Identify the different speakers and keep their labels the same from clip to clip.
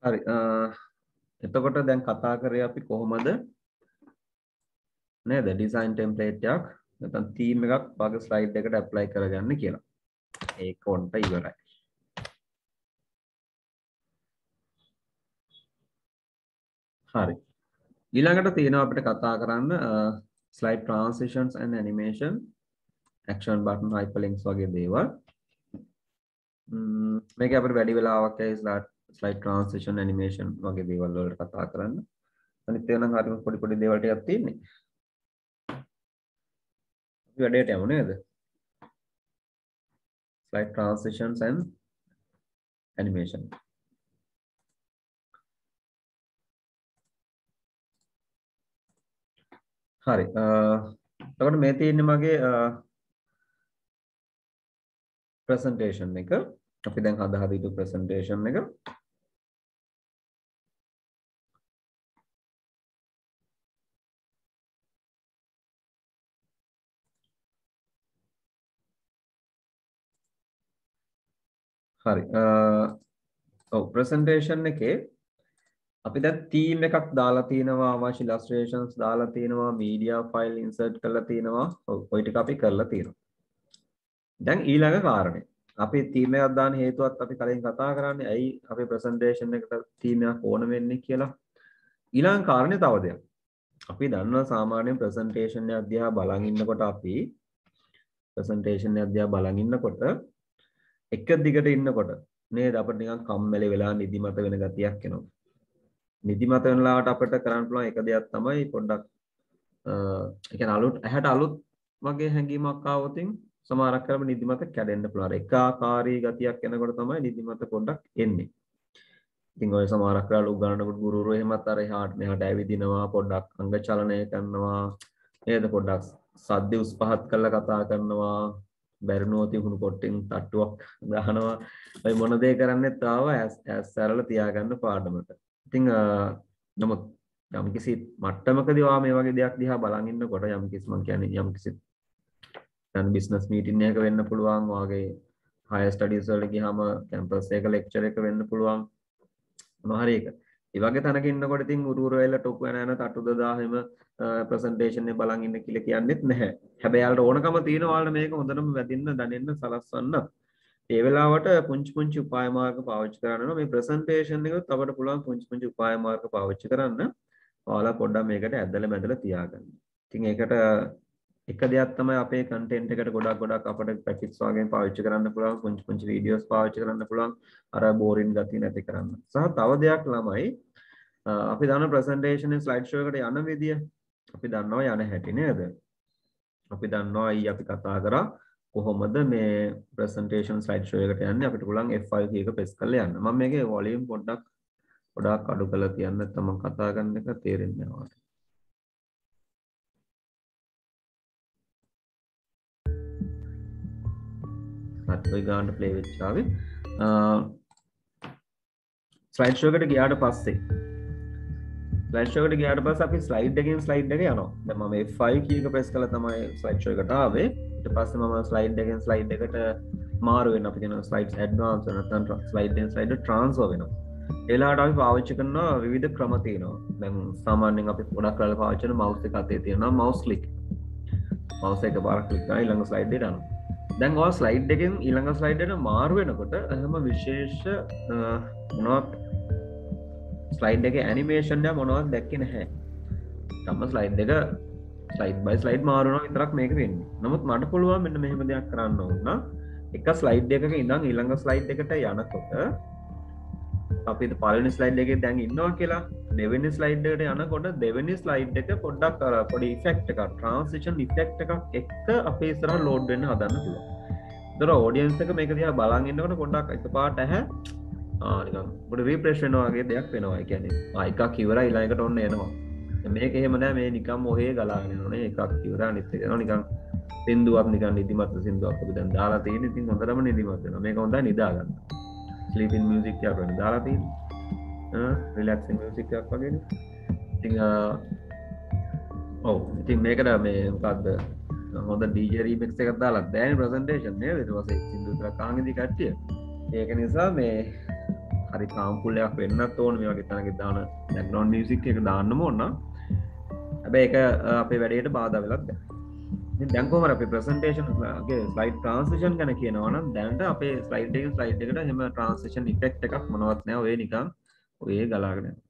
Speaker 1: හරි එතකොට දැන් කතා කරේ අපි කොහොමද නේද ඩිසයින් ටෙම්ප්ලේට් එකක් නැත්නම් තීම් එකක් වගේ ස්ලයිඩ් එකට ඇප්ලයි කරගන්න කියලා. ඒක ඔන්ට ඉවරයි. හරි. ඊළඟට තියෙනවා අපිට කතා කරන්න slide transitions and animation, action button, hyperlinks වගේ දේවල්. මේක අපිට වැඩි වෙලාවක් ඇයි slide transition animation වගේ දේවල් වලට කතා කරන්න. අනිත් ඒවා නම් හරිම පොඩි පොඩි දේවල් ටිකක් තියෙන්නේ. අපි වැඩේට යමු නේද? slide transitions and animation. හරි. එතකොට මේ තියෙන්නේ මගේ presentation එක. අපි දැන් හදා හිටු presentation එක. හරි. ඔව් presentation එකේ අපි දැන් theme එකක් දාලා තිනවා, අවශ්‍ය illustrations දාලා තිනවා, media file insert කරලා තිනවා. ඔය ටික අපි කරලා තිනවා. දැන් ඊළඟ කාරණේ අපි theme එකක් දාන්න හේතුවත් අපි කලින් කතා කරන්නේ ඇයි අපි presentation එකට theme එකක් ඕන වෙන්නේ කියලා. ඊළඟ කාරණේ තව දෙයක්. අපි දන්නවා සාමාන්‍යයෙන් presentation එක දිහා බලන් ඉන්නකොට අපි presentation එක දිහා බලන් ඉන්නකොට එක දිගට ඉන්නකොට නේද අපිට නිකන් කම්මැලි වෙලා නිදිමත වෙන ගතියක් එනවා. නිදිමත වෙන ලාවට අපිට කරන්න පුළුවන් එක දෙයක් තමයි පොඩ්ඩක් ඒ කියන්නේ ඇහැට අලුත් වගේ හැඟීමක් ආවොතින් සමහරක් කරම නිදිමත කැඩෙන්න පුළුවන්. ඒකාකාරී ගතියක් එනකොට තමයි නිදිමත පොඩ්ඩක් එන්නේ. ඉතින් ඔය සමහරක් කරලා උගන්නනකොට ගුරුවරු එහෙමත් අර එහාට මෙහාට ඇවිදිනවා, පොඩ්ඩක් අංග චලනය කරනවා, නේද පොඩ්ඩක් සද්ද උස් පහත් කරලා කතා කරනවා, බැරිනෝ තිබුණු කොටෙන් තට්ටුවක් ගහනවා. ඔය මොන දේ කරන්නේත් ආව ඇස් සැරලා තියාගන්න පාඩමට. ඉතින් නමුත් යම්කිසි මට්ටමකදී වා මේ වගේ දෙයක් දිහා බලන් ඉන්නකොට යම්කිසි මම කියන්නේ යම්කිසි දැන් බිස්නස් මීටින් එකක වෙන්න පුළුවන් වාගේ හයර් ස්ටඩීස් වලට ගියාම කැම්පස් එක ලෙක්චර් එක වෙන්න පුළුවන් මොනවා හරි එක. ඒ වගේ තැනක ඉන්නකොට ඉතින් උරුර වෙලා ටොක් වෙන යන තට්ටු 2000ෙම ප්‍රසන්ටේෂන් එක බලන් ඉන්න කියලා කියන්නෙත් නැහැ. හැබැයි යාලට ඕනකම තියෙනවා යාලට මේක හොඳටම වැදින්න දැනෙන්න සලස්වන්න. ඒ වෙලාවට පුංචි පුංචි උපාය මාර්ග පාවිච්චි කරන්න මේ ප්‍රසන්ටේෂන් එකත් අපිට පුළුවන් පුංචි පුංචි උපාය මාර්ග පාවිච්චි කරන්න. ඔයාලා පොඩ්ඩක් මේකට ඇදලා මැදලා තියාගන්න. ඉතින් ඒකට එක දෙයක් තමයි අපේ කන්ටෙන්ට් එකට ගොඩක් අපිට පැකේජ්ස් වගේ පාවිච්චි කරන්න පුළුවන් පුංචි පුංචි වීඩියෝස් පාවිච්චි කරන්න පුළුවන් අර බෝරින් ගතිය නැති කරන්න. සහ තව දෙයක් ළමයි අපි දන්න ප්‍රසන්ටේෂන් එක ස්ලයිඩ් ෂෝ එකට යන විදිය අපි දන්නවා යන හැටි නේද? අපි දන්නවා ඊ අපි කතා කරා කොහොමද මේ ප්‍රසන්ටේෂන් ස්ලයිඩ් ෂෝ එකට යන්නේ අපිට පුළුවන් F5 කී එක ප්‍රෙස් කරලා යන්න. මම මේකේ වොලියුම් ගොඩක් අඩු කරලා තියන්න නැත්නම් මම කතා කරන එක තේරෙන්නේ නැහැ. ඔය ගානට ප්ලේ වෙච්ච ආවේ ස්ලයිඩ් ෂෝ එකට ගියාට පස්සේ අපි ස්ලයිඩ් එකෙන් ස්ලයිඩ් එක යනවා. දැන් මම F5 කී එක ප්‍රෙස් කළා තමයි ස්ලයිඩ් ෂෝ එකට ආවේ. ඊට පස්සේ මම ස්ලයිඩ් එකෙන් ස්ලයිඩ් එකට මාරු වෙනවා. අපි කියනවා ස්ලයිඩ්ස් ඇඩ්වාන්ස් නැත්නම් ස්ලයිඩ් එකෙන් ස්ලයිඩ් ට්‍රාන්ස්ෆර් වෙනවා. ඒලාට අපි පාවිච්චි කරන විවිධ ක්‍රම තියෙනවා. දැන් සාමාන්‍යයෙන් අපි ගොඩක් කරලා පාවිච්චි කරන මවුස් එක අතේ තියෙනවා මවුස් ක්ලික්. මවුස් එක පාරක් ක්ලික් කරලා ඊළඟ ස්ලයිඩ් එකට යනවා. දැන් ඔය ස්ලයිඩ් එකෙන් ඊළඟ ස්ලයිඩ් එකට මාරු වෙනකොට එහෙම විශේෂ මොනවත් ස්ලයිඩ් එකේ ඇනිමේෂන් එක මොනවත් දැක්කේ නැහැ. තම ස්ලයිඩ් එක ස්ලයිඩ් බයි ස්ලයිඩ් මාරු වෙනවා විතරක් මේක වෙන්නේ. නමුත් මට පුළුවන් මෙන්න මෙහෙම දෙයක් කරන්න ඕන නම් එක ස්ලයිඩ් එකක ඉඳන් ඊළඟ ස්ලයිඩ් එකට යනකොට අපි පළවෙනි ස්ලයිඩ් එකේ දැන් ඉන්නවා කියලා දෙවෙනි ස්ලයිඩ් එකට යනකොට දෙවෙනි ස්ලයිඩ් එක පොඩ්ඩක් අර පොඩි ඉෆෙක්ට් එකක් ට්‍රාන්සිෂන් ඉෆෙක්ට් එකක් එක්ක අපේ ඉස්සරහ ලෝඩ් වෙන්න හදන්න පුළුවන්. ඒතර ඔඩියන්ස් එක මේක දිහා බලන් ඉන්නකොට පොඩ්ඩක් එකපාරට ඇහැ නිකන් පොඩි රිෆ්‍රෙෂ් වෙනවා වගේ දෙයක් වෙනවා. ඒ කියන්නේ එකක් ඉවරයි ඊළඟට ඔන්න එනවා. මේක එහෙම නෑ මේ නිකන් මොහේ ගලාගෙන යනෝනේ එකක් ඉවරයි අනිත් එක යනවා නිකන් සින්දුවක් නිකන් නිදිමත සින්දුවක් අපි දැන් දාලා තියෙන ඉතින් හොඳටම නිදිමත වෙනවා. මේක හොඳයි නිදා ගන්න. ස්ලීපින් මියුසික් එකක් වගේ දාලා තියෙන්නේ. රිලැක්සින් මියුසික් එකක් වගේනේ. ඉතින් ඔව් ඉතින් මේකට මේ මොකද්ද හොඳ DJ remix එකක් දාලා දැන් ප්‍රසන්ටේෂන් නේද ඊට පස්සේ සින්දු විතරක් අහන් ඉඳි කට්ටිය. ඒක නිසා මේ හරි සාම්පල් එකක් වෙන්නත් ඕන මේ වගේ තැනක දාන background music එක දාන්නම ඕන නම් හැබැයි ඒක අපේ වැඩේට බාධා වෙලත් බෑ. ඉතින් දැන් කොහමද අපි presentation ගේ slide transition ගැන කියනවා නම් දැනට අපේ slide එකෙන් slide එකට එහෙම transition effect එකක් මොනවත් නැහැ. ඔය නිකන් ඔය ගලාගෙන යනවා.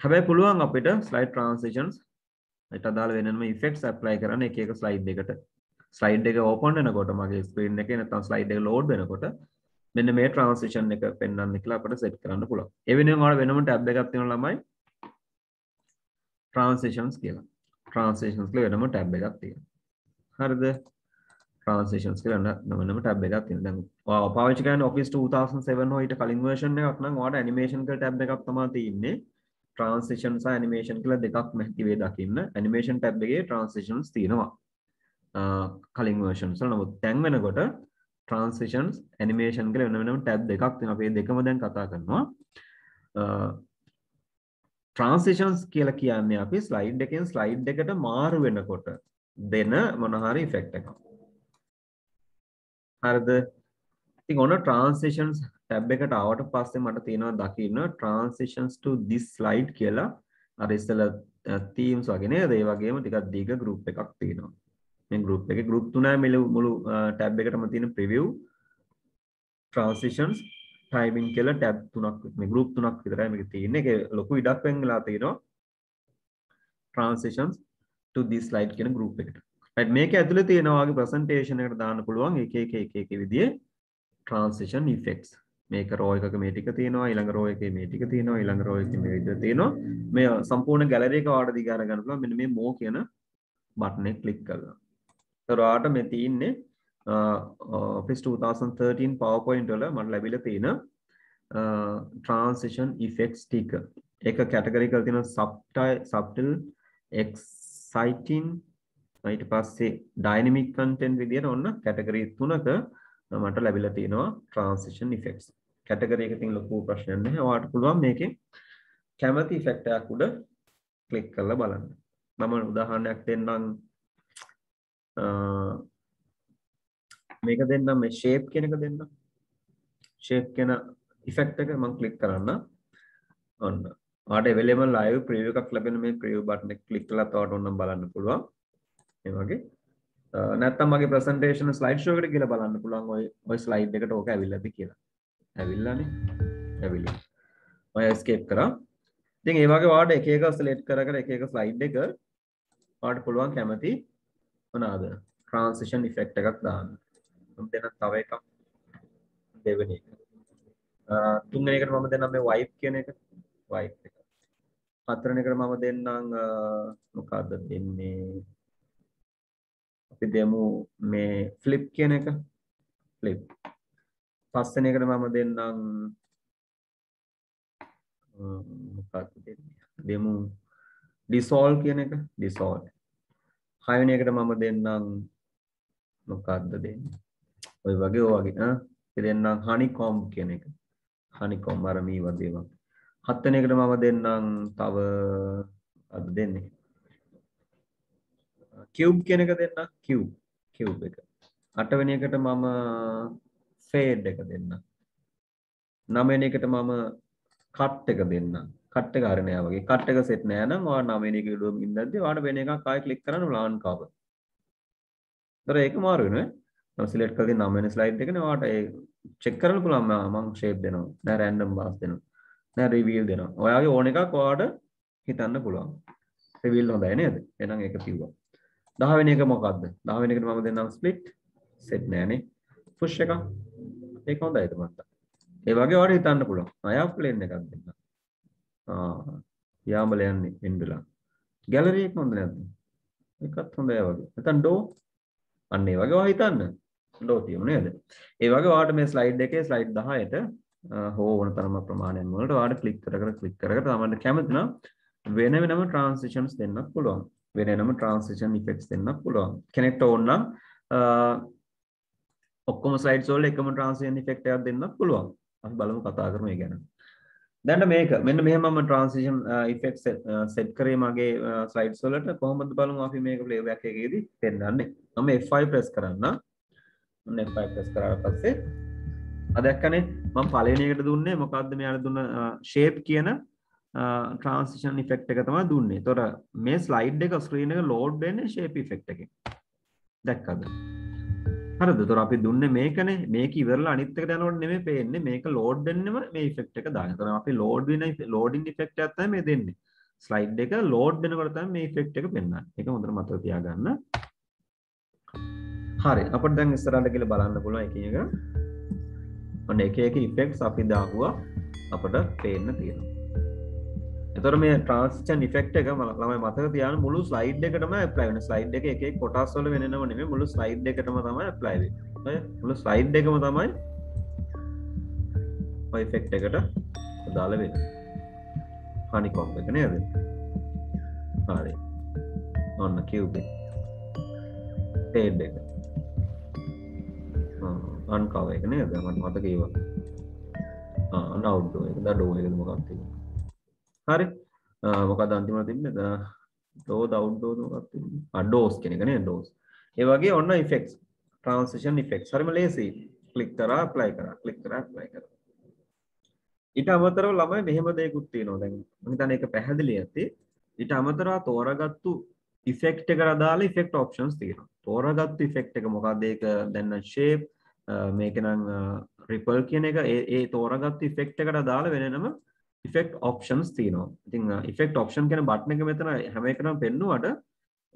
Speaker 1: හැබැයි පුළුවන් අපිට slide transitions ඊට අදාළ වෙනම effects apply කරන්න එක එක slide එකට. slide එක open වෙනකොට මගේ screen එකේ නැත්නම් slide එක load වෙනකොට මෙන්න මේ transition එක පෙන්වන්න කියලා අපිට set කරන්න පුළුවන්. ඒ වෙනුවෙන් ඔයාලා වෙනම tab එකක් තියෙනවා ළමයි transitions කියලා. transitions කියලා වෙනම tab එකක් තියෙනවා. හරිද? transitions කියලා වෙනම tab එකක් තියෙනවා. දැන් ඔයාලා පාවිච්චි කරන Office 2007 හෝ ඊට කලින් version එකක් නම් ඔයාලට animation කියලා tab එකක් තමයි තියෙන්නේ. transition සහ animation කියලා දෙකක් නැති වේ දකින්න. animation tab එකේ transitions තියෙනවා. කලින් versions වල නමුත් දැන් වෙනකොට transitions animation කියලා වෙන වෙනම tab දෙකක් තියෙනවා. අපි මේ දෙකම දැන් කතා කරනවා. transitions කියලා කියන්නේ අපි slide එකෙන් slide එකට මාරු වෙනකොට දෙන මොන හරි effect එකක්. හරිද? ඉතින් ඔන්න transitions tab එකට ආවට පස්සේ මට තියෙනවා දකින්න transitions to this slide කියලා අර ඉස්සෙල්ලා themes වගේ නේද? ඒ වගේම ටිකක් දීර්ඝ group එකක් තියෙනවා. මේ group එකේ group තුනයි මුළු tab එකටම තියෙන preview transitions timing කියලා tab තුනක් මේ group තුනක් විතරයි මේක තියෙන්නේ. ඒකේ ලොකු ඉඩක් වෙන් වෙලා තියෙනවා transitions to this slide කියන group එකට. right මේක ඇතුලේ තියෙනවා වගේ presentation එකට දාන්න පුළුවන් එක විදිහේ transition effects. මේක row එකක මේ ටික තියෙනවා, ඊළඟ row එකේ මේ ටික තියෙනවා, ඊළඟ row එකේ මේ විදිහට තියෙනවා. මේ සම්පූර්ණ gallery එක වාට දිග අරගන්න පුළුවන් මෙන්න මේ more කියන button එක click කරලා. ඒතර ඔයාලට මේ තියෙන්නේ Office 2013 PowerPoint වල මට ලැබිලා තියෙන transition effects ටික. ඒක category කරලා තියෙනවා subtle, exciting, ඊට පස්සේ dynamic content විදියට ඔන්න category තුනක මට ලැබිලා තියෙනවා transition effects. category එකක තියෙන ලොකු ප්‍රශ්නයක් නැහැ. ඔයාලට පුළුවන් මේකේ කැමති effect එකක් උඩ click කරලා බලන්න. මම උදාහරණයක් දෙන්නම්. මේක දෙන්නම් මේ shape කියන එක දෙන්නම්. shape කියන effect එක මම click කරන්න. ඔන්න. ඔයාලට available live preview එකක් ලැබෙන මේ preview button එක click කරලා තවට ඕනනම් බලන්න පුළුවන්. මේ වගේ. නැත්තම් මගේ presentation slide show එකට ගිහලා බලන්න පුළුවන් ඔය slide එකට ඕක ඇවිල්ලාද කියලා. ඇවිල්ලානේ. ඇවිල්ලා. ඔය escape කරා. ඉතින් ඒ වගේ ඔයාලට එක එක select කර කර එක එක slide එක ඔයාලට පුළුවන් කැමති මොනවාද? transition effect එකක් දාන්න. මම දෙන්න තව එකක්. දෙවෙනි එක. තුන්වෙනි එකට මම දෙන්නම් මේ wipe කියන එක. wipe එක. හතරවෙනි එකට මම දෙන්නම් මොකද්ද දෙන්නේ? අපි දෙමු මේ flip කියන එක. flip. පස්වෙනි එකට මම දෙන්නම් මොකක්ද දෙන්නේ? දෙමු dissolve කියන එක. dissolve. හයවෙනි එකට මම දෙන්නම් මොකක්ද දෙන්නේ? ඔය වගේ අපි දෙන්නම් honeycomb කියන එක. honeycomb අර මේ වගේ ඒවා. හත්වෙනි එකට මම දෙන්නම් තව අද දෙන්නේ cube කියන එක දෙන්නම් cube එක. අටවෙනි එකට මම fade එක දෙන්නම්. නවවෙනි එකට මම cut එක දෙන්නම්. cut එක හරිය නෑ වගේ. cut එක set නෑ නම් ඔයා නවවෙනි එක විඩුවම ඉඳද්දි ඔයාට වෙන එකක් ආයෙ click කරන්න plan cover. ඒතර ඒක මාරු වෙනවා. මම select කරලා තියෙන නවවෙනි slide එකනේ ඔයාට ඒ check කරන්න පුළුවන් මම shape දෙනවා. නෑ random bars දෙනවා. නෑ reveal දෙනවා. ඔයාගේ ඕන එකක් ඔයාට හිතන්න පුළුවන්. reveal හොඳයි නේද? එහෙනම් ඒක කිව්වා. 10 වෙනි එක මොකද්ද? 10 වෙනි එකට මම දෙන්නම් split set නෑනේ. push එක. ඒක හොඳයිද මන්ට. ඒ වගේ ඔයාලට හිතන්න පුළුවන්. අය ප්ලේන් එකක් දෙන්න. යාමල යන්නේ එන්ඩුලා. ගැලරි එක හොඳ නැද්ද? ඒකත් හොඳයි වගේ. නැත්නම් ඩෝ අන්න ඒ වගේ ඔයා හිතන්න. ඩෝ තියමු නේද? ඒ වගේ ඔයාලට මේ ස්ලයිඩ් එකේ ස්ලයිඩ් 10ට හෝ ඕන තරම ප්‍රමාණයක් වලට ඔයාලට ක්ලික් කර කර තමන්ට කැමති නම් වෙන වෙනම transitions දෙන්නත් පුළුවන්. වෙන වෙනම transition effects දෙන්නත් පුළුවන්. කෙනෙක්ට ඕන නම් ඔක්කොම slides වල එකම transition effect එකක් දෙන්නත් පුළුවන්. අපි බලමු කතා කරමු ඒ ගැන. දැන් මේක මෙන්න මෙහෙම මම transition effects set කරේ මගේ slides වලට කොහොමද බලමු අපි මේක playback එකේදී පෙන්නන්නේ. මම F5 press කරන්න. මම F5 press කරාට පස්සේ දැක්කනේ මම පළවෙනි එකට දුන්නේ මොකද්ද මෙයාලා දුන්න shape කියන transition effect එක තමයි දුන්නේ. ඒතොර මේ slide එක screen එක load වෙන්නේ shape effect එකෙන්. දැක්කද? හරිද? ඒතොර අපි දුන්නේ මේකනේ. මේක ඉවරලා අනිත් එකට යනකොට නෙමෙයි පේන්නේ. මේක load වෙන්නෙම මේ effect එක දාන. ඒතොර අපි loading effect එකක් තමයි මේ දෙන්නේ. slide එක load වෙනකොට තමයි මේ effect එක පෙන්වන්නේ. ඒක හොඳට මතක තියාගන්න. හරි. අපිට දැන් ඉස්සරහට ගිහලා බලන්න පුළුවන් එක. ඔන්න එක එක effects අපි දාපුවා අපිට පේන්න තියෙනවා. එතකොට මේ transition effect එක ළමයි මතක තියාගන්න මුළු slide එකටම apply වෙනවා. slide එක එක කොටස් වල වෙනනව නෙමෙයි මුළු slide එකටම තමයි apply වෙන්නේ. හරි? මුළු slide එකම තමයි ඔය effect එකට දාලා වෙන්නේ. honeycomb එක නේද? හරි. ඔන්න cube එක. shade එක. uncover එක නේද? මට මතක ඒවා. outdoor එක. door එකද මොකක්ද තියෙන්නේ? හරි. මොකක්ද අන්තිමට තිබ්බේ? door outdoor මොකක්ද තිබ්බේ? doors කියන එක නේද? doors. ඒ වගේ ඔන්න effects. transition effects. හරිම ලේසි. click කරා apply කරා. click කරා apply කරා. ඊට අමතරව ළමයි මෙහෙම දෙයක්ත් තියෙනවා දැන්. මම හිතන්නේ ඒක පැහැදිලි ඇති. ඊට අමතරව තෝරාගත්තු effect එකට අදාළ effect options තියෙනවා. තෝරාගත්තු effect එක මොකක්ද? ඒක දැන් shape මේක නම් ripple කියන එක ඒ තෝරාගත්තු effect එකට අදාළ වෙනම effect options තියෙනවා. ඉතින් effect option කියන බටන් එක මෙතන හැම එකටම පෙන්නුවට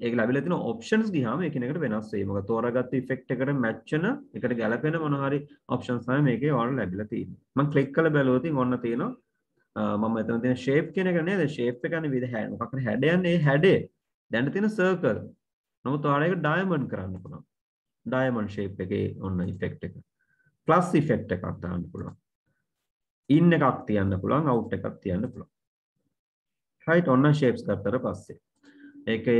Speaker 1: ඒක ලැබිලා තියෙන options ගියාම එකිනෙකට වෙනස් වෙයි. මොකද තෝරාගත්තු effect එකට match වෙන එකට ගැලපෙන මොන හරි options තමයි මේකේ ඔයාලට ලැබිලා තියෙන්නේ. මම click කරලා බැලුවොත් ඔන්න තියෙනවා මම මෙතන තියෙන shape කියන එක නේද? shape එක කියන්නේ විද මොකක් හරි හැඩයන්නේ ඒ හැඩේ දැන් තියෙන circle. නමුත් ඔයාලා ඒක diamond කරන්න පුළුවන්. diamond shape එකේ ඔන්න effect එක. plus effect එකක් දාන්න පුළුවන්. in එකක් තියන්න පුළුවන් out එකක් තියන්න පුළුවන්. right ඔන්න shapes ගත්තට පස්සේ ඒකේ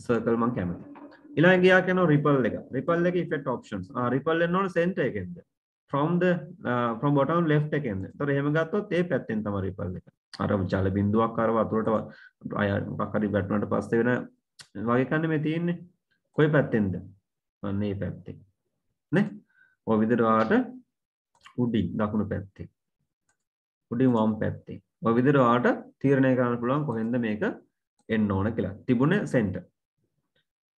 Speaker 1: circle මම කැමතියි. ඊළඟ ගියා කියනවා ripple එක. ripple එකේ effect options. ripple එන්න ඕන center එකෙන්ද? from bottom left එකෙන්ද? ඒතර එහෙම ගත්තොත් ඒ පැත්තෙන් තමයි ripple එක. අර ජල බිඳුවක් අර වතුරට මොකක් හරි වැටුණාට පස්සේ වෙන වගේ කන්නේ මේ තියෙන්නේ. කොයි පැත්තෙන්ද? අන්න මේ පැත්තෙන්. නේ? ඔය විදිහට වාට උඩින් දකුණු පැත්තේ. උඩින් වම් පැත්තේ. ඔය විදිහට වාට තීරණය කරන්න පුළුවන් කොහෙන්ද මේක එන්න ඕන කියලා. තිබුණේ center.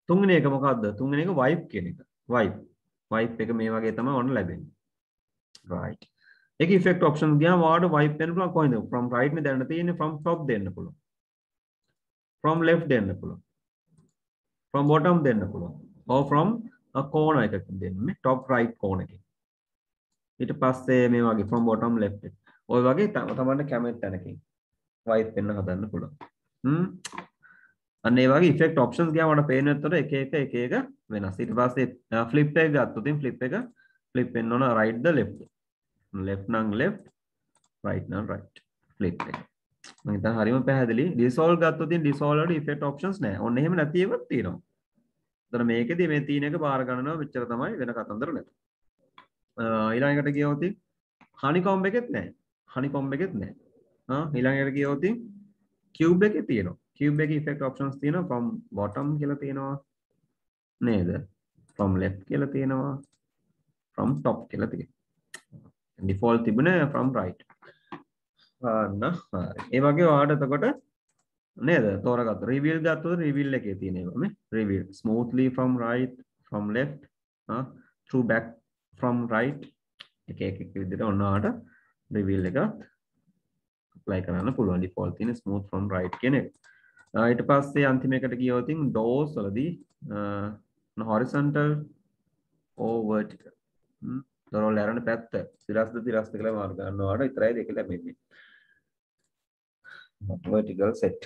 Speaker 1: තුන්වෙනි එක මොකද්ද? තුන්වෙනි එක wipe කියන එක. wipe. wipe එක මේ වගේ තමයි ඔන්න ලැබෙන්නේ. right. ඒක effect options ගියාම වාට wipe වෙන්න පුළුවන් කොහෙන්ද? from right නේ දැනට තියෙන්නේ from top දෙන්න පුළුවන්. from left දෙන්න පුළුවන්. from bottom දෙන්න පුළුවන්. or from a corner එකකින් දෙන්න මේ top right corner එකකින්. ඊට පස්සේ මේ වගේ from bottom left එක. ඔය වගේ තමන්න කැමති තැනකින් wipe වෙන්න හදන්න පුළුවන්. අන්න ඒ වගේ effect options ගියාම මට පේන විතර එක වෙනස්. ඊට පස්සේ flip එක ගත්තොත් flip එක flip වෙන්න ඕන right ද left. left නම් left right නම් right. flip එක. මම හිතන හරියම පැහැදිලි. dissolve ගත්තොත් dissolve වල effect options නැහැ. ඔන්න එහෙම නැති ඒවත් තියෙනවා. එතන මේකෙදි මේ තියෙන එක බාර ගන්නවා මෙච්චර තමයි වෙන කතන්දර නැත. ඊළඟට ගියොත් honeycomb එකෙත් නැහැ. honeycomb එකෙත් නැහැ. ඊළඟට ගියොත් cube එකේ තියෙනවා. cube එකේ effect options තියෙනවා from bottom කියලා තියෙනවා නේද? from left කියලා තියෙනවා. from top කියලා තියෙනවා. default තිබුණේ from right. ඒ වගේ ඔයාලට එතකොට නේද? තෝරගත්ත. reveal ගත්තොත් reveal එකේ තියෙන ඒවා මේ reveal smoothly from right from left through back from right එක විදිහට ඔන්න ඔයාලට reveal එක apply කරන්න පුළුවන්. default තියෙන smooth from right කියන එක. ඊට පස්සේ අන්තිම එකට ගියොත් doors වලදී horizontal or vertical දොරවල් ඇරෙන පැත්ත සිරස්ද කියලා මාරු ගන්නවාට විතරයි දෙක ලැබෙන්නේ. vertical set.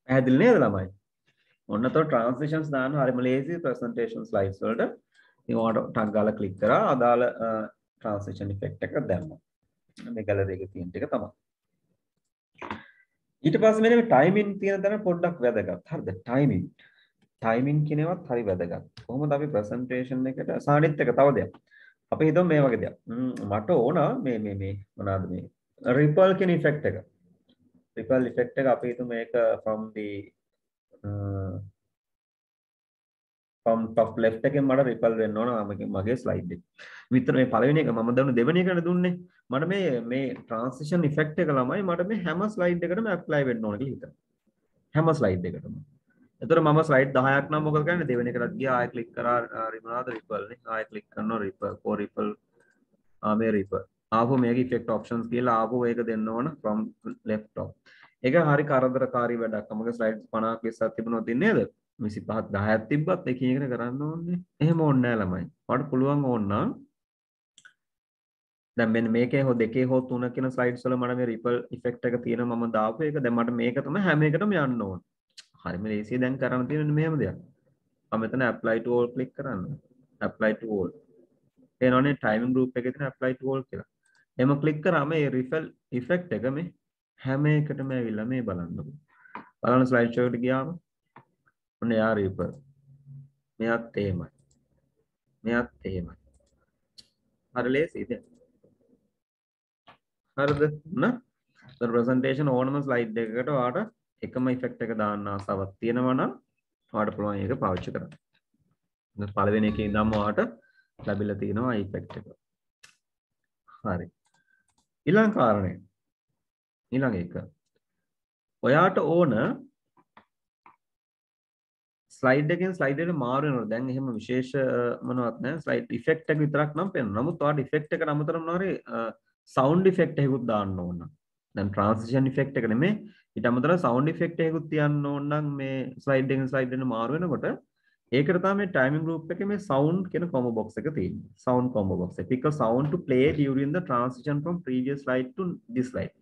Speaker 1: පැහැදිලි නේද ළමයි? ඔන්න තෝ transitions දාන්න හරිම ලේසි presentation slides වලට. ඉතින් ඔයාලට ටක් ගාලා click කරා අදාළ transition effect එක දැම්මා. මේ gallery එකේ තියෙන ටික තමයි. ඊට පස්සේ මෙන්න මේ timing තියෙන තැන පොඩ්ඩක් වැදගත්. හරිද? timing කියන ඒවාත් හරි වැදගත්. කොහොමද අපි presentation එකට සානිත් එක තව දෙයක්. අපි හිතමු මේ වගේ දෙයක්. මට ඕන මේ මොනවාද මේ ripple කියන effect එක. ripple effect එක අපි හිතමු මේක from the from top left එකෙන් මට රිපල් වෙන්න ඕන මගේ ස්ලයිඩ් එක. විතර මේ පළවෙනි එක මම දුන්න දෙවෙනි එකට දුන්නේ. මට මේ transition effect එක ළමයි මට මේ හැම ස්ලයිඩ් එකකටම apply වෙන්න ඕන කියලා හිතන්න. හැම ස්ලයිඩ් එකකටම. එතකොට මම ස්ලයිඩ් 10ක් නම් මොකද කරන්නේ දෙවෙනි එකටත් ගියා ආයෙ ක්ලික් කරා මොනවාද රිපල් නේ. ආයෙ ක්ලික් කරනවා රිපල් for රිපල් මේ රිපල්. ආපහු මේක effect options කියලා ආපහු ඒක දෙන්න ඕන from left top. ඒක හරි කරදරකාරී වැඩක්. මගේ ස්ලයිඩ්ස් 50ක් 20ක් තිබුණොත් ඉන්නේ නේද? 25ක් 10ක් තිබ්බත් එක එකට කරන්න ඕනේ. එහෙම ඕනේ නෑ ළමයි. ඔයාලට පුළුවන් ඕන නම් දැන් මෙන්න මේකේ හෝ දෙකේ හෝ තුන කියන ස්ලයිඩ්ස් වල මට මේ රිපල් ඉෆෙක්ට් එක තියෙනවා මම දාපු එක. දැන් මට මේක තමයි හැම එකටම යන්න ඕන. හරිම ලේසියි දැන් කරන්න තියෙන්නේ මෙහෙම දෙයක්. මම මෙතන apply to all click කරන්න. apply to all. එනෝනේ timing group එකේ තියෙන apply to all කියලා. එහෙම click කරාම මේ රිපල් ඉෆෙක්ට් එක මේ හැම එකටම ඇවිල්ලා මේ බලන්නකො. බලන්න ස්ලයිඩ් ෂෝ එකට ගියාම ඔන්න යා රිපල්. මෙයාත් එහෙමයි. මෙයාත් එහෙමයි. හරි ලේසියිද? හරිද? න? the presentation ඕනම ස්ලයිඩ් එකකට ඔයාලට එකම ඉෆෙක්ට් එක දාන්න ආසාවක් තියෙනවා නම් ඔයාලට පුළුවන් ඒක පාවිච්චි කරන්න. දැන් පළවෙනි එකේ ඉඳන්ම ඔයාලට ලැබිලා තියෙනවා ඉෆෙක්ට් එක. හරි. ඊළඟ කාරණේ. ඊළඟ එක. ඔයාට ඕන ස්ලයිඩ් එකෙන් ස්ලයිඩ් එකට මාරු වෙනවා. දැන් එහෙම විශේෂ මොනවත් නැහැ. ස්ලයිඩ් ඉෆෙක්ට් එක විතරක් නම් පේනවා. නමුත් ඔයාලට ඉෆෙක්ට් එකට අමතරව මොනවාරි සවුන්ඩ් ඉෆෙක්ට් එකකුත් දාන්න ඕන. දැන් ට්‍රාන්සිෂන් ඉෆෙක්ට් එක නෙමෙයි. ඊට අමතරව සවුන්ඩ් ඉෆෙක්ට් එකකුත් තියන්න ඕන නම් මේ ස්ලයිඩ් එකෙන් ස්ලයිඩ් එකට මාරු වෙනකොට ඒකට තමයි මේ ටයිමින් ගෲප් එකේ මේ සවුන්ඩ් කියන කොම්බෝ බොක්ස් එක තියෙන්නේ. සවුන්ඩ් කොම්බෝ බොක්ස් එක. pick a sound to play during the transition from previous slide to this slide.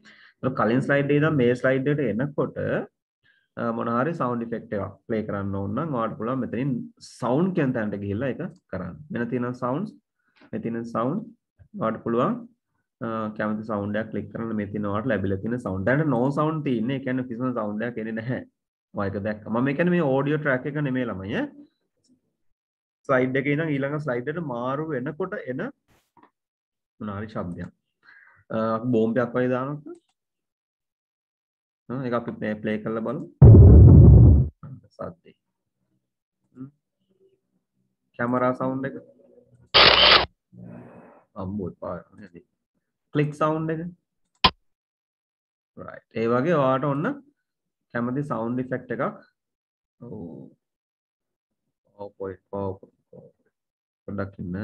Speaker 1: ඒක කලින් ස්ලයිඩ් එකේ ඉඳන් මේ ස්ලයිඩ් එකට එනකොට මොන හරි සවුන්ඩ් ඉෆෙක්ට් එකක් ප්ලේ කරන්න ඕන නම් ඔයාලට පුළුවන් මෙතනින් සවුන්ඩ් කියන තැනට ගිහිල්ලා ඒක කරන්න. මෙතන තියෙන සවුන්ඩ්ස් මෙතන තියෙන සවුන්ඩ් ඔයාලට පුළුවන් කැමති සවුන්ඩ් එකක් ක්ලික් කරලා මේ තියෙන ඔයාලට ලැබිලා තියෙන සවුන්ඩ්. දැන් නෝ සවුන්ඩ් තියෙන්නේ. ඒ කියන්නේ කිසිම සවුන්ඩ් එකක් එන්නේ නැහැ. ඔයා ඒක දැක්කම මම කියන්නේ මේ ඔඩියෝ ට්‍රැක් එක නෙමෙයි ළමයි ඈ. ස්ලයිඩ් එකේ ඉඳන් ඊළඟ ස්ලයිඩ් එකට මාරු වෙනකොට එන මොන හරි ශබ්දයක්. අපි බෝම්බයක් වගේ දානකොට ඒක අපි මේ ප්ලේ කරලා බලමු. සද්දේ. කැමරා සවුන්ඩ් එක. අම්මෝ පාරනේ. ක්ලික් සවුන්ඩ් එක. right. ඒ වගේ ඔයාලට ඔන්න කැමති සවුන්ඩ් ඉෆෙක්ට් එකක් පොඩ්ඩක් ඉන්න.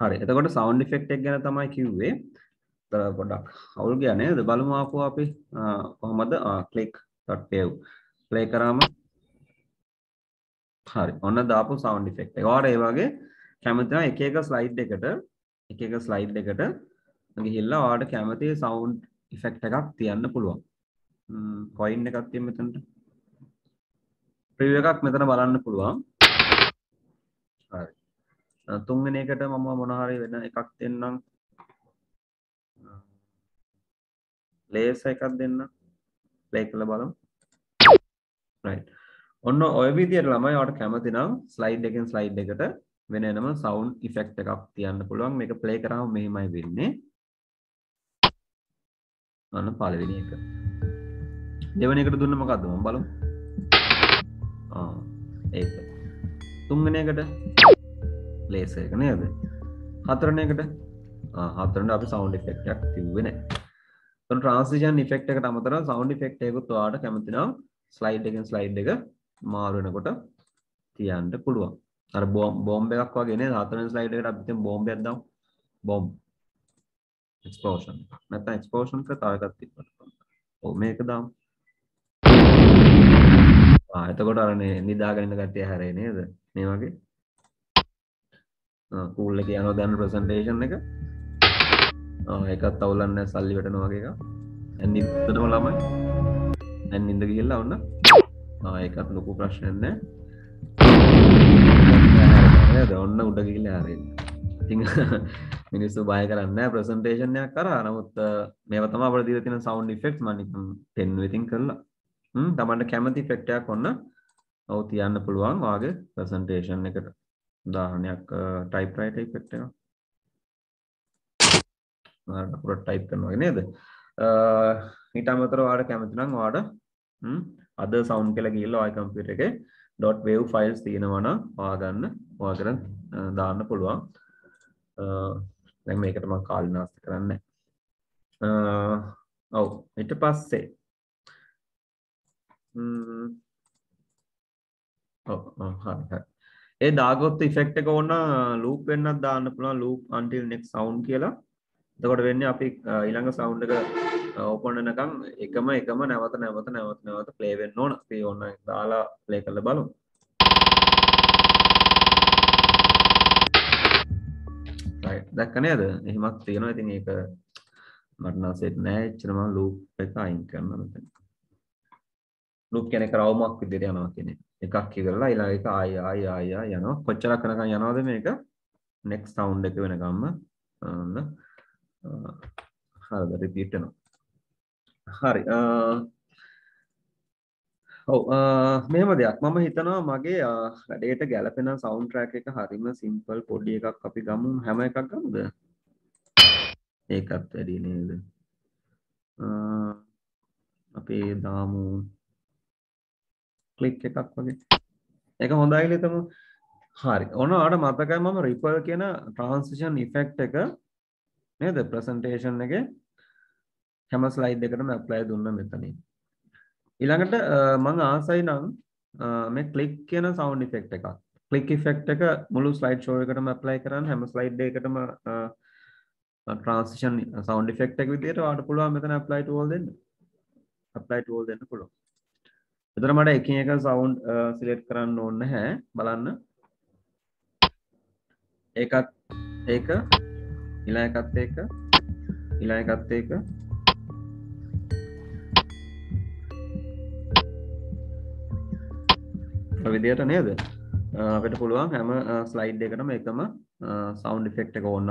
Speaker 1: හරි. එතකොට සවුන්ඩ් ඉෆෙක්ට් එක ගැන තමයි කිව්වේ. පොඩ්ඩක් අවුල් ගියා නේද? බලමු ආපහු අපි කොහොමද click.pave ප්ලේ කරාම හරි. ඔන්න දාපු සවුන්ඩ් ඉෆෙක්ට් එක. ඔයාලා ඒ වගේ කැමති නම් එක එක ස්ලයිඩ් එකට ගිහිල්ලා ඔයාලට කැමති සවුන්ඩ් ඉෆෙක්ට් එකක් තියන්න පුළුවන්. කොයින් එකක් තියමු මෙතනට. ප්‍රිවිව් එකක් මෙතන බලන්න පුළුවන්. හරි. තුන්වෙනි එකට මම මොන හරි වෙන එකක් දෙන්නම්. ලේස් එකක් දෙන්න. ප්ලේ කරලා බලමු. right. ඔන්න ඔය විදිහට ළමයි ඔයාලට කැමති නම් ස්ලයිඩ් එකෙන් ස්ලයිඩ් එකට වෙනම සවුන්ඩ් ඉෆෙක්ට් එකක් තියන්න පුළුවන්. මේක ප්ලේ කරාම මෙහෙමයි වෙන්නේ. ඔන්න පළවෙනි එක. දෙවෙනි එකට දුන්නේ මොකද්ද මම බලමු. ඒක. තුන්වෙනි එකට ලේස් එක නේද? හතරවෙනි එකට හතරවෙනි අපි සවුන්ඩ් ඉෆෙක්ට් එකක් තියුවේ නැහැ. එතන ට්‍රාන්සිෂන් ඉෆෙක්ට් එකට අමතරව සවුන්ඩ් ඉෆෙක්ට් එකකුත් ඔයාලට කැමති නම් ස්ලයිඩ් එකෙන් ස්ලයිඩ් එක මාරු වෙනකොට තියන්න පුළුවන්. අර බෝම්බ එකක් වගේ නේද? හතරවෙනි ස්ලයිඩ් එකට අපි තියමු බෝම්බයක් දාමු. බෝම්බ explosion. නැත්නම් explosion එක තව එකක් තිබ්බට. ඔව් මේක දාමු. එතකොට අර නිදාගෙන ඉන්න කට්ටිය හැරේ නේද? මේ වගේ. කූල් එක යනවා දැන් ප්‍රසන්ටේෂන් එක. ඒකත් අවුලන්නේ නැහැ සල්ලි වැටෙනවා වගේ එකක්. දැන් නිද්දටම ළමයි. දැන් නිින්ද ගිහිල්ලා ඔන්න. ඒකත් ලොකු ප්‍රශ්නයක් නැහැ. නේද? ඔන්න උඩ ගිහිල්ලා හැරෙන්නේ. ඉතින් මිනිස්සු බය කරන්නේ නැහැ ප්‍රසන්ටේෂන් එකක් කරා. නමුත් මේවා තමයි අපිට දීලා තියෙන සවුන්ඩ් ඉෆෙක්ට්ස් මම නිකන් පෙන්වෙතින් කරලා. තමන්ට කැමති ඉෆෙක්ට් එකක් ඔන්න ඔව් තියන්න පුළුවන් වාගේ ප්‍රසන්ටේෂන් එකට. උදාහරණයක් ටයිප්‍රයිටර් ඉෆෙක්ට් එකක්. ඔයාලට පුරා ටයිප් කරනවා වගේ නේද? ඊට අමතරව ඔයාලට කැමති නම් ඔයාලට අද සවුන්ඩ් කියලා ගිහිල්ලා ඔය කම්පියුටර් එකේ .wav files තියෙනවා නම් ඔයාගන්න ඔයාගෙන දාන්න පුළුවන්. දැන් මේකට මම කාලේ නාස්ති කරන්නේ නැහැ. ඔව් ඊට පස්සේ හරි. ඒ දාගොත් ඉෆෙක්ට් එක ඕන ලූප් වෙන්නත් දාන්න පුළුවන් loop until next sound කියලා. එතකොට වෙන්නේ අපි ඊළඟ sound එක ඕපන් වෙනකන් එකම නැවත play වෙන්න ඕන. අපි ඕන දාලා play කරලා බලමු. right දැක්ක නේද? එහෙමත් තියෙනවා. ඉතින් ඒක මට නම් සෙට් නෑ. එච්චරම loop එක අයින් කරනවා මෙතන. loop කියන්නේ කරවමක් විදිහට යනවා කියන්නේ. එකක් ඉවරලා ඊළඟ එක ආය යනවා. කොච්චරක් වෙනකන් යනවද මේක? next sound එක වෙනකම්ම හරිද රිපීට් වෙනවා. හරි. ඔව් මෙහෙම දෙයක් මම හිතනවා මගේ වැඩේට ගැලපෙන සවුන්ඩ් ට්‍රැක් එක හරිම සිම්පල් පොඩි එකක් අපි ගමු. හැම එකක් ගමුද? ඒකත් වැඩි නේද? අපි දාමු ක්ලික් එකක් වගේ. ඒක හොඳයි කියලා හිතමු. හරි. ඔයාලට මතකයි මම රිපල් කියන ට්‍රාන්සිෂන් ඉෆෙක්ට් එක නේද ප්‍රසන්ටේෂන් එකේ හැම ස්ලයිඩ් එකකටම ඇප්ලයි දුන්නා මෙතනින්. ඊළඟට මම ආසයි නම් මේ ක්ලික් කියන සවුන්ඩ් ඉෆෙක්ට් එකක්. ක්ලික් ඉෆෙක්ට් එක මුළු ස්ලයිඩ් ෂෝ එකටම ඇප්ලයි කරන්න හැම ස්ලයිඩ් එකකටම ට්‍රාන්සිෂන් සවුන්ඩ් ඉෆෙක්ට් එක විදිහට ඔයාලට පුළුවන් මෙතන ඇප්ලයි ටූල් දෙන්න. ඇප්ලයි ටූල් දෙන්න පුළුවන්. එතන මට එකින් එක සවුන්ඩ් සිලෙක්ට් කරන්න ඕනේ නැහැ. බලන්න. ඒකත් ඒක ඊළඟ එකත් ඒක විදියට නේද? අපිට පුළුවන් හැම ස්ලයිඩ් එකකටම එකම සවුන්ඩ් ඉෆෙක්ට් එක ඕන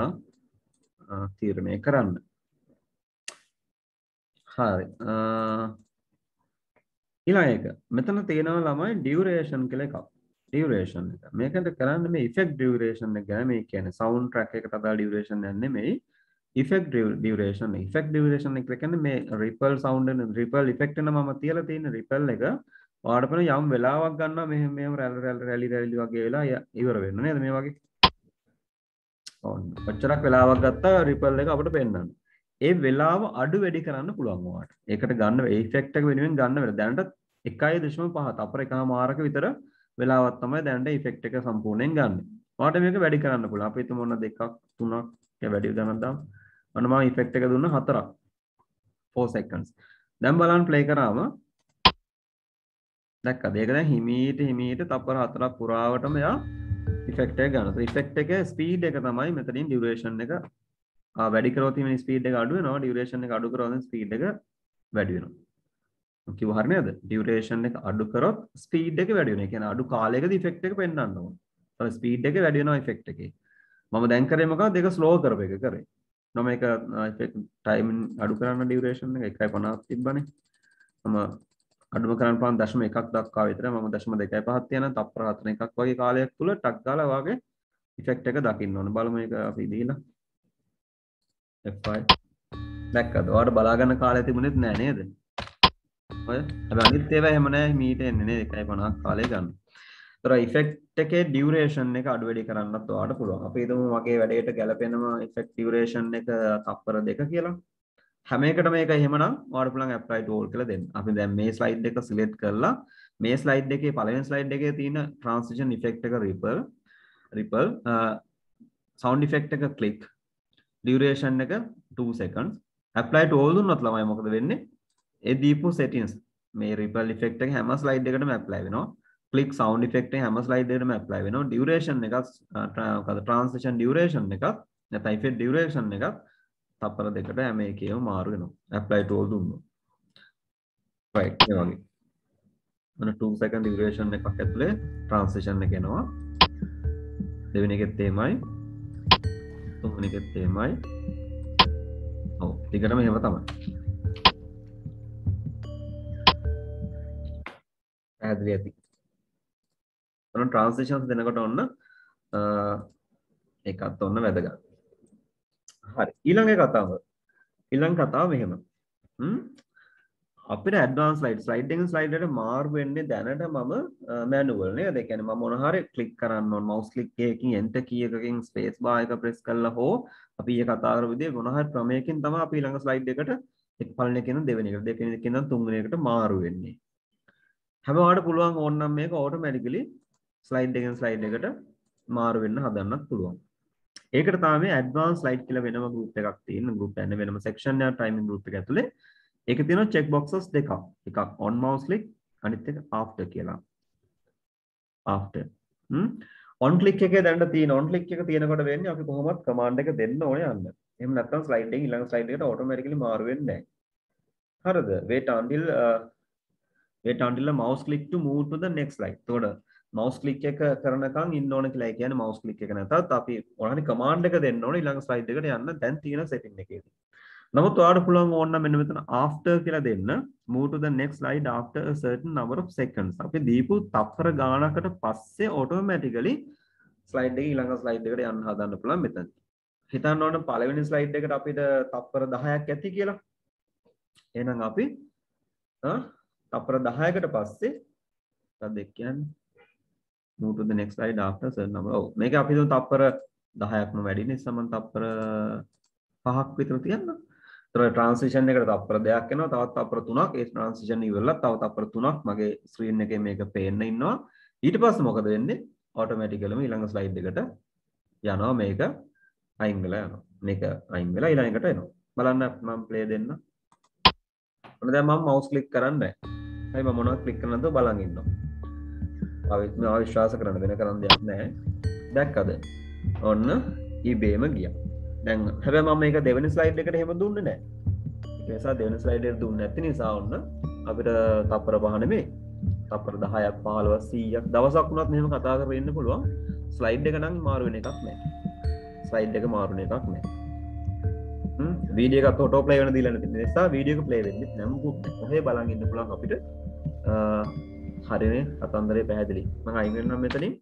Speaker 1: තීරණය කරන්න. හරි. ඊළඟ එක. මෙතන තියෙනවා ළමයි ඩියුරේෂන් කියලා එකක්. ඩියුරේෂන් එක. මේකට කරන්නේ මේ ඉෆෙක්ට් ඩියුරේෂන් එක ගැන මේ කියන්නේ සවුන්ඩ් ට්‍රැක් එකට අදාළ ඩියුරේෂන් එක නෙමෙයි. ඉෆෙක්ට් ඩියුරේෂන් එක. ඉෆෙක්ට් ඩියුරේෂන් එක කියන්නේ මේ රිපල් සවුන්ඩ් එක රිපල් ඉෆෙක්ට් එක මම තියලා තියෙන රිපල් එක ඔයාලට පේන යම් වෙලාවක් ගන්නවා මෙහෙම රැලි වගේ වෙලා ඉවර වෙන්න නේද මේ වගේ. ඔන්න. කොච්චරක් වෙලාවක් ගත්තා රිපල් එක අපිට පෙන්නන්න. ඒ වෙලාව අඩු වැඩි කරන්න පුළුවන් ඔයාලට. ඒකට ගන්න ඉෆෙක්ට් එක වෙනුවෙන් ගන්න වෙලාව. දැනට 1.5 තප්පර එකමාරක විතර වෙලාවක් තමයි දැනට ඉෆෙක්ට් එක සම්පූර්ණයෙන් ගන්න. ඔයාලට මේක වැඩි කරන්න පුළුවන්. අපි හිතමු ඔන්න 2ක් 3ක් වැඩි ගණන් දාමු. ඔන්න මම ඉෆෙක්ට් එක දුන්න 4ක්. 4 seconds. දැන් බලන්න ප්ලේ කරාම දැක්කද? ඒක දැන් හිමීට තප්පර 4ක් පුරාවටම යා ඉෆෙක්ට් එක ගන්නවා. ඉෆෙක්ට් එකේ ස්පීඩ් එක තමයි මෙතනින් ඩියුරේෂන් එක වැඩි කරොත් මේ ස්පීඩ් එක අඩු වෙනවා. ඩියුරේෂන් එක අඩු කරොත් ස්පීඩ් එක වැඩි වෙනවා. කිව්ව හරිය නේද? ඩියුරේෂන් එක අඩු කරොත් ස්පීඩ් එක වැඩි වෙනවා. ඒ කියන්නේ අඩු කාලයකදී ඉෆෙක්ට් එක පෙන්වන්න ඕන. ඒ ස්පීඩ් එක වැඩි වෙනවා ඉෆෙක්ට් එකේ. මම දැන් කරේ මොකක්ද? ඒක ස්ලෝ කරපු එක කරේ. මම මේක ඉෆෙක්ට් ටයිමින් අඩු කරන්න ඩියුරේෂන් එක 1.50ක් තිබ්බනේ. මම අඩුම කරන්න පුළුවන් 0.1ක් දක්වා විතර මම 0.25ක් තියන තප්පර 4 එකක් වගේ කාලයක් තුල ටක් ගාලා වාගේ ඉෆෙක්ට් එක දකින්න ඕන. බලමු මේක අපි දීලා F5 දැක්කද? ඔයාලට බලා ගන්න කාලය තිබුණෙත් නෑ නේද? ඔය හැබැයි අනිත් ඒවා එහෙම නෑ මීට එන්නේ නේද 1.50ක් කාලේ ගන්න. ඒතර ඉෆෙක්ට් එකේ ඩියුරේෂන් එක අඩු වැඩි කරන්නත් ඔයාලට පුළුවන්. අපි හිතමු මගේ වැඩේට ගැලපෙනම ඉෆෙක්ට් ඩියුරේෂන් එක තප්පර 2 කියලා. හැම එකටම මේක එහෙමනම් ඔයාලට පුළුවන් apply to all කියලා දෙන්න. අපි දැන් මේ ස්ලයිඩ් එක සිලෙක්ට් කරලා මේ ස්ලයිඩ් එකේ පළවෙනි ස්ලයිඩ් එකේ තියෙන transition effect එක ripple sound effect එක click duration එක 2 seconds apply to all දුන්නොත් ළමයි මොකද වෙන්නේ? ඒ දීපු settings මේ ripple effect එක හැම ස්ලයිඩ් එකකටම apply වෙනවා. click sound effect එක හැම ස්ලයිඩ් එකකටම apply වෙනවා. duration එක මොකද transition duration එක නැත්නම් effect duration එක තප්පර දෙකට හැම එකේම මාරු වෙනවා. apply to all දුන්නොත්. right ඒ වගේ. මොන 2 second duration එකක් ඇතුලේ transition එක එනවා. දෙවෙනි එකෙත් එහෙමයි. තුන්වෙනි එකෙත් එහෙමයි. ඔව් ටිකටම එහෙම තමයි. පැහැදිලි ඇති. ඔන්න transitions දෙනකොට ඔන්න ඒකත් ඔන්න වැදගත්. හරි. ඊළඟ කතාව. ඊළඟ කතාව මෙහෙම. අපිට ඇඩ්වාන්ස් ස්ලයිඩ් එකෙන් ස්ලයිඩ් එකට මාරු වෙන්නේ දැනට මම මැනුවල් නේද? ඒ කියන්නේ මම මොන හරි ක්ලික් කරන්න ඕන මවුස් ක්ලික් එකකින් එන්ටර් කී එකකින් ස්පේස් බාර් එක ප්‍රෙස් කරලා හෝ අපි ඊයේ කතා කරපු විදිහේ මොන හරි ක්‍රමයකින් තමයි අපි ඊළඟ ස්ලයිඩ් එකට එක් පළවෙනි එකෙන් දෙවෙනි එකට දෙවෙනි එකෙන් තුන්වෙනි එකට මාරු වෙන්නේ. හැමෝටම පුළුවන් ඕන නම් මේක ඔටෝමැටිකලි ස්ලයිඩ් එකෙන් ස්ලයිඩ් එකට මාරු වෙන්න හදන්නත් පුළුවන්. ඒකට තමයි ඇඩ්වාන්ස් ස්ලයිඩ් කියලා වෙනම ගෲප් එකක් තියෙන. ගෲප් එකේ වෙනම සෙක්ෂන් එකක් ටයිමින් ගෲප් එක ඇතුලේ. ඒකේ තියෙනවා චෙක් බොක්සස් දෙකක්. එකක් on mouse click අනිත් එක after කියලා. after. on click එකේ දැන් තියෙන on click එක තියෙනකොට වෙන්නේ අපි කොහොමවත් command එක දෙන්න ඕනේ යන්න. එහෙම නැත්නම් slide එකෙන් ඊළඟ slide එකට automatically මාරු වෙන්නේ නැහැ. හරිද? wait until the mouse click to move to the next slide. එතකොට mouse click එක කරනකම් ඉන්න ඕන කියලා. ඒ කියන්නේ mouse click එක නැතත් අපි මොනවාරි command එක දෙන්න ඕනේ ඊළඟ slide එකට යන්න දැන් තියෙන setting එකේදී. නමුත් ඔයාලට පුළුවන් ඕන නම් මෙන්න මෙතන after කියලා දෙන්න move to the next slide after a certain number of seconds. අපි දීපු තප්පර ගානකට පස්සේ automatically slide එකේ ඊළඟ slide එකට යන්න හදන්න පුළුවන් මෙතන. හිතන්න ඕන පළවෙනි slide එකට අපිට තප්පර 10ක් ඇති කියලා. එහෙනම් අපි තප්පර 10කට පස්සේ මොකක්ද කියන්නේ move to the next slide after a certain number. ඔව් මේක අපි දුන්න තප්පර 10ක්ම වැඩි නිසා මම තප්පර 5ක් විතර තියන්නම්. ट्रांसिशन එකට තප්පර 2ක් එනවා තවත් තප්පර 3ක් ඒ ट्रांसिशन ඉවරලා තව තප්පර 3ක් මගේ ස්ක්‍රීන් එකේ මේක පේන්න ඉන්නවා ඊට පස්සේ මොකද වෙන්නේ ඔටෝමැටිකලිම ඊළඟ ස්ලයිඩ් එකට යනවා මේක අයින් වෙලා යනවා මේක අයින් වෙලා ඊළඟට එනවා බලන්න මම ප්ලේ දෙන්න ඔන්න දැන් මම මවුස් ක්ලික් කරන්නේ නැහැ හරි මම මොනවද ක්ලික් කරන්නේ නැතුව බලන් ඉන්නවා මම විශ්වාස කරන්න වෙන කරන්න දෙයක් නැහැ දැක්කද ඔන්න ඉබේම ගියා දැන් හැබැයි මම මේක දෙවෙනි ස්ලයිඩ් එකට එහෙම දුන්නේ නැහැ. ඒක නිසා දෙවෙනි ස්ලයිඩ් එකට දුන්නේ නැති නිසා ඔන්න අපිට තප්පර 5 නෙමෙයි. තප්පර 10ක් 15ක් 100ක් දවසක් වුණත් මෙහෙම කතා කරගෙන ඉන්න පුළුවන්. ස්ලයිඩ් එක නම් මාරු වෙන එකක් නැහැ. ස්ලයිඩ් එක මාරු වෙන එකක් නැහැ. වීඩියෝ එකත් ඔටෝ ප්ලේ වෙන දීලා නැති නිසා වීඩියෝ එක ප්ලේ වෙන්නේ නැහැ. මොකද කොහේ බලන් ඉන්න පුළුවන් අපිට. හරිනේ කතන්දරේ පැහැදිලි. මම අයින් වෙන්නම් මෙතනින්.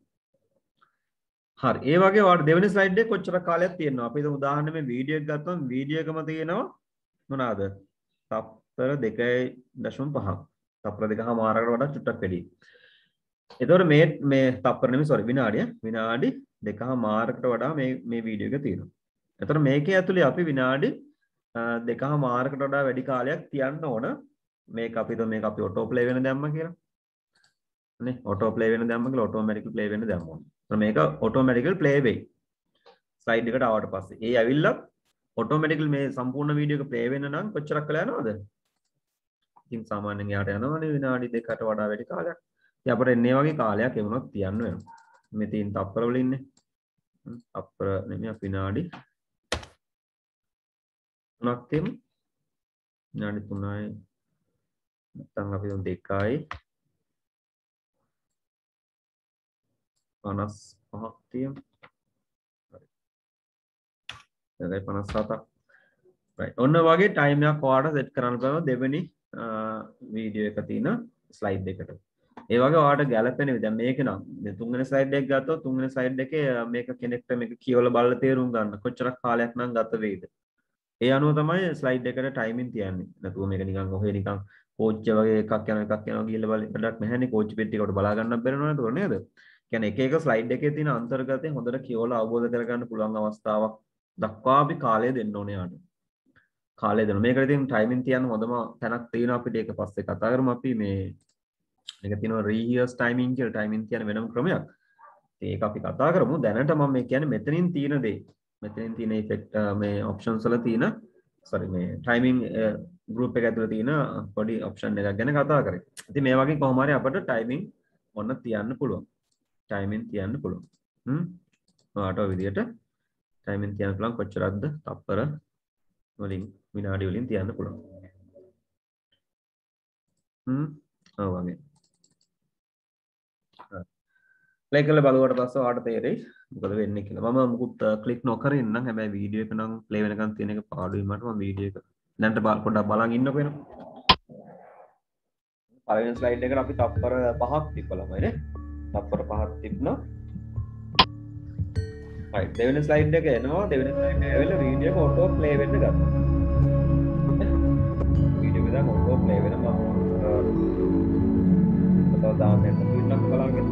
Speaker 1: හරි ඒ වගේ ඔයාලට දෙවෙනි ස්ලයිඩ් එකේ කොච්චර කාලයක් තියෙනවා අපි හිතමු උදාහරණයක් මේ වීඩියෝ එක ගත්තොත් වීඩියෝ එකම තියෙනවා මොනවාද තප්පර 2.5ක් තප්පර 2.5මාරකට වඩා චුට්ටක් වැඩි. එතකොට මේ තප්පර නෙමෙයි සෝරි විනාඩි 2.5මාරකට වඩා මේ වීඩියෝ එක තියෙනවා. එතකොට මේකේ ඇතුලේ අපි විනාඩි 2.5මාරකට වඩා වැඩි කාලයක් තියන්න ඕන මේක අපි ඔටෝ ප්ලේ වෙන දැම්ම කියලා. නේ ඔටෝ ප්ලේ වෙන දැම්ම කියලා ඔටෝමැටිකලි ප්ලේ වෙන දැම්ම ඕන. මේක ඔටෝමැටිකල් ප්ලේ වෙයි ස්ලයිඩ් එකට ආවට පස්සේ ඒ ඇවිල්ලා ඔටෝමැටිකල් මේ සම්පූර්ණ වීඩියෝ එක ප්ලේ වෙන්න නම් කොච්චරක් කළා යනවද ඉතින් සාමාන්‍යයෙන් යාට යනවනේ විනාඩි 2කට වඩා වැඩි කාලයක් ඉතින් අපිට එන්නේ වගේ කාලයක් එමුණක් තියන්න වෙනවා මේ තියෙන තප්පර වල ඉන්නේ තප්පර නෙමෙයි අපි විනාඩි 3ක් තියමු විනාඩි 3යි නැත්නම් අපි 2යි 55ක් තියමු. හරි. 57ක්. right. ඔන්න වගේ ටයිම් එකක් ඔයාලට සෙට් කරන්න පුළුවන් දෙවෙනි වීඩියෝ එක තියෙන ස්ලයිඩ් එකට. ඒ වගේ ඔයාලට ගැලපෙන විදිහ දැන් මේක නම් මේ තුන්වෙනි ස්ලයිඩ් එක ගත්තොත් තුන්වෙනි ස්ලයිඩ් එකේ මේක කෙනෙක්ට මේක කියවලා බලලා තේරුම් ගන්න කොච්චරක් කාලයක් නම් ගත වෙයිද. ඒ අනුව තමයි ස්ලයිඩ් එකට ටයිමින් තියන්නේ. නැතුව මේක නිකන් ඔහේ නිකන් කෝච්චිය වගේ එකක් යනවා ගිහලා බලන්නත් නැහැනේ කෝච්චි පෙට්ටියකට බලා ගන්නත් බැරි නේද? කියන්නේ එක ස්ලයිඩ් එකේ තියෙන අන්තර්ගතය හොඳට කියවලා අවබෝධ කරගන්න පුළුවන් අවස්ථාවක් දක්වා අපි කාලය දෙන්න ඕනේ යාට. කාලය දෙන්න. මේකට ඉතින් ටයිමින් තියන්න හොඳම තැනක් තියෙනවා අපිට ඒක පස්සේ කතා කරමු අපි මේ මේක තියෙනවා rehearse timing කියලා timing කියන වෙනම ක්‍රමයක්. ඒක අපි කතා කරමු. දැනට මම මේ කියන්නේ මෙතනින් තියෙන දේ. මෙතනින් තියෙන effect මේ options වල තියෙන sorry මේ timing group එක ඇතුළේ තියෙන පොඩි option එකක් ගැන කතා කරේ. ඉතින් මේ වගේ කොහොම හරි අපිට timing ඔන්න තියන්න පුළුවන්. timing තියන්න පුළුවන්. ඔයාට ඔය විදිහට timing තියන්න පුළුවන් කොච්චරක්ද? තප්පර වලින් විනාඩි වලින් තියන්න පුළුවන්. ඔව් වගේ. ප්ලේ කරලා බලුවට පස්සේ ඔයාලට තේරෙයි මොකද වෙන්නේ කියලා. මම මුකුත් ක්ලික් නොකර ඉන්නම්. හැබැයි වීඩියෝ එක නම් ප්ලේ වෙනකන් තියෙන එක පාඩුයි මට. මම වීඩියෝ එක දැන්ට පොඩ්ඩක් බලන් ඉන්නකො එන. පළවෙනි ස්ලයිඩ් එකට අපි තප්පර 5ක් තිබ්බලමයි නේ. තප්පර 5ක් තිබ්බනවා. හරි. දෙවෙනි ස්ලයිඩ් එක එනවා. දෙවෙනි ස්ලයිඩ් එක ඇවිල්ලා වීඩියෝ එක ඔටෝ ප්ලේ වෙන්න ගන්නවා. වීඩියෝ එක දැන් ඔටෝ ප්ලේ වෙනවා. මම තව දාන්න යන්න පිටක් බලන්න.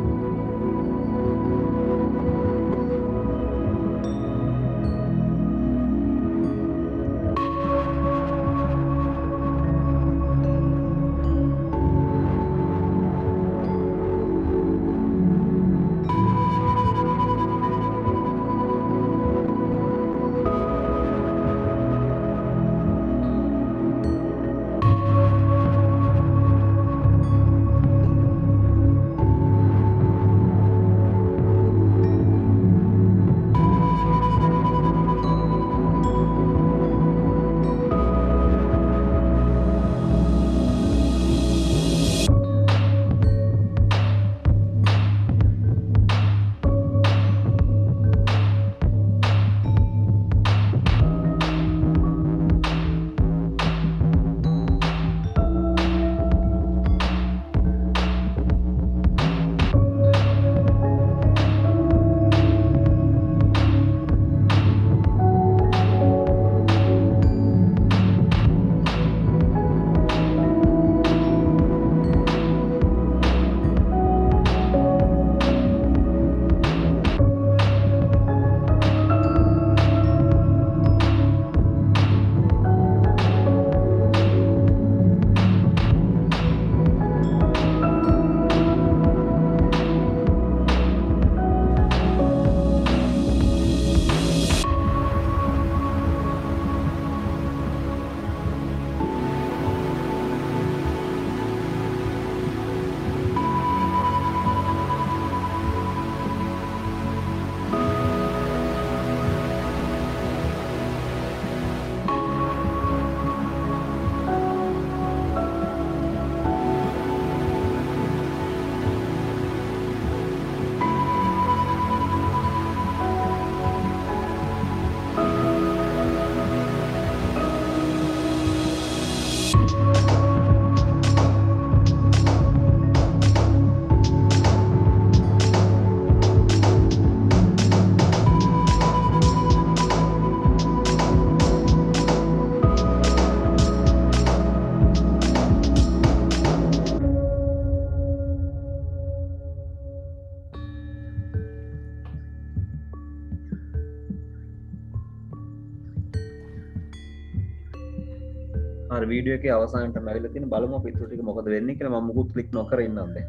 Speaker 1: අර වීඩියෝ එකේ අවසානයටම ඇවිල්ලා තියෙන බලමු අපි ඊටු ටික මොකද වෙන්නේ කියලා. මම මුකුත් ක්ලික් නොකර ඉන්නම් දැන්.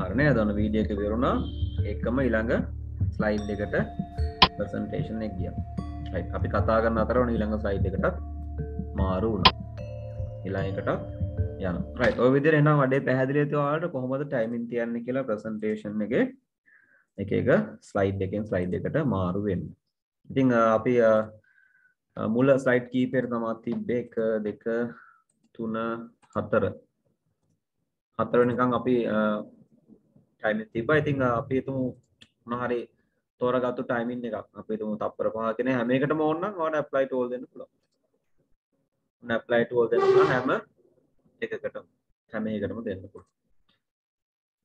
Speaker 1: හරි නේද? ඔන්න වීඩියෝ එක ඉවරුණා. ඒකම ඊළඟ ස්ලයිඩ් එකට ප්‍රසන්ටේෂන් එක ගියා. right අපි කතා කරන අතර ඔන්න ඊළඟ ස්ලයිඩ් එකටත් මාරු වුණා. ඊළඟ එකටත් යනවා. right ඔය විදිහට එනවා වැඩේ පැහැදිලිව තියෙනවා ඔයාලට කොහොමද ටයිමින් තියන්නේ කියලා ප්‍රසන්ටේෂන් එකේ එක එක ස්ලයිඩ් එකෙන් ස්ලයිඩ් එකට මාරු වෙන්නේ. ඉතින් අපි මුල ස්ලයිඩ් කීපයකට තමයි තිබ්බේ 1 2 3 4 වෙනිකන් අපි ටයිමින් තිබ්බා. ඉතින් අපි හිතමු මොන හරි තෝරාගත්තු ටයිමින් එකක් අපි හිතමු තප්පර 5 කියන හැම එකටම ඕන නම් ඔයාලට ඇප්ලයි ටු ඕල් දෙන්න පුළුවන්. ඔන්න ඇප්ලයි ටු ඕල් දෙන්න පුළුවන් හැම එකකටම හැම එකකටම දෙන්න පුළුවන්.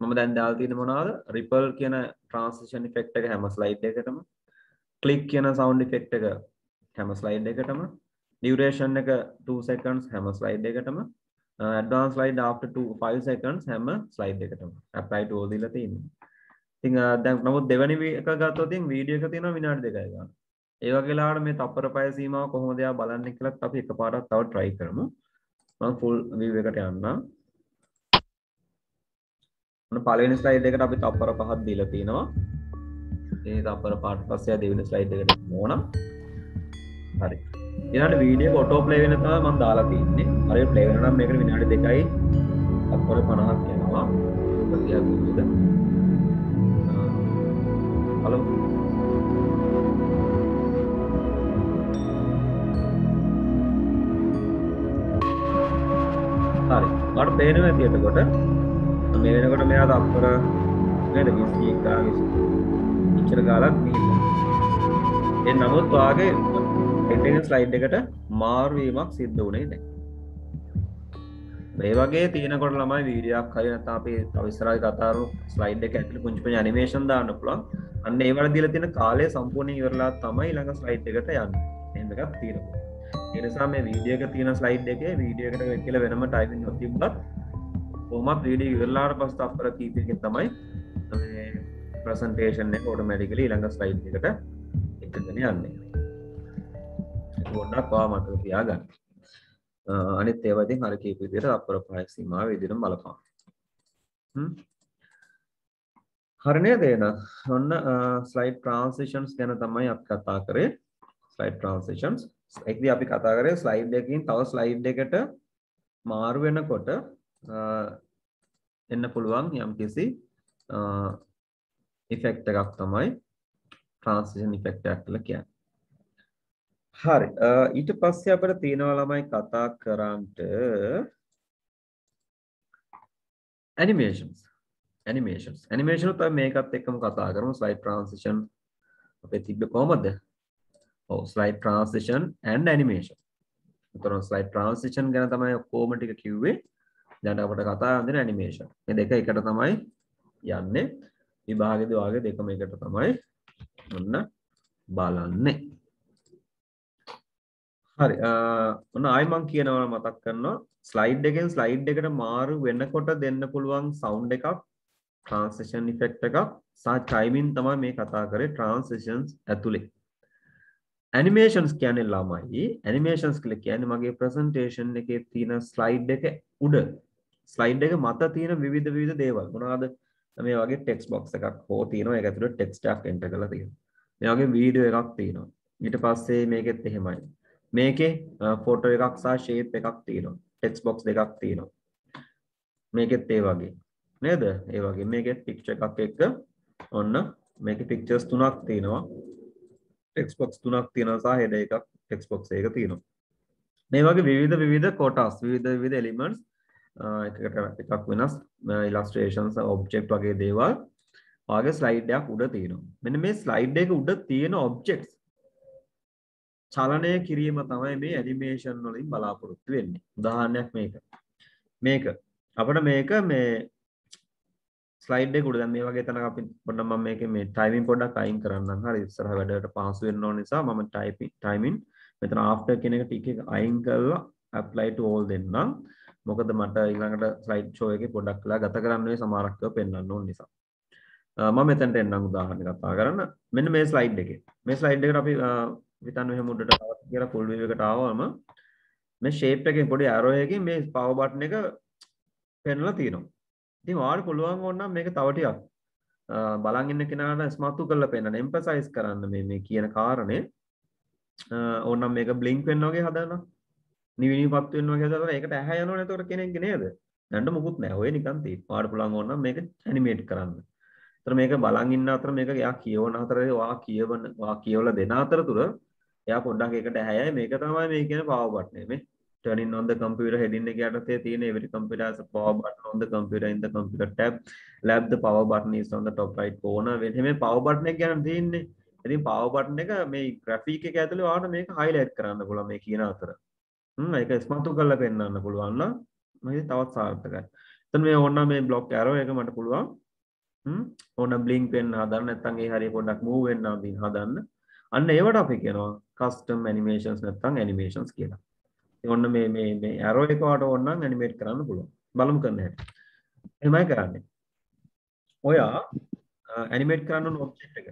Speaker 1: මම දැන් දාලා තියෙන්නේ මොනවද? රිපල් කියන ට්‍රාන්සිෂන් ඉෆෙක්ට් එක හැම ස්ලයිඩ් එකකටම, ක්ලික් කියන සවුන්ඩ් ඉෆෙක්ට් එක හැම ස්ලයිඩ් එකකටම, ඩියුරේෂන් එක 2 seconds හැම ස්ලයිඩ් එකකටම, advanced slide after 5 seconds හැම ස්ලයිඩ් එකකටම apply to all දීලා තියෙනවා. ඉතින් දැන් නමුත් දෙවෙනි එක ගත්තොත් ඉතින් වීඩියෝ එක තියෙනවා විනාඩි 2යි ගන්න. ඒ වගේ ලාවට මේ තප්පර පය සීමාව කොහොමද යා බලන්නේ කියලාත් අපි එකපාරක් තව try කරමු. මම full view එකට යන්නම්. මොන පළවෙනි slide එකට අපි තප්පර 5ක් දීලා තිනවා. මේ තප්පර 5ට පස්සේ ආ දෙවෙනි slide එකට යනවා. හරි. ඊළඟට වීඩියෝ එක ඔටෝ ප්ලේ වෙන තමයි මම දාලා තියෙන්නේ. හරියට ප්ලේ වෙනවා නම් මේකට විනාඩි 2යි තප්පර 50ක් යනවා. ප්‍රතිහා වීඩියෝද. හලෝ. හරි. මට පේනවා ඇති එතකොට මේ වෙනකොට මෙයා තප්පර නේද 21 ගාන 20 ඉච්චර ගාලක් ගිහිල්ලා. ඒ නමුත් වාගේ එන්ඩින් ස්ලයිඩ් එකට මාරු වීමක් සිද්ධ වුණේ නැහැ. මේ වගේ තියෙනකොට ළමයි වීඩියෝ එකක් හරි නැත්නම් අපි තව ඉස්සරහට කතා කරමු ස්ලයිඩ් එක ඇතුලේ පුංචි පුංචි ඇනිමේෂන් දාන්න පුළුවන්. අන්න ඒ වල දීලා තියෙන කාලය සම්පූර්ණයෙන් ඉවරලා තමයි ඊළඟ ස්ලයිඩ් එකට යන්නේ. එහෙම එකක් තියෙනවා. ඒ නිසා මේ වීඩියෝ එක තියෙන ස්ලයිඩ් එකේ වීඩියෝ එකට කියලා වෙනම ටයිපින් එකක් තිබ්බත් කොහොමත් වීඩියෝ ඉවරලාට පස්සේ තප්පර කීපයකින් තමයි මේ ප්‍රසන්ටේෂන් එක ඔටෝමැටිකලි ඊළඟ ස්ලයිඩ් එකට එකගෙන යන්නේ. ඒක පොඩ්ඩක් ඔයා මතක තියාගන්න. අනිත් ඒවා ඉතින් හරි කීප විදිහට තප්පර 5 සීමාව විදිහටම බලපන්. හරි නේද එහෙනම්? ඔන්න ස්ලයිඩ් ට්‍රාන්සිෂන්ස් ගැන තමයි අපි කතා කරේ. ස්ලයිඩ් ට්‍රාන්සිෂන්ස්. ඒකදී අපි කතා කරේ ස්ලයිඩ් එකකින් තව ස්ලයිඩ් එකට මාරු වෙනකොට එන්න පුළුවන් යම්කිසි ඉෆෙක්ට් එකක් තමයි ට්‍රාන්සිෂන් ඉෆෙක්ට් එකක් කියලා කියන්නේ. හරි ඊට පස්සේ අපිට තියෙනවා ළමයි කතා කරන්නට ඇනිමේෂන් තමයි මේකත් එක්කම කතා කරමු ස්ලයිඩ් ට්‍රාන්සිෂන් අපේ තිබ්බේ කොහමද? ඔව් ස්ලයිඩ් ට්‍රාන්සිෂන් and ඇනිමේෂන්. උතරන ස්ලයිඩ් ට්‍රාන්සිෂන් ගැන තමයි ඔක්කොම ටික කිව්වේ. දැන් අපිට කතා කරන්න ඇනිමේෂන්. මේ දෙක එකට තමයි යන්නේ. විභාගෙදී වාගේ දෙකම එකට තමයි ඔන්න බලන්නේ. හරි ඔන්න ආයි මම කියනවා මතක් කරනවා ස්ලයිඩ් එකෙන් ස්ලයිඩ් එකට මාරු වෙනකොට දෙන්න පුළුවන් සවුන්ඩ් එකක් ට්‍රාන්සිෂන් ඉෆෙක්ට් එකක් සහ ටයිමින් තමයි මේ කතා කරේ ට්‍රාන්සිෂන්ස් ඇතුලේ. ඇනිමේෂන්ස් කියන්නේ ළමයි ඇනිමේෂන්ස් කියලා කියන්නේ මගේ ප්‍රසන්ටේෂන් එකේ තියෙන ස්ලයිඩ් එක උඩ ස්ලයිඩ් එක මත තියෙන විවිධ දේවල් මොනවාද මේ වගේ ටෙක්ස්ට් බොක්ස් එකක් හෝ තියෙනවා ඒක ඇතුලේ ටෙක්ස්ට් එකක් එන්ටර් කරලා තියෙනවා මේ වගේ වීඩියෝ එකක් තියෙනවා ඊට පස්සේ මේකෙත් එහෙමයි මේකේ ෆොටෝ එකක් සහ ෂේප් එකක් තියෙනවා ටෙක්ස්ට් බොක්ස් දෙකක් තියෙනවා මේකෙත් ඒ වගේ නේද ඒ වගේ මේකෙත් පික්චර් එකක් එක්ක ඔන්න මේකේ පික්චර්ස් තුනක් තියෙනවා ටෙක්ස්ට් බොක්ස් තුනක් තියෙනවා සහ හෙඩර් එකක් ටෙක්ස්ට් බොක්ස් එකක තියෙනවා මේ වගේ විවිධ කොටස් විවිධ එලිමන්ට්ස් එකකට එකක් වෙනස් ඉලස්ට්‍රේෂන්ස් ඔබ්ජෙක්ට් වගේ දේවල් වාගේ ස්ලයිඩ් එකක් උඩ තියෙනවා මෙන්න මේ ස්ලයිඩ් එක උඩ තියෙන ඔබ්ජෙක්ට්ස් චලනය කිරීම තමයි මේ ඇනිමේෂන් වලින් බලාපොරොත්තු වෙන්නේ. උදාහරණයක් මේක අපිට මේක මේ ස්ලයිඩ් එක උඩ දැන් මේ වගේ තැනක අපි පොඩ්ඩක් මම මේකේ මේ ටයිමින් පොඩ්ඩක් අයින් කරන්නම්. හරි ඉස්සරහ වැඩට පහසු වෙන්න ඕන නිසා මම ටයිමින් මෙතන after කියන එක ටික එක අයින් කරලා apply to all දෙන්නම්. මොකද මට ඊළඟට ස්ලයිඩ් ෂෝ එකේ පොඩ්ඩක් වෙලා ගත කරන්න වෙයි සමහරක් ඒවා පෙන්වන්න ඕන නිසා. මම මෙතනට එන්නම් උදාහරණයක් කතා කරන්න. මෙන්න මේ ස්ලයිඩ් එකේ. මේ ස්ලයිඩ් එකට අපි විතන්න මෙහෙම උඩට ආවත් කියලා full view එකට ආවම මේ shape එකෙන් පොඩි arrow එකකින් මේ power button එක පෙන්වලා තියෙනවා. ඉතින් ඔයාලට පුළුවන් ඕනනම් මේක තව ටිකක් බලන් ඉන්න කෙනාට ස්මතු කරලා පෙන්නන්න emphasize කරන්න මේ කියන කාරණේ ඕනනම් මේක blink වෙන්න වගේ හදන්න. නිවිනිපත් වෙන්න වගේ හදලා ඒකට ඇහැ යනවනේ එතකොට කෙනෙක්ගේ නේද? දැන් මොකුත් නැහැ. ඔය නිකන් තියෙන්නේ. ඔයාලට පුළුවන් ඕනනම් මේක animate කරන්න. ඒතර මේක බලන් ඉන්න අතර මේක එයා කියවන අතරේ ඔයා කියවලා දෙන අතරතුර එයා පොඩ්ඩක් ඒකට ඇහැයයි මේක තමයි මේ කියන power button මේ turning on the computer heading එක යටතේ තියෙන every computer has a power button on the computer in the computer tab lab the power button is on the top right corner වෙන මේ power button එක ගැන තියෙන්නේ ඉතින් power button එක මේ graphic එක ඇතුලේ ඔයාලට මේක highlight කරන්න පුළුවන් මේ කියන අතර ඒක ස්මතු කරලා පෙන්නන්න පුළුවන් නම් මේක තවත් සාර්ථකයි එතන මේ ඕන මේ block arrow එක මට පුළුවන් ඕන blink වෙන්න හදන්න නැත්නම් ඒ හරිය පොඩ්ඩක් move වෙන්න හදන්න අන්න ඒවට අපි කියනවා custom animations නැත්නම් animations කියලා. ඉතින් ඔන්න මේ arrow එක වට ඕන නම් animate කරන්න පුළුවන්. බලමු කරන්න හැටි. එහෙමයි කරන්නේ. ඔයා animate කරන්න ඕන object එක.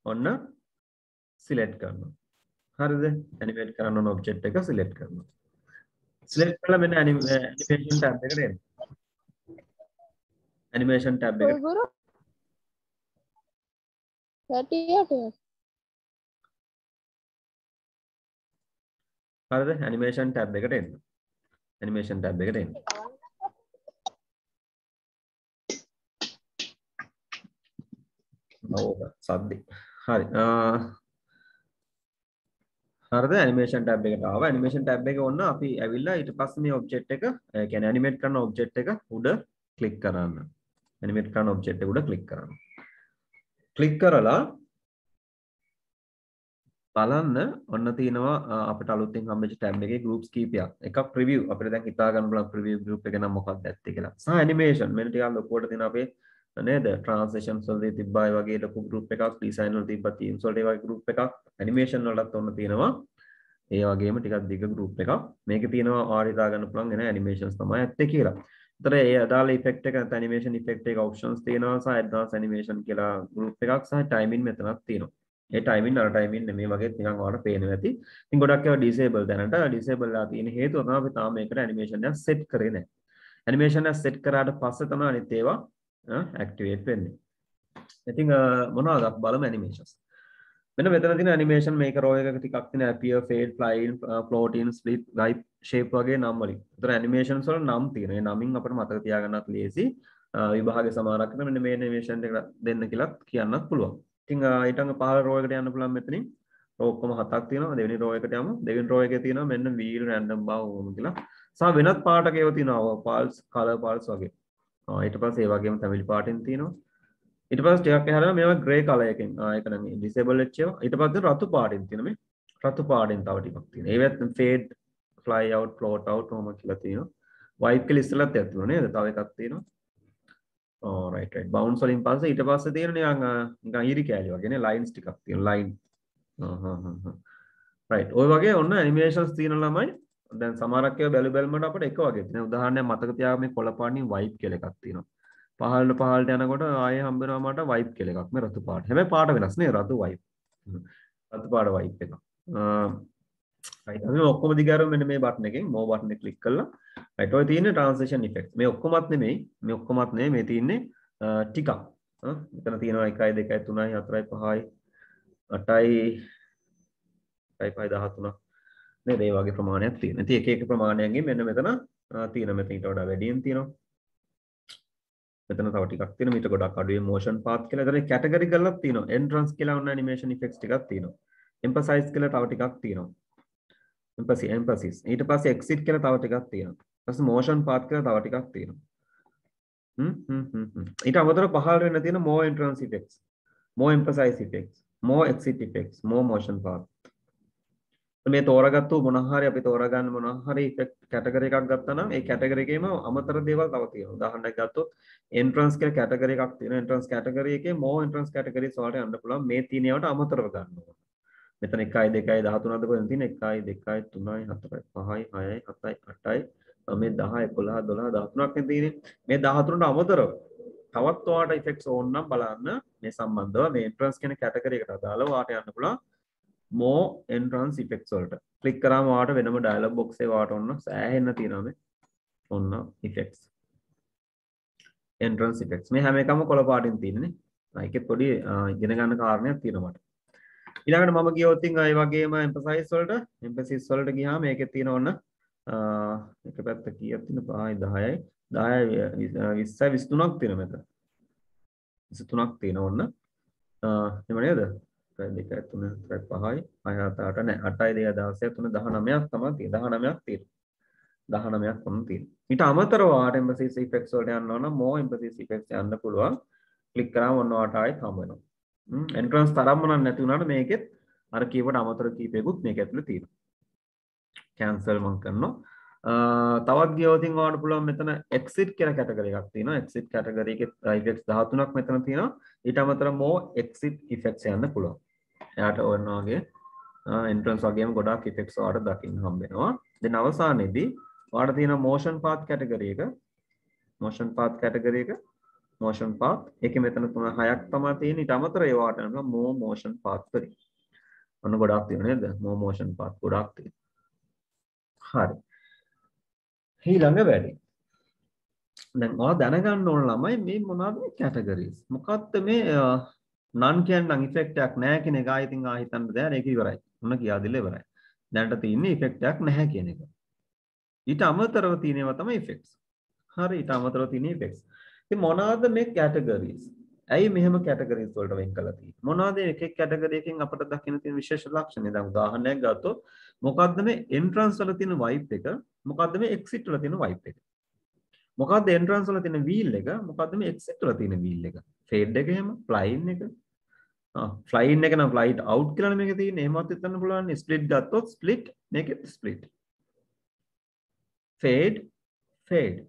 Speaker 1: ඔන්න සිලෙක්ට් කරනවා. හරිද? ඇනිමේට් කරන්න ඕන ඔබ්ජෙක්ට් එක සිලෙක්ට් කරනවා. සිලෙක්ට් කළා මෙන්න ඇනිමේෂන් ටැබ් එකට එන්න. ඇනිමේෂන් ටැබ්
Speaker 2: ඔය
Speaker 1: එකට
Speaker 2: ගුරු 38
Speaker 1: හරිද? ඇනිමේෂන් ටැබ් එකට එන්න. ඇනිමේෂන් ටැබ් එකට එන්න. ඕක සද්දේ. හරි. හරිද? ඇනිමේෂන් ටැබ් එකට ආවා. ඇනිමේෂන් ටැබ් එකේ ඔන්න අපි ඇවිල්ලා ඊට පස්සේ මේ ඔබ්ජෙක්ට් එක ඒ කියන්නේ ඇනිමේට් කරන ඔබ්ජෙක්ට් එක උඩ ක්ලික් කරන්න. ඇනිමේට් කරන ඔබ්ජෙක්ට් එක උඩ ක්ලික් කරන්න. ක්ලික් කරලා බලන්න ඔන්න තියෙනවා අපිට අලුතෙන් හම්බෙච්ච ටැබ් එකේ groups කීපයක්. එකක් preview අපිට දැන් හිතා ගන්න පුළුවන් preview group එක නම් මොකක්ද ඇත්තේ කියලා. සහ animation මෙන්න ටිකක් ලොකුවට තියෙන අපේ නේද transitions වලදී තිබ්බා ඒ වගේ ලොකු group එකක් design වල තිබ්බා themes වලට ඒ වගේ group එකක් animation වලත් ඔන්න තියෙනවා. ඒ වගේම ටිකක් දිග group එකක්. මේකේ තියෙනවා ආයෙ හිතා ගන්න පුළුවන් එන animations තමයි ඇත්තේ කියලා. ඒතර ඒ අදාළ effect එක නැත්නම් animation effect එක options තියෙනවා සහ advanced animation කියලා group එකක් සහ timing මෙතනක් තියෙනවා. ඒ ටයිමින් අර ටයිමින් නෙමෙයි වගේ නිකන් ඔයාලට පේනවා ඇති. ඉතින් ගොඩක් ඒවා ඩිසේබල් දැනට ඩිසේබල් ලා තියෙන හේතුව තමයි අපි තාම මේකට ඇනිමේෂන් එකක් සෙට් කරේ නැහැ. ඇනිමේෂන් එක සෙට් කරාට පස්සේ තමයි අනිත් ඒවා ඇක්ටිවේට් වෙන්නේ. ඉතින් මොනවද අපි බලමු ඇනිමේෂන්ස්. මෙන්න මෙතන තියෙන ඇනිමේෂන් මේක රෝ එකක ටිකක් තියෙන appear fade fly in float in split wipe shape වගේ නම් වලින්. ඒතර ඇනිමේෂන්ස් වල නම් තියෙනවා. ඒ නමින් අපිට මතක තියාගන්නත් ලේසි. විභාගයේ සමානක් කරන මෙන්න මේ ඇනිමේෂන් එක දෙන්න කියලා කියන්නත් පුළුවන්. ඉතින් ඊටඟ පහළ රෝ එකට යන්න පුළුවන් මෙතනින්. රෝ ඔක්කොම 7ක් තියෙනවා. දෙවෙනි රෝ එකට යමු. දෙවෙනි රෝ එකේ තියෙනවා මෙන්න wheel random bar ඕම කියලා. සහ වෙනත් පාටක ඒවා තියෙනවා. pulse color pulse වගේ. ඊට පස්සේ ඒ වගේම තමිල් පාටින් තියෙනවා. ඊට පස්සේ ටිකක් එහාට මේවා grey color එකෙන් ඒක නම් disable වෙච්ච ඒවා. ඊට පස්සේ රතු පාටින් තියෙන මේ රතු පාටින් තව ටිකක් තියෙනවා. ඒවත් fade fly out float out ඕම කියලා තියෙනවා. wipe කියලා ඉස්සෙල්ලත් එකක් තියෙනවා නේද? තව එකක් තියෙනවා. right right bounce වලින් පස්සේ ඊට පස්සේ තියෙන නිකන් ඊරි කෑලි වගේ නේ lines ටිකක් තියෙනවා line right ඔය වගේ ඔන්න animations තියෙන ළමයි දැන් සමහරක් ඒවා බැලුමට අපිට එක වගේ තියෙනවා උදාහරණයක් මතක තියාගන්න මේ කොළ පාටින් wipe කියලා එකක් තියෙනවා පහළට යනකොට ආයෙ හම්බ වෙනවා මට wipe කියලා එකක් මේ රතු පාට හැබැයි පාට වෙනස් නේ රතු wipe රතු පාට wipe එක right අපි ඔක්කොම දිගාරම මෙන්න මේ බටන් එකෙන් more බටන් එක ක්ලික් කරලා right ඔය තියෙන්නේ transition effect මේ ඔක්කොමත් නෙමෙයි මේ තියෙන්නේ ටිකක් මෙතන තියෙනවා 1 2 3 4 5 8යි 5 13 නේද ඒ වගේ ප්‍රමාණයක් තියෙනවා. ඉතින් එක එක ප්‍රමාණයන්ගෙන් මෙන්න මෙතන තියෙන මෙතන ඊට වඩා වැඩියෙන් තියෙනවා. මෙතන තව ටිකක් තියෙනවා. මීට ගොඩක් අඩුවේ motion path කියලා. ඒතර කැටගරි කරලා තියෙනවා. entrance කියලා ඔන්න animation effects ටිකක් තියෙනවා. emphasize කියලා තව ටිකක් තියෙනවා. emphasis. ඊට පස්සේ exit කියලා තව ටිකක් තියෙනවා. ඊට පස්සේ motion path කියලා තව ටිකක් තියෙනවා. ඊට අමතරව පහළ වෙන්න තියෙන more entrance effects, more emphasize effects, more exit effects, more motion path. මේ තෝරාගත්තු මොනවා හරි අපි තෝරාගන්න මොනවා හරි effect category එකක් ගත්තා නම් ඒ category එකේම අමතර දේවල් තව තියෙනවා. උදාහරණයක් ගත්තොත් entrance කියලා category එකක් තියෙනවා. entrance category එකේ more entrance categories වලට යන්න පුළුවන්. මේ තියෙන ඒවාට අමතරව ගන්න ඕන. මෙතන 1 2 13 අද කොහෙන්ද තියෙන්නේ 1 2 3 4 5 6 7 8යි මේ 10 11 12 13ක් නේ තියෙන්නේ. මේ 14ට අමතරව තවත් ඔයාලට effects ඕන නම් බලන්න මේ සම්බන්ධව මේ entrance කියන category එකට අදාළව ඔයාලට යන්න පුළුවන් more entrance effects වලට. ක්ලික් කරාම ඔයාලට වෙනම dialog box එකේ ඔයාලට ඔන්න සෑහෙන්න තියෙනවා මේ ඔන්න effects. entrance effects මේ හැම එකම කොළ පාටින් තියෙන්නේ. ඒකෙත් පොඩි ඉගෙන ගන්න කාරණයක් තියෙනවා මට. ඊළඟට මම ගියොත් ඉතින් ඒ වගේම emphasis වලට ගියාම මේකේ තියෙන ඔන්න එක පැත්ත කීයක් තියෙන 5යි 10යි 10යි 20යි 23ක් තියෙන මෙතන 23ක් තියෙන ඔන්න එහෙම නේද 1 2 3 4 5යි 6 7 8 නෑ 8යි 2 16 3 19ක් තමයි තියෙන්නේ 19ක් තියෙනවා 19ක් ඔන්න තියෙනවා ඊට අමතරව ආට emphasis effects වලට යන්න ඕන more emphasis effects යන්න පුළුවන් ක්ලික් කරාම ඔන්න ඔයාට ආයෙත් හම්බ වෙනවා entrance තරම්ම නම් නැති වුණාට මේකෙත් අර කීවට අමතර කීපයකුත් මේක ඇතුලේ තියෙනවා cancel මම කරනවා තවත් ගියොත් ඔයාලට පුළුවන් මෙතන exit කියලා category එකක් තියෙනවා exit category එකේ effects 13ක් මෙතන තියෙනවා ඊට අමතරව more exit effects යන්න පුළුවන් එයාට ඕන වගේ entrance වගේම ගොඩාක් effects ඔයාලට දකින්න හම්බ වෙනවා දැන් අවසානයේදී ඔයාලට තියෙන motion path category එක motion path එකේ මෙතන 3 6ක් තමයි තියෙන්නේ ඊට අමතරව ඒවාට යනවා more motion path වලින් ඔන්න ගොඩක් තියෙනවා නේද? more motion path ගොඩක් තියෙනවා. හරි. ඊළඟ වැඩි. දැන් ඔයා දැනගන්න ඕන ළමයි මේ මොනවද මේ categories? මොකක්ද මේ නන් කියන්නම් ඉෆෙක්ට් එකක් නැහැ කියන එක ආයෙත් හිතන්න බෑ. ඒක ඉවරයි. මොන කියා දෙල ඉවරයි. දැනට තියෙන්නේ ඉෆෙක්ට් එකක් නැහැ කියන එක. ඊට අමතරව තියෙනවා තමයි effects. හරි ඊට අමතරව තියෙන effects. ඉතින් මොනවාද මේ categories? ඇයි මෙහෙම categories වලට වෙන් කරලා තියෙන්නේ? මොනවාද එක එක category එකකින් අපිට දකින්න තියෙන විශේෂ ලක්ෂණ? දැන් උදාහරණයක් ගත්තොත් මොකද්ද මේ entrance වල තියෙන vibe එක? මොකද්ද මේ exit වල තියෙන vibe එක? මොකද්ද entrance වල තියෙන wheel එක? මොකද්ද මේ exit වල තියෙන wheel එක? fade එක එහෙම, fly-in එක. fly-in එක නම් flight out කියලානේ මේක තියෙන්නේ. එහෙමත් හිතන්න පුළුවන්. split ගත්තොත් split, මේකෙත් split. fade, fade.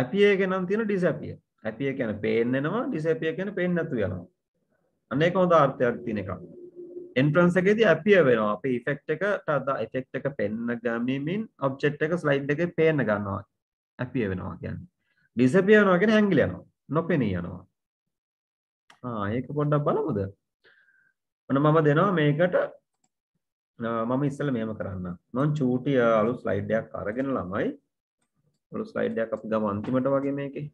Speaker 1: appear එක නම් තියෙන disappear. appear කියන්නේ පේන්න එනවා, disappear කියන්නේ පේන්නේ නැතු යනවා. අන්න ඒක හොඳ අර්ථයක් තියෙන එකක්. entrance එකේදී appear වෙනවා. අපි effect එකට effect එක පෙන්න ගමිමින් object එක slide එකේ පේන්න ගන්නවා. appear වෙනවා කියන්නේ. disappear වෙනවා කියන්නේ හැංගිලා යනවා. නොපෙනී යනවා. ඒක පොඩ්ඩක් බලමුද? ඔන්න මම දෙනවා මේකට මම ඉස්සෙල්ලා මෙහෙම කරන්න. මම චූටි අලුත් ස්ලයිඩ් එකක් අරගෙන ළමයි අලුත් ස්ලයිඩ් එකක් අපි ගමු අන්තිමට වගේ මේකේ.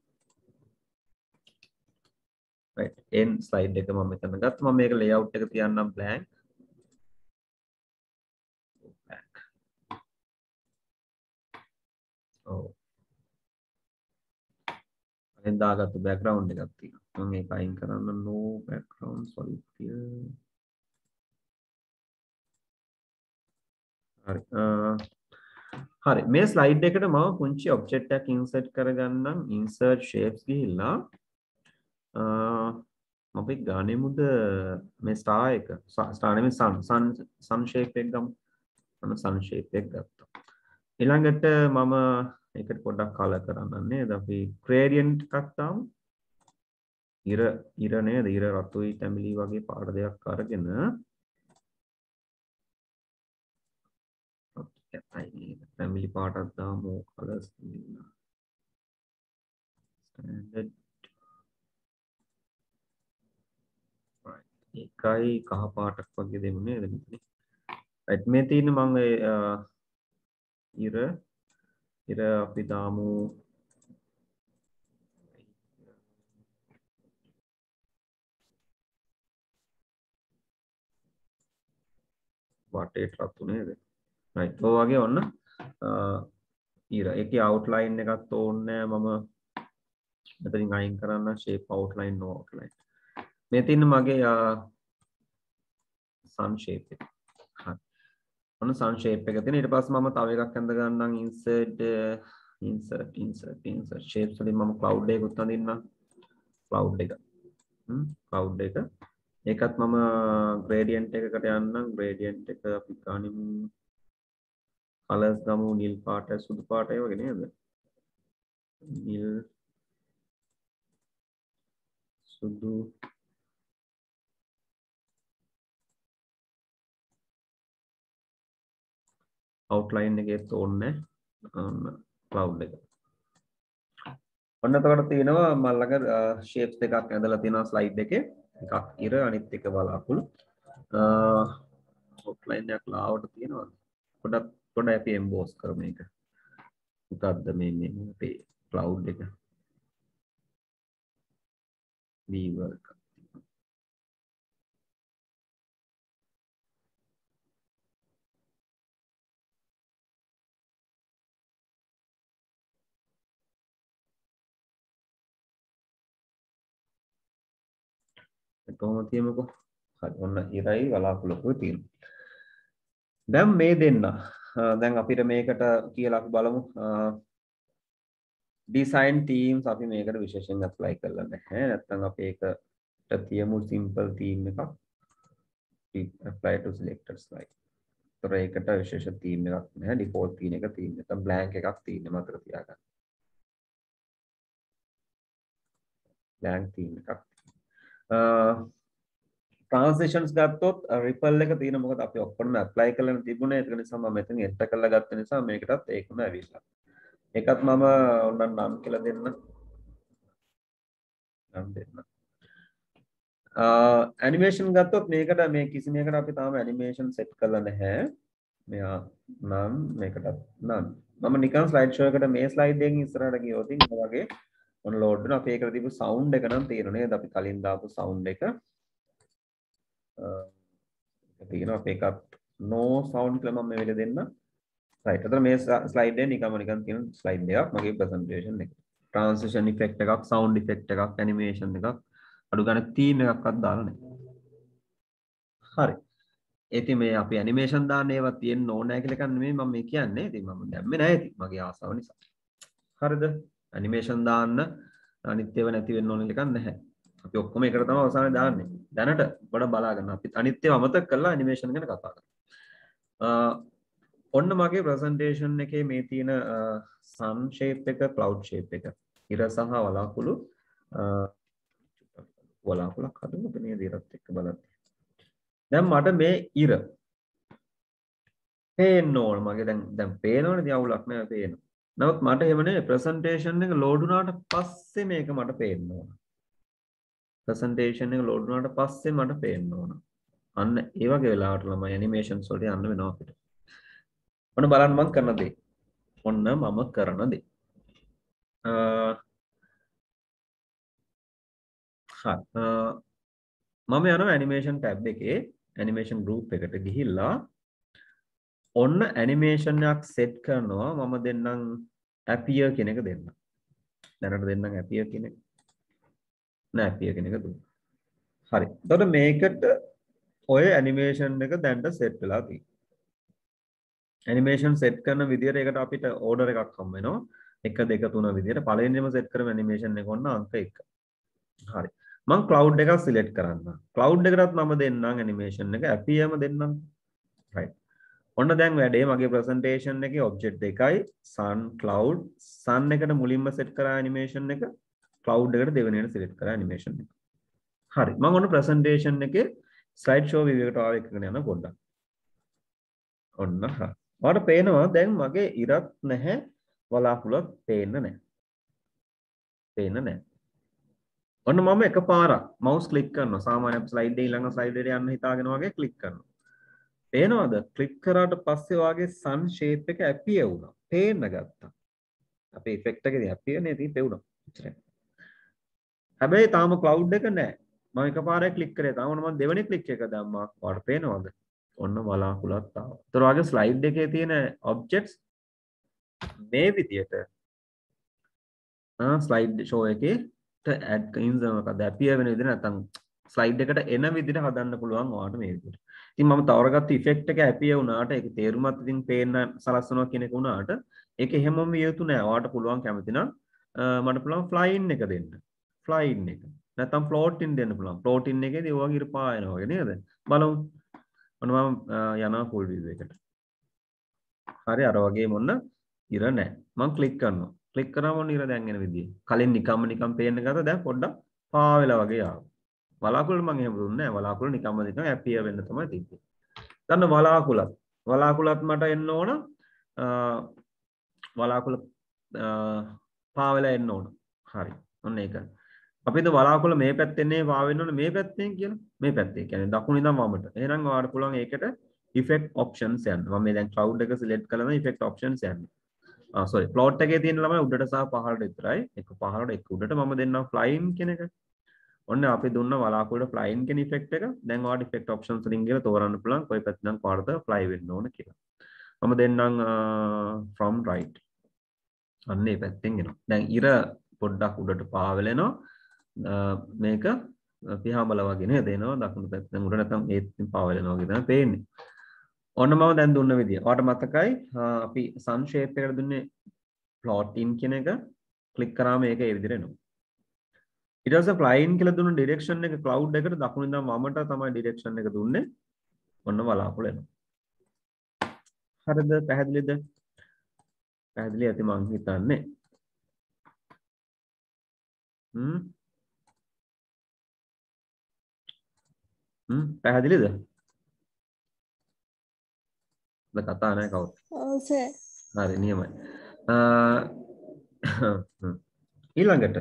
Speaker 1: right end slide එක මම මෙතන ගත්තා. මම මේක layout එක තියන්නම් blank. ඔව්. අරෙන් දාගත්තු background එකක් තියෙනවා. මම මේක අයින් කරන්න no background solid clear. හරි. හරි මේ ස්ලයිඩ් එකට මම පුංචි ඔබ්ජෙක්ට් එකක් ඉන්සර්ට් කරගන්නම්. insert shapes ගිහිල්ලා අපි ගානෙමුද මේ ස්ටාර් එක ස්ටාර් නෙමෙයි sun shape එක ගමු. මම sun shape එක ගත්තා. ඊළඟට මම ඒකට පොඩ්ඩක් කලර් කරන්න නේද? අපි gradient එකක් තාමු. ඉර නේද? ඉර රතුයි තැඹිලි වගේ පාට දෙකක් අරගෙන තැඹිලි පාටක් දාමු colors standard එකයි කහ පාටක් වගේ දෙමු නේද මෙතන. right මේ තියෙන මම ඉර අපි දාමු වටේට රතු නේද. right ඔය වගේ ඔන්න ඉර ඒකේ outline එකක් ඕනේ මම මෙතනින් අයින් කරන්න shape outline no outline. මේ තියෙන මගේ sun shape එක. හරි. ඔන්න sun shape එක තියෙන. ඊට පස්සේ මම තව එකක් අඳ ගන්නම් insert shapes වලින් මම cloud එකකුත් අඳින්නම්. cloud එක. cloud එක. ඒකත් මම gradient එකකට යන්නම්. gradient එක අපි ගනිමු colors ගමු නිල් පාටයි සුදු පාටයි වගේ නේද? නිල් සුදු outline එකේ ඕනේ cloud එක. ඔන්න එතකොට තියෙනවා මම ළඟ shapes දෙකක් ඇඳලා තියෙනවා slide එකේ. එකක් ඉර අනිත් එක බලාකුළු. outline එකක් ලාවට තියෙනවා. පොඩ්ඩක් අපි emboss කරමු මේක. මොකද්ද මේ අපේ cloud එක. weaver එක. කොහොමද තියමුකෝ. හරි ඔන්න ඉරයි බලාකුළුකුයි තියෙනවා. දැන් මේ දෙන්න දැන් අපිට මේකට කියලා අපි බලමු design themes අපි මේකට විශේෂයෙන් apply කරලා නැහැ. නැත්නම් අපි ඒකට තියමු simple theme එකක් apply to selected slide. ඒතර ඒකට විශේෂ theme එකක් නැහැ. default theme එක theme එක blank එකක් තියෙන්නේ මතක තියාගන්න. blank theme එකක්. transitions ගත්තොත් ripple එක තියෙන මොකද අපි ඔක්කොම apply කරලා තිබුණේ ඒක නිසා මම මෙතන enter කරලා ගත්ත නිසා මේකටත් ඒකම ඇවිල්ලා. ඒකත් මම ඕනනම් නම් කියලා දෙන්න. නම් දෙන්න. ඇනිමේෂන් ගත්තොත් මේකට මේ කිසිමයකට අපි තාම ඇනිමේෂන් සෙට් කරලා නැහැ. මෙයා නම් මේකටත් නම් මම නිකන් ස්ලයිඩ් ෂෝ එකට මේ ස්ලයිඩ් එකකින් ඉස්සරහට ගියොත් ඉතින් මේ වගේ ඔන්න ලෝඩ් වෙනවා. අපි ඒකට දීපු සවුන්ඩ් එක නම් තියෙනවා නේද? අපි කලින් දාපු සවුන්ඩ් එක තියෙනවා. අපි එකත් no sound කියලා මම මේ වෙලේ දෙන්න. right. අතන මේ ස්ලයිඩ් එක නිකන් තියෙන ස්ලයිඩ් එකක් මගේ ප්‍රසන්ටේෂන් එක. transition effect එකක්, sound effect එකක්, animation එකක්, අඩු ගන්න theme එකක්වත් දාලා නැහැ. හරි. ඉතින් මේ අපි ඇනිමේෂන් දාන්න ඒවා තියෙන්න ඕන නැහැ කියලා එකක් නෙමෙයි මම මේ කියන්නේ. ඉතින් මම දැම්මේ නැහැ ඉතින් මගේ ආසාව නිසා. හරිද? ඇනිමේෂන් දාන්න අනිත් ඒවා නැති වෙන්න ඕන එකක් නැහැ. අපි ඔක්කොම එකට තමයි අවසානයේ දාන්නේ. දැනට පොඩ බලා ගන්න. අපි අනිත් ඒවා අමතක කරලා ඇනිමේෂන් ගැන කතා කරමු. ඔන්න මගේ ප්‍රසන්ටේෂන් එකේ මේ තියෙන sun shape එක, cloud shape එක. ඉර සහ වලාකුළක් හදමු නේද ඉරත් එක්ක බලන්න. දැන් මට මේ ඉර පේන්න ඕන. මගේ දැන් පේනවනේ ඉතින් අවුලක් නෑ පේනවා. නමුත් මට එහෙම නෙවෙයි ප්‍රසන්ටේෂන් එක ලෝඩ් වුණාට පස්සේ මේක මට පේන්න ඕන. ප්‍රසන්ටේෂන් එක ලෝඩ් වුණාට පස්සේ මට පේන්න ඕන. අන්න ඒ වගේ වෙලාවට ළමයි ඇනිමේෂන්ස් වලට යන්න වෙනවා අපිට. ඔන්න බලන්න මම කරන දේ. ඔන්න මම කරන දේ. හරි. මම යනවා ඇනිමේෂන් ටැබ් එකේ ඇනිමේෂන් ගෲප් එකට ගිහිල්ලා ඔන්න ඇනිමේෂන් එකක් සෙට් කරනවා. මම දෙන්නම් appear කියන එක දෙන්න. දැනට දෙන්නම් appear කියන එක. නෑ appear කියන එක දුන්නා. හරි. එතකොට මේකට ඔය ඇනිමේෂන් එක දැන්ට සෙට් වෙලා තියෙනවා. ඇනිමේෂන් සෙට් කරන විදිහට ඒකට අපිට ඕඩර් එකක් හම්බ වෙනවා. 1 2 3 විදිහට පළවෙනිම සෙට් කරමු ඇනිමේෂන් එක ඔන්න අංක 1. හරි. මම cloud එකක් සිලෙක්ට් කරන්න. cloud එකටත් මම දෙන්නම් ඇනිමේෂන් එක appearම දෙන්නම්. right. ඔන්න දැන් වැඩේ මගේ ප්‍රසන්ටේෂන් එකේ ඔබ්ජෙක්ට් දෙකයි sun cloud sun එකට මුලින්ම සෙට් කරා ඇනිමේෂන් එක cloud එකට දෙවෙනියට සිලෙක්ට් කරා ඇනිමේෂන් එක. හරි. මම ඔන්න ප්‍රසන්ටේෂන් එකේ ස්ලයිඩ් ෂෝ view එකට ආව එකගෙන යන පොඩ්ඩක්. ඔන්න හරි. මට පේනවා දැන් මගේ ඉරත් නැහැ වලාකුළක් පේන්නේ නැහැ. පේන්නේ නැහැ. ඔන්න මම එකපාරක් මවුස් ක්ලික් කරනවා. සාමාන්‍ය ස්ලයිඩ් එකේ ඊළඟ ස්ලයිඩ් එකට යන්න හිතාගෙන වගේ ක්ලික් කරනවා. පේනවද? ක්ලික් කරාට පස්සේ වාගේ sun shape එක appear වුණා. පේන්න ගත්තා. අපේ effect එකේදී appear නේ ඉතින් පෙවුණා. එච්චරයි. හැබැයි තාම cloud එක නැහැ. මම එකපාරක් ක්ලික් කරේ. තාම මම දෙවෙනි ක්ලික් එක දැම්මා. ඔයාලට පේනවද? ඔන්න වලාකුළක් ආවා. ඒතර වාගේ ස්ලයිඩ් එකේ තියෙන objects මේ විදියට ස්ලයිඩ් ෂෝ එකේ add මොකද appear වෙන විදිහට නැත්නම් ස්ලයිඩ් එකට එන විදිහට හදන්න පුළුවන් ඔයාලට මේ විදිහට. ඉතින් මම තවරගත්ත ඉෆෙක්ට් එක appear වුණාට ඒක තේරුමත් ඉතින් පේන්න සලස්වනවා කියන එක වුණාට ඒක එහෙමම විය යුතු නෑ. ඔයාලට පුළුවන් කැමති නම් මට පුළුවන් flying එක දෙන්න. flying එක. නැත්නම් floating දෙන්න පුළුවන්. floating එකේදී ඔය වගේ ඉර පායනවා වගේ නේද? බලමු. ඔන්න මම යනවා full view එකට. හරි අර වගේම ඔන්න ඉර නෑ. මම ක්ලික් කරනවා. ක්ලික් කරාම ඔන්න ඉර දැන් එන විදිය. කලින් නිකම් පේන්න ගත්තා දැන් පොඩ්ඩක් පා වෙලා වගේ ආවා. වලාකුළු මම එහෙම දුන්නේ නැහැ. වලාකුළු නිකම්ම appear වෙන්න තමයි තිබ්බේ. ගන්න වලාකුළත් මට එන්න ඕන. වලාකුළු පා වෙලා එන්න ඕන. හරි. ඔන්න ඒක. අපි හිත වලාකුළු මේ පැත්තෙන්නේ පා වෙන්න ඕන මේ පැත්තෙන් කියලා. මේ පැත්තේ. කියන්නේ දකුණු ඉඳන් වමට. එහෙනම් ඔයාලට පුළුවන් ඒකට effect options යන්න. මම මේ දැන් cloud එක select කරලා effect options යන්න. sorry plot එකේ තියෙන ළමයි උඩට සහ පහළට විතරයි. එක පහළට එක උඩට මම දෙන්නම් flying කියන එක. ඔන්න අපි දුන්න වලාකුළට flying කියන effect එක. දැන් ඔයාලට effect options වලින් ගිහලා තෝරන්න පුළුවන් කොයි පැත්තෙන් කොහටද fly වෙන්න ඕන කියලා. මම දෙන්නම් from right. අන්න මේ පැත්තෙන් එනවා. දැන් ඉර පොඩ්ඩක් උඩට පාවෙලෙනවා. මේක පියාඹල වගේ නේද එනවා දකුණු පැත්තෙන් උඩ නැත්නම් ඒත් පාවෙලෙනවා වගේ තමයි පේන්නේ. ඔන්න මම දැන් දුන්න විදිය. ඔයාලට මතකයි අපි sun shape එකට දුන්නේ plot in කියන එක ක්ලික් කරාම ඒක ඒ විදිහට එනවා. ඊට පස්සේ flying කියලා දුන්න ඩිරෙක්ෂන් එක cloud එකට දකුණු ඉඳන් වමට තමයි ඩිරෙක්ෂන් එක දුන්නේ. ඔන්න වලාකුළු එනවා. හරිද? පැහැදිලිද? පැහැදිලි ඇති මං හිතන්නේ. පැහැදිලිද? කතා නැහැ කවුද?
Speaker 2: ඔව් සර්.
Speaker 1: හරි නියමයි. ඊළඟට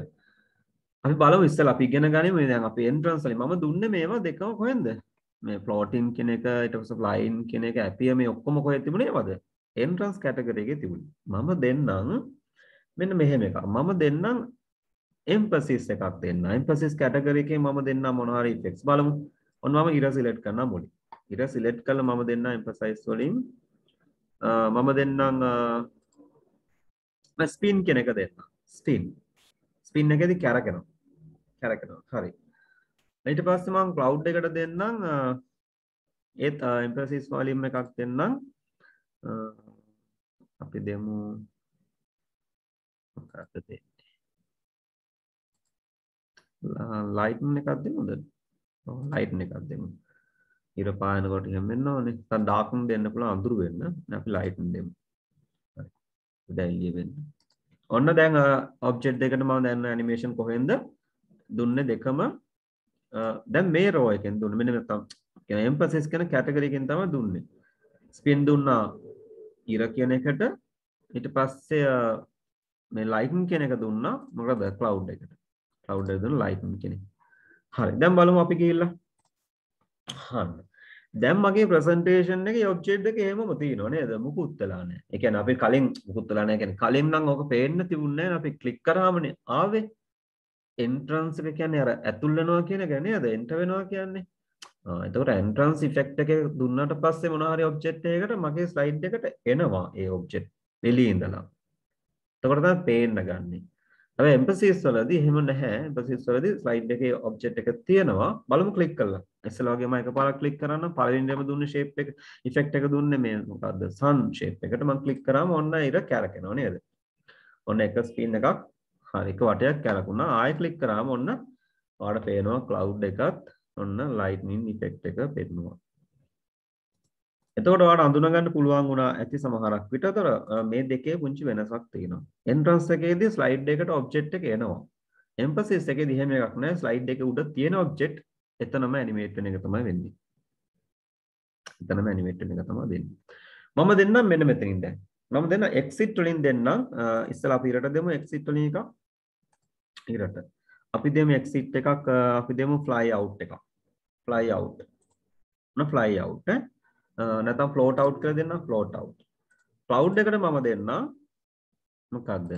Speaker 1: අපි බලමු ඉස්සෙල්ලා අපි ඉගෙන ගනිමු මේ දැන් අපි entrance වලින් මම දුන්නේ මේවා දෙකම කොහෙන්ද මේ floating කියන එක ඊට පස්සේ line කියන එක appear මේ ඔක්කොම කොහෙද තිබුණේ වද entrance category එකේ තිබුණේ මම දෙන්නම් මෙන්න මෙහෙම එකක් මම දෙන්නම් emphasis එකක් දෙන්න emphasis category එකේ මම දෙන්නම් මොන හරි effects බලමු ඔන්න මම ඉර select කරනවා මුලින් ඉර select කරලා මම දෙන්නම් emphasize වලින් මම දෙන්නම් spin කියන එක දෙන්න spin එකේදී කැරකෙනවා හරි ඊට පස්සේ මම cloud එකට දෙන්නම් ඒත් emphasis volume එකක් දෙන්නම් අපි දෙමු මොකක්ද දෙන්නේ lightning එකක් දෙමුද ඔව් lightning එකක් දෙමු ඉර පායනකොට එහෙම වෙන්න ඕනේ නැත්නම් darken දෙන්න පුළුවන් අඳුරු වෙන්න අපි lightning දෙමු හරි දැන් එළිය වෙන්න ඔන්න දැන් object දෙකට මම දැන් animation කොහෙන්ද දුන්නේ දෙකම දැන් මේ row එකෙන් දුන්නේ මෙන්න නැත්නම් කියන emphasis කියන category එකෙන් තමයි දුන්නේ spin දුන්නා ඉර කියන එකට ඊට පස්සේ මේ lightning කියන එක දුන්නා මොකද cloud එකට cloud එක දුන්න lightning කියන එක හරි දැන් බලමු අපි ගිහිල්ලා හරි දැන් මගේ presentation එකේ object එක එහෙමම තියෙනවා නේද මුකුත් වෙලා නැහැ ඒ කියන්නේ අපි කලින් මුකුත් වෙලා නැහැ කියන්නේ කලින් නම් ඕක පේන්න තිබුණේ නැහැ අපි click කරාමනේ ආවේ entrance එක කියන්නේ අර ඇතුල් වෙනවා කියන එක නේද enter වෙනවා කියන්නේ එතකොට entrance effect එක දුන්නාට පස්සේ මොනවා හරි object එකකට මගේ slide එකට එනවා ඒ object එළියේ ඉඳලා එතකොට තමයි පේන්න ගන්නෙ හැබැයි emphasis වලදී එහෙම නැහැ emphasis වලදී slide එකේ object එක තියෙනවා බලමු click කරලා ඉස්සෙල්ලා වගේම එකපාරක් click කරන්න පළවෙනිදම දුන්නේ shape එක effect එක දුන්නේ මේ මොකද්ද sun shape එකට මම click කරාම ඔන්න ඉර කැරකෙනවා නේද ඔන්න එක spin එකක් හරි එක වටයක් කැරකුණා ආයෙ click කරාම ඔන්න ඔයාලට පේනවා cloud එකත් ඔන්න lightning effect එක පෙන්නවා එතකොට ඔයාලට අඳුන ගන්න පුළුවන් වුණා ඇති සමහරක් විතර මේ දෙකේ පුංචි වෙනසක් තියෙනවා entrance එකේදී slide එකට object එක එනවා emphasis එකේදී එහෙම එකක් නැහැ slide එකේ උඩ තියෙන object එතනම animate වෙන එක තමයි වෙන්නේ එතනම animate වෙන එක තමයි දෙන්නේ මම දෙන්නම් මෙන්න මෙතනින් දැන් මම දෙන්න exit වලින් දෙන්නම් ඉස්සලා අපි ඉරට දෙමු exit වලින් එකක් ඉරට අපි දෙමු exit එකක් අපි දෙමු fly out එකක් fly out fly out නැත්නම් float out කියලා දෙන්න float out cloud එකට මම දෙන්න මොකක්ද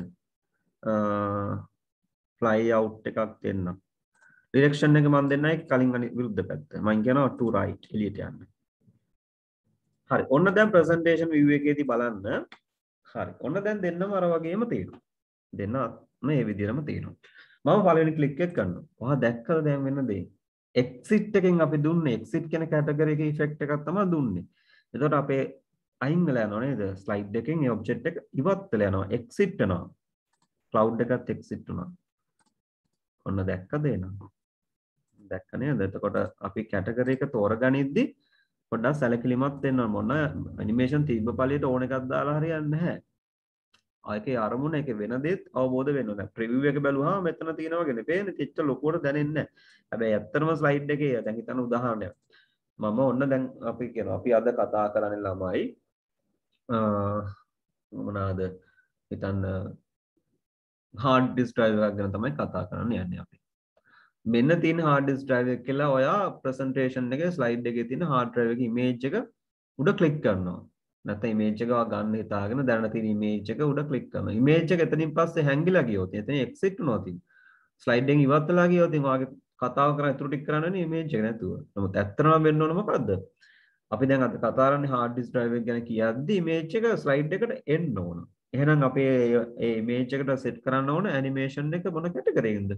Speaker 1: fly out එකක් දෙන්න direction එක මම දෙන්නයි කලින් විරුද්ධ පැත්ත මම කියනවා to right එළියට යන්න හරි ඔන්න දැන් presentation view එකේදී බලන්න හරි ඔන්න දැන් දෙන්නම අර වගේම තියෙනවා දෙන්න මේ විදිහටම තියෙනවා මම පළවෙනි click එක කරනවා ඔයා දැක්කද දැන් වෙන දේ exit එකෙන් අපි දුන්නේ exit කියන category එකේ effect එකක් තමයි දුන්නේ. එතකොට අපේ අයින් වෙලා යනවා නේද? slide එකෙන් ඒ object එක ඉවත් වෙලා යනවා exit වෙනවා. cloud එකත් exit වුණා. ඔන්න දැක්කද එනවා? දැක්ක නේද? එතකොට අපි category එක තෝරගනිද්දි පොඩ්ඩක් සැලකිලිමත් වෙන්න ඕන මොන animation තිබ්බ පළියට ඕන එකක් දාලා හරියන්නේ නැහැ. ආයකේ අරමුණ එක වෙන දෙයක් අවබෝධ වෙන්න ඕන. preview එක බැලුවාම මෙතන තියෙනවා වගේ නෙපේන්නේ. තිච්ච ලොකුවට දැනෙන්නේ නැහැ. හැබැයි ඇත්තටම slide එකේ දැන් හිතන්න උදාහරණයක්. මම ඔන්න දැන් අපි කියනවා අපි අද කතා කරන්නේ ළමයි මොනවාද හිතන්න hard disk drive එකක් ගැන තමයි කතා කරන්න යන්නේ අපි. මෙන්න තියෙන hard disk drive එක කියලා ඔයා presentation එකේ slide එකේ තියෙන hard drive එකේ image එක උඩ click කරනවා. නැත්නම් image එක ගන්න හිතාගෙන දැනන තියෙන image එක උඩ click කරනවා. image එක එතනින් පස්සේ හැංගිලා ගියොත් එතන exit වුණා තියෙන. slide එකෙන් ඉවත් වෙලා ගියොත් ඔයාගේ කතාව කරන ඉතුරු ටික කරන්නේ image එක නැතුව. නමුත් ඇත්තටම වෙන්න ඕන මොකද්ද? අපි දැන් අද කතා කරන්නේ hard disk drive එක ගැන කියද්දි image එක slide එකට එන්න ඕන. එහෙනම් අපි මේ image එකට set කරන්න ඕන animation එක මොන category එකෙන්ද?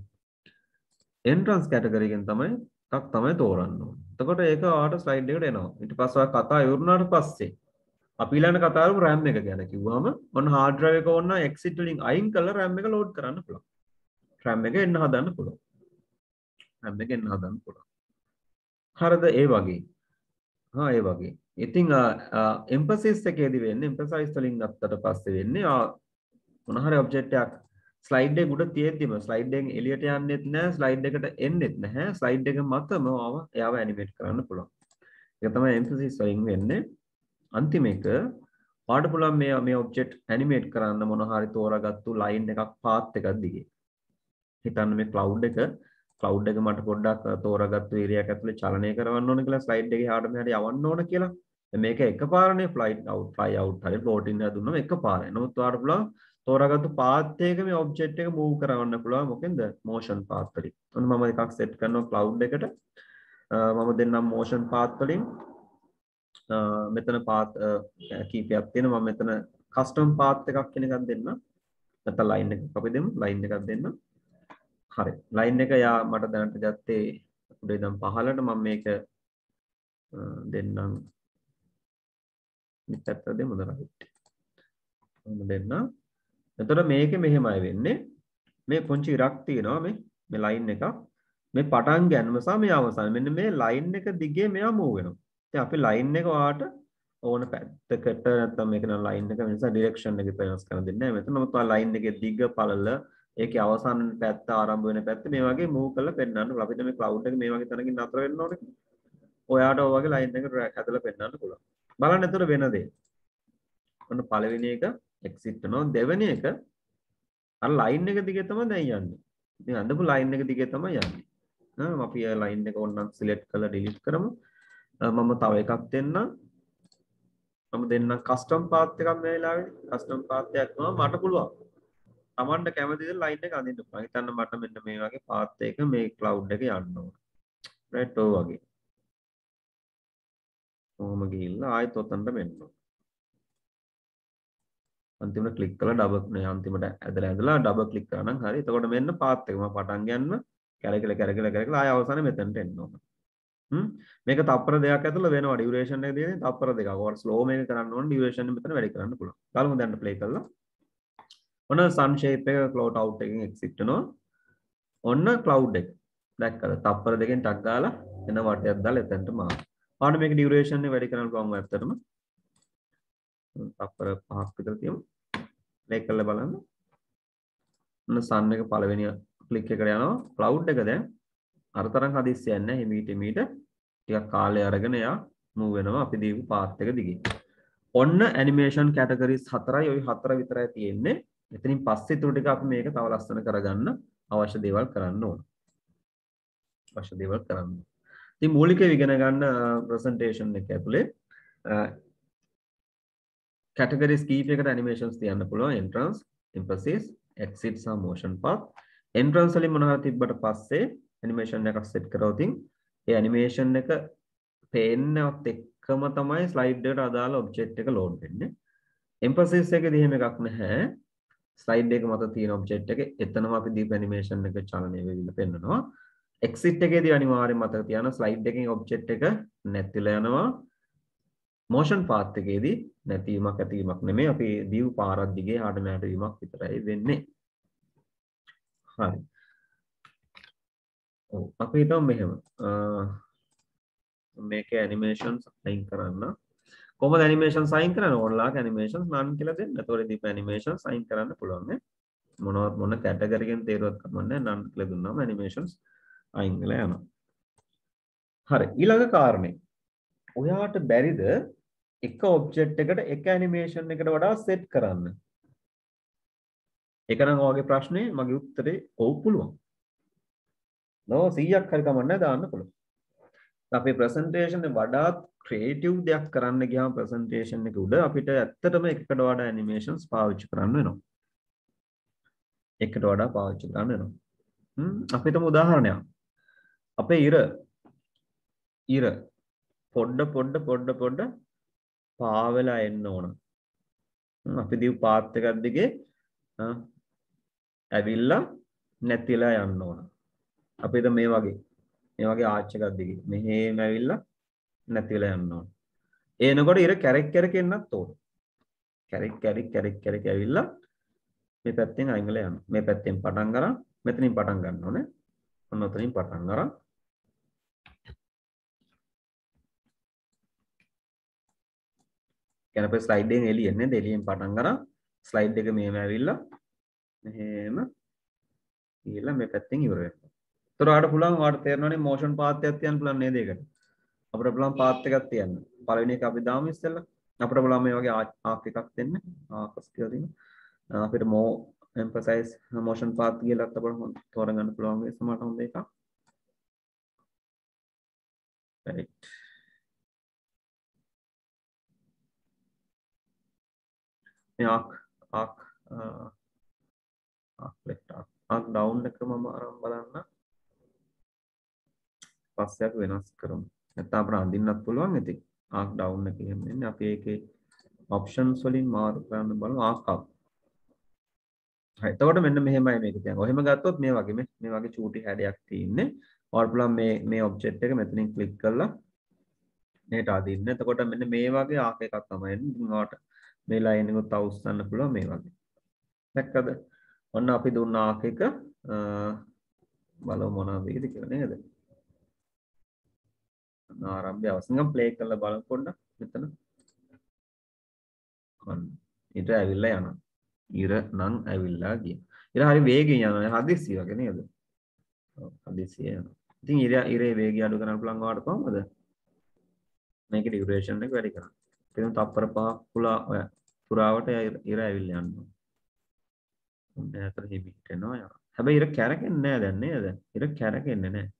Speaker 1: entrance category එකෙන් තමයි තෝරන්න ඕන. එතකොට ඒක ඔයාලට slide එකට එනවා. ඊට පස්සේ ඔයා කතා ඉවරුනාට පස්සේ අපි ඊළඟ කතා කරමු RAM එක ගැන කිව්වම ඔන්න hard drive එක ඕන exit වලින් අයින් කරලා RAM එක load කරන්න පුළුවන්. RAM එක එන්න හදන්න පුළුවන්. RAM එක එන්න හදන්න පුළුවන්. හරිද ඒ වගේ. ඒ වගේ. ඉතින් emphasis එකේදී වෙන්නේ emphasize වලින් ගත්තට පස්සේ වෙන්නේ මොන හරි object එකක් slide එක උඩ තියෙද්දිම slide එකෙන් එළියට යන්නෙත් නැහැ slide එකට එන්නෙත් නැහැ slide එක මතම එයාව animate කරන්න පුළුවන්. ඒක තමයි emphasis වලින් වෙන්නේ. අන්තිම එක පාඩ පුළුවන් මේ object animate කරන්න මොන හරි තෝරාගත්තු line එකක් path එකක් දිගේ. හිතන්න මේ cloud එක මට පොඩ්ඩක් තෝරාගත්තු ඒරියාවක් ඇතුලේ චලනය කරවන්න ඕන කියලා ස්ලයිඩ් එකේ එහාට මෙහාට යවන්න ඕන කියලා. මේක එකපාරනේ fly out හරි float in එක දුන්නම එකපාරයි. නමුත් ඔයාලට පුළුවන් තෝරාගත්තු path එක මේ object එක move කරවන්න පුළුවන් මොකෙන්ද motion path වලින්. ඔන්න මම එකක් set කරනවා cloud එකට. මම දෙන්නම් motion path වලින්. මෙතන path කීපයක් තියෙනවා. මම මෙතන custom path එකක් කියන එකක් දෙන්න. නැත්නම් line එකක් අපි දෙමු. line එකක් දෙන්න. හරි. line එක යා මට දැනට ගත්තේ උඩ ඉඳන් පහළට මම මේක දෙන්නම්. මෙතනට දෙමු right. මම දෙන්න. එතකොට මේකේ මෙහෙමයි වෙන්නේ. මේ පුංචි ඉරක් තියෙනවා මේ line එක. මේ පටන් ගන්නම සහ මේ අවසාන. මෙන්න මේ line එක දිගේ මෙයා move වෙනවා. ඉතින් අපි line එක ඔයාට ඕන පැත්තකට නැත්නම් මේක නම් line එක නිසා direction එක වෙනස් කරන්න දෙන්නේ නැහැ. මෙතන මොකද line එකේ දිග පළල ඒකේ අවසාන පැත්ත ආරම්භ වෙන පැත්ත මේ වගේ move කරලා පෙන්නන්න පුළුවන්. අපිට මේ cloud එක මේ වගේ තැනකින් නතර වෙන්න ඕනේ. ඔයාට ඔය වගේ line එක හැදලා පෙන්නන්න පුළුවන්. බලන්න එතකොට වෙන දේ. ඔන්න පළවෙනි එක exit වෙනවා. දෙවෙනි එක අර line එක දිගේ තමයි දැන් යන්නේ. ඉතින් අඳපු line එක දිගේ තමයි යන්නේ. අපි line එක ඕනනම් select කරලා delete කරමු. මම තව එකක් දෙන්නම්. මම දෙන්නම් custom path එකක් මේ වෙලාවේදී. custom path එකක් තමයි මට පුළුවන්. Tamanට කැමති දේ line එක අඳින්න පුළුවන්. හිතන්න මට මෙන්න මේ වගේ path එක මේ cloud එකේ යන්න ඕන. right ඔය වගේ. කොහොම ගිහිල්ලා ආයෙත් ඔතනට මෙන්න. අන්තිමට ක්ලික් කරලා ඩබල් නේ අන්තිමට ඇදලා ඩබල් ක්ලික් කරා නම් හරි. එතකොට මෙන්න path එක මම පටන් ගන්න කැරකිලා ආයෙ අවසානයේ මෙතනට එන්න ඕන. මේක තප්පර දෙකක් ඇතුළත වෙනවා ඩියුරේෂන් එක දෙන්නේ තප්පර දෙකක්. ඔයාලා ස්ලෝ මේක කරන්න ඕන ඩියුරේෂන් එක මෙතන වැඩි කරන්න පුළුවන්. බලමු දැන් ප්ලේ කරලා. ඔන්න sun shape එක cloud out එකෙන් exit වෙනවා. ඔන්න cloud එක. දැක්කද? තප්පර දෙකෙන් ටක් ගාලා එන වටයක් දාලා එතනට මාරු. ආන්න මේක ඩියුරේෂන් එක වැඩි කරන්න පුළුවන් ඇත්තටම. තප්පර 5ක් විතර තියමු. ප්ලේ කරලා බලන්න. ඔන්න sun එක පළවෙනි ක්ලික් එකට යනවා. cloud එක දැන් අර තරම් හදිස්සියක් නැහැ. හිමීට ටිකක් කාලය අරගෙන එයා move වෙනවා අපි දීපු path එක දිගේ. ඔන්න animation categories 4යි. ওই 4 විතරයි තියෙන්නේ. එතනින් පස්සේ ඊටු ටික අපි මේක තව ලස්සන කරගන්න අවශ්‍ය දේවල් කරන්න ඕන. ඉතින් මූලිකව ඉගෙන ගන්න presentation එක ඇතුලේ categories කීපයකට animations තියන්න පුළුවන්. entrance, emphasis, exit සහ motion path. entrance වලින් මොනවද තිබ්බට පස්සේ animation එකක් set කරවතින් ඒ animation එක පේන්නවත් එක්කම තමයි slide එකට අදාළ object එක load වෙන්නේ. emphasis එකේදී එහෙම එකක් නැහැ. slide එක මත තියෙන object එක එතනම අපි දීප animation එක චලනය වෙවිලා පෙන්නනවා. exit එකේදී අනිවාර්යයෙන් මතක තියාගන්න slide එකකින් object එක නැතිලා යනවා. motion path එකේදී නැතිවීමක් ඇතිවීමක් නෙමෙයි අපි දීපු පාරක් දිගේ හාට මෙහාට වීමක් විතරයි වෙන්නේ. හරි. ඔව් අපි හිතමු මෙහෙම. මේකේ animations අයින් කරන්න. කොහොමද animations අයින් කරන්නේ? ඕන්ලාක animations none කියලා දෙන්න. එතකොට දීප animations අයින් කරන්න පුළුවන් නේ. මොන category එකෙන් තේරුවත් කමන්නේ none කියලා දුන්නාම animations අයින් වෙලා යනවා. හරි. ඊළඟ කාරණේ. ඔයාට බැරිද එක object එකට එක animation එකට වඩා set කරන්න? ඒක නම් ඔයගේ ප්‍රශ්නේ මගේ උත්තරේ ඔව් පුළුවන්. නෝ 100ක් හරි කමන්නේ දාන්න පුළුවන්. අපේ presentation එක වඩාත් creative දෙයක් කරන්න ගියාම presentation එක උඩ අපිට ඇත්තටම එකකට වඩා animations පාවිච්චි කරන්න වෙනවා. එකට වඩා පාවිච්චි කරන්න වෙනවා. අපි හිතමු උදාහරණයක්. අපේ ඉර පොඩ්ඩ පාවෙලා එන්න ඕන. අපි දීපු පාත් එකක් දිගේ ඇවිල්ලා නැතිලා යන්න ඕන. අපි හිතමු මේ වගේ ආච් එකක් දිගේ මෙහෙම ඇවිල්ලා නැතිලා යන්න ඕන. එනකොට ඉර කැරක් එන්නත් ඕන. කැරක් ඇවිල්ලා මේ පැත්තෙන් අයින් වෙලා යනවා. මේ පැත්තෙන් පටන් ගන්න මෙතනින් පටන් ගන්න ඕනේ. ඔන්න ඔතනින් පටන් ගන්න. කියන අපේ ස්ලයිඩ් එකෙන් එළියෙන් නේද? එළියෙන් පටන් ගන්න ස්ලයිඩ් එක මෙහෙම ඇවිල්ලා මෙහෙම ඊළඟ මේ පැත්තෙන් ඉවර වෙනවා. ඒතර ඔයාලට පුළුවන් ඔයාලට තේරෙනවනේ motion path එකක් තියන්න පුළුවන් නේද ඒකට? අපිට පුළුවන් path එකක් තියන්න. පළවෙනි එක අපි දාමු ඉස්සෙල්ලා. අපිට පුළුවන් මේ වගේ ආක් එකක් දෙන්න. ආකස් කියලා දෙන්න. අපිට emphasize motion path කියලා අපිට තෝරගන්න පුළුවන් මේ සමහරට හොඳ එකක්. right. මේ arc left arc down එක මම අරන් බලන්න. පස්සයක් වෙනස් කරමු. නැත්නම් අපිට අඳින්නත් පුළුවන් ඉතින්. arc down එක එහෙම එන්නේ. අපි ඒකේ options වලින් මාරු කරන්න බලමු arc up. හරි. එතකොට මෙන්න මෙහෙමයි මේක කියන්නේ. ඔහෙම ගත්තොත් මේ වගේ චූටි හැඩයක් තියෙන්නේ. ඔයාලට පුළුවන් මේ ඔබ්ජෙක්ට් එක මෙතනින් ක්ලික් කරලා මේට අදින්න. එතකොට මෙන්න මේ වගේ ආක එකක් තමයි එන්නේ. ඉතින් ඔයාලට මේ ලයින් එක තවුස්සන්න පුළුවන් මේ වගේ. දැක්කද? ඔන්න අපි දුන්න ආක එක බලමු මොනවද වෙයිද කියලා නේද? ආරම්භය අවසන් ප්ලේ කරලා බලමු පොඩ්ඩක් මෙතන. ඔන්න ඊට ඇවිල්ලා යනවා. ඉර නම් ඇවිල්ලා ගියා. ඉර හරි වේගෙන් යනවා. හදිස්සිය වගේ නේද? ඔව් හදිස්සිය යනවා. ඉතින් ඉරේ වේගය අඩු කරන්න පුළුවන් ඔයාලට කොහොමද? මේකේ ඩියුරේෂන් එක වැඩි කරන්න. ඉතින් තප්පර 5ක් පුරාවට ඉර ඇවිල්ලා යනවා. ඔන්න ඇතර හිමිට එනවා යනවා. හැබැයි ඉර කැරකෙන්නේ නැහැ දැන් නේද? ඉර කැරකෙන්නේ නැහැ.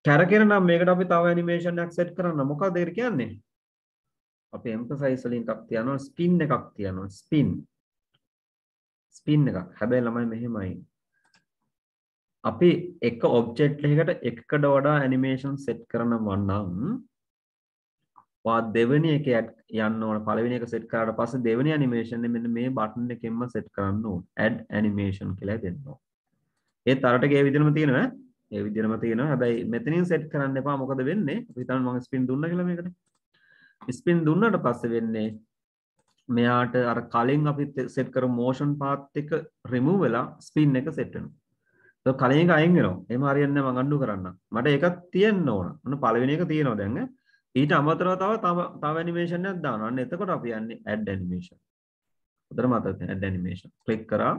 Speaker 1: කැරකෙන නම් මේකට අපි තව ඇනිමේෂන් එකක් සෙට් කරන්න. මොකක්ද ඒක කියන්නේ? අපි emphasize වලින් එකක් තියනවා ස්පින් එකක් තියනවා ස්පින් එකක්. හැබැයි ළමයි මෙහෙමයි. අපි එක ඔබ්ජෙක්ට් එකකට එකකට වඩා ඇනිමේෂන් සෙට් කරනවා නම් වා දෙවෙනි එක යන්න ඕන. පළවෙනි එක සෙට් කරාට පස්සේ දෙවෙනි ඇනිමේෂන් එක මෙන්න මේ බටන් එකෙන්ම සෙට් කරන්න ඕන. add animation කියලා දෙන්න ඕන. ඒත් අරට ඒ විදිහම තියෙනවා. ඒ විදිහම තියෙනවා. හැබැයි මෙතනින් සෙට් කරන්න එපා. මොකද වෙන්නේ? අපි හිතන්න මම ස්පින් දුන්නා කියලා මේකට. ස්පින් දුන්නාට පස්සේ වෙන්නේ මෙයාට අර කලින් අපි සෙට් කරපු motion path එක remove වෙලා spin එක set වෙනවා. ඒක කලින් එක අයින් වෙනවා. එහෙම හරියන්නේ නැහැ මම අන්ඩු කරන්න. මට එකක් තියෙන්න ඕන. ඔන්න පළවෙනි එක තියෙනවා දැන් ඈ. ඊට අමතරව තව animation එකක් දානවා. අන්න එතකොට අපි යන්නේ add animation. උතර මතක add animation. ක්ලික් කරා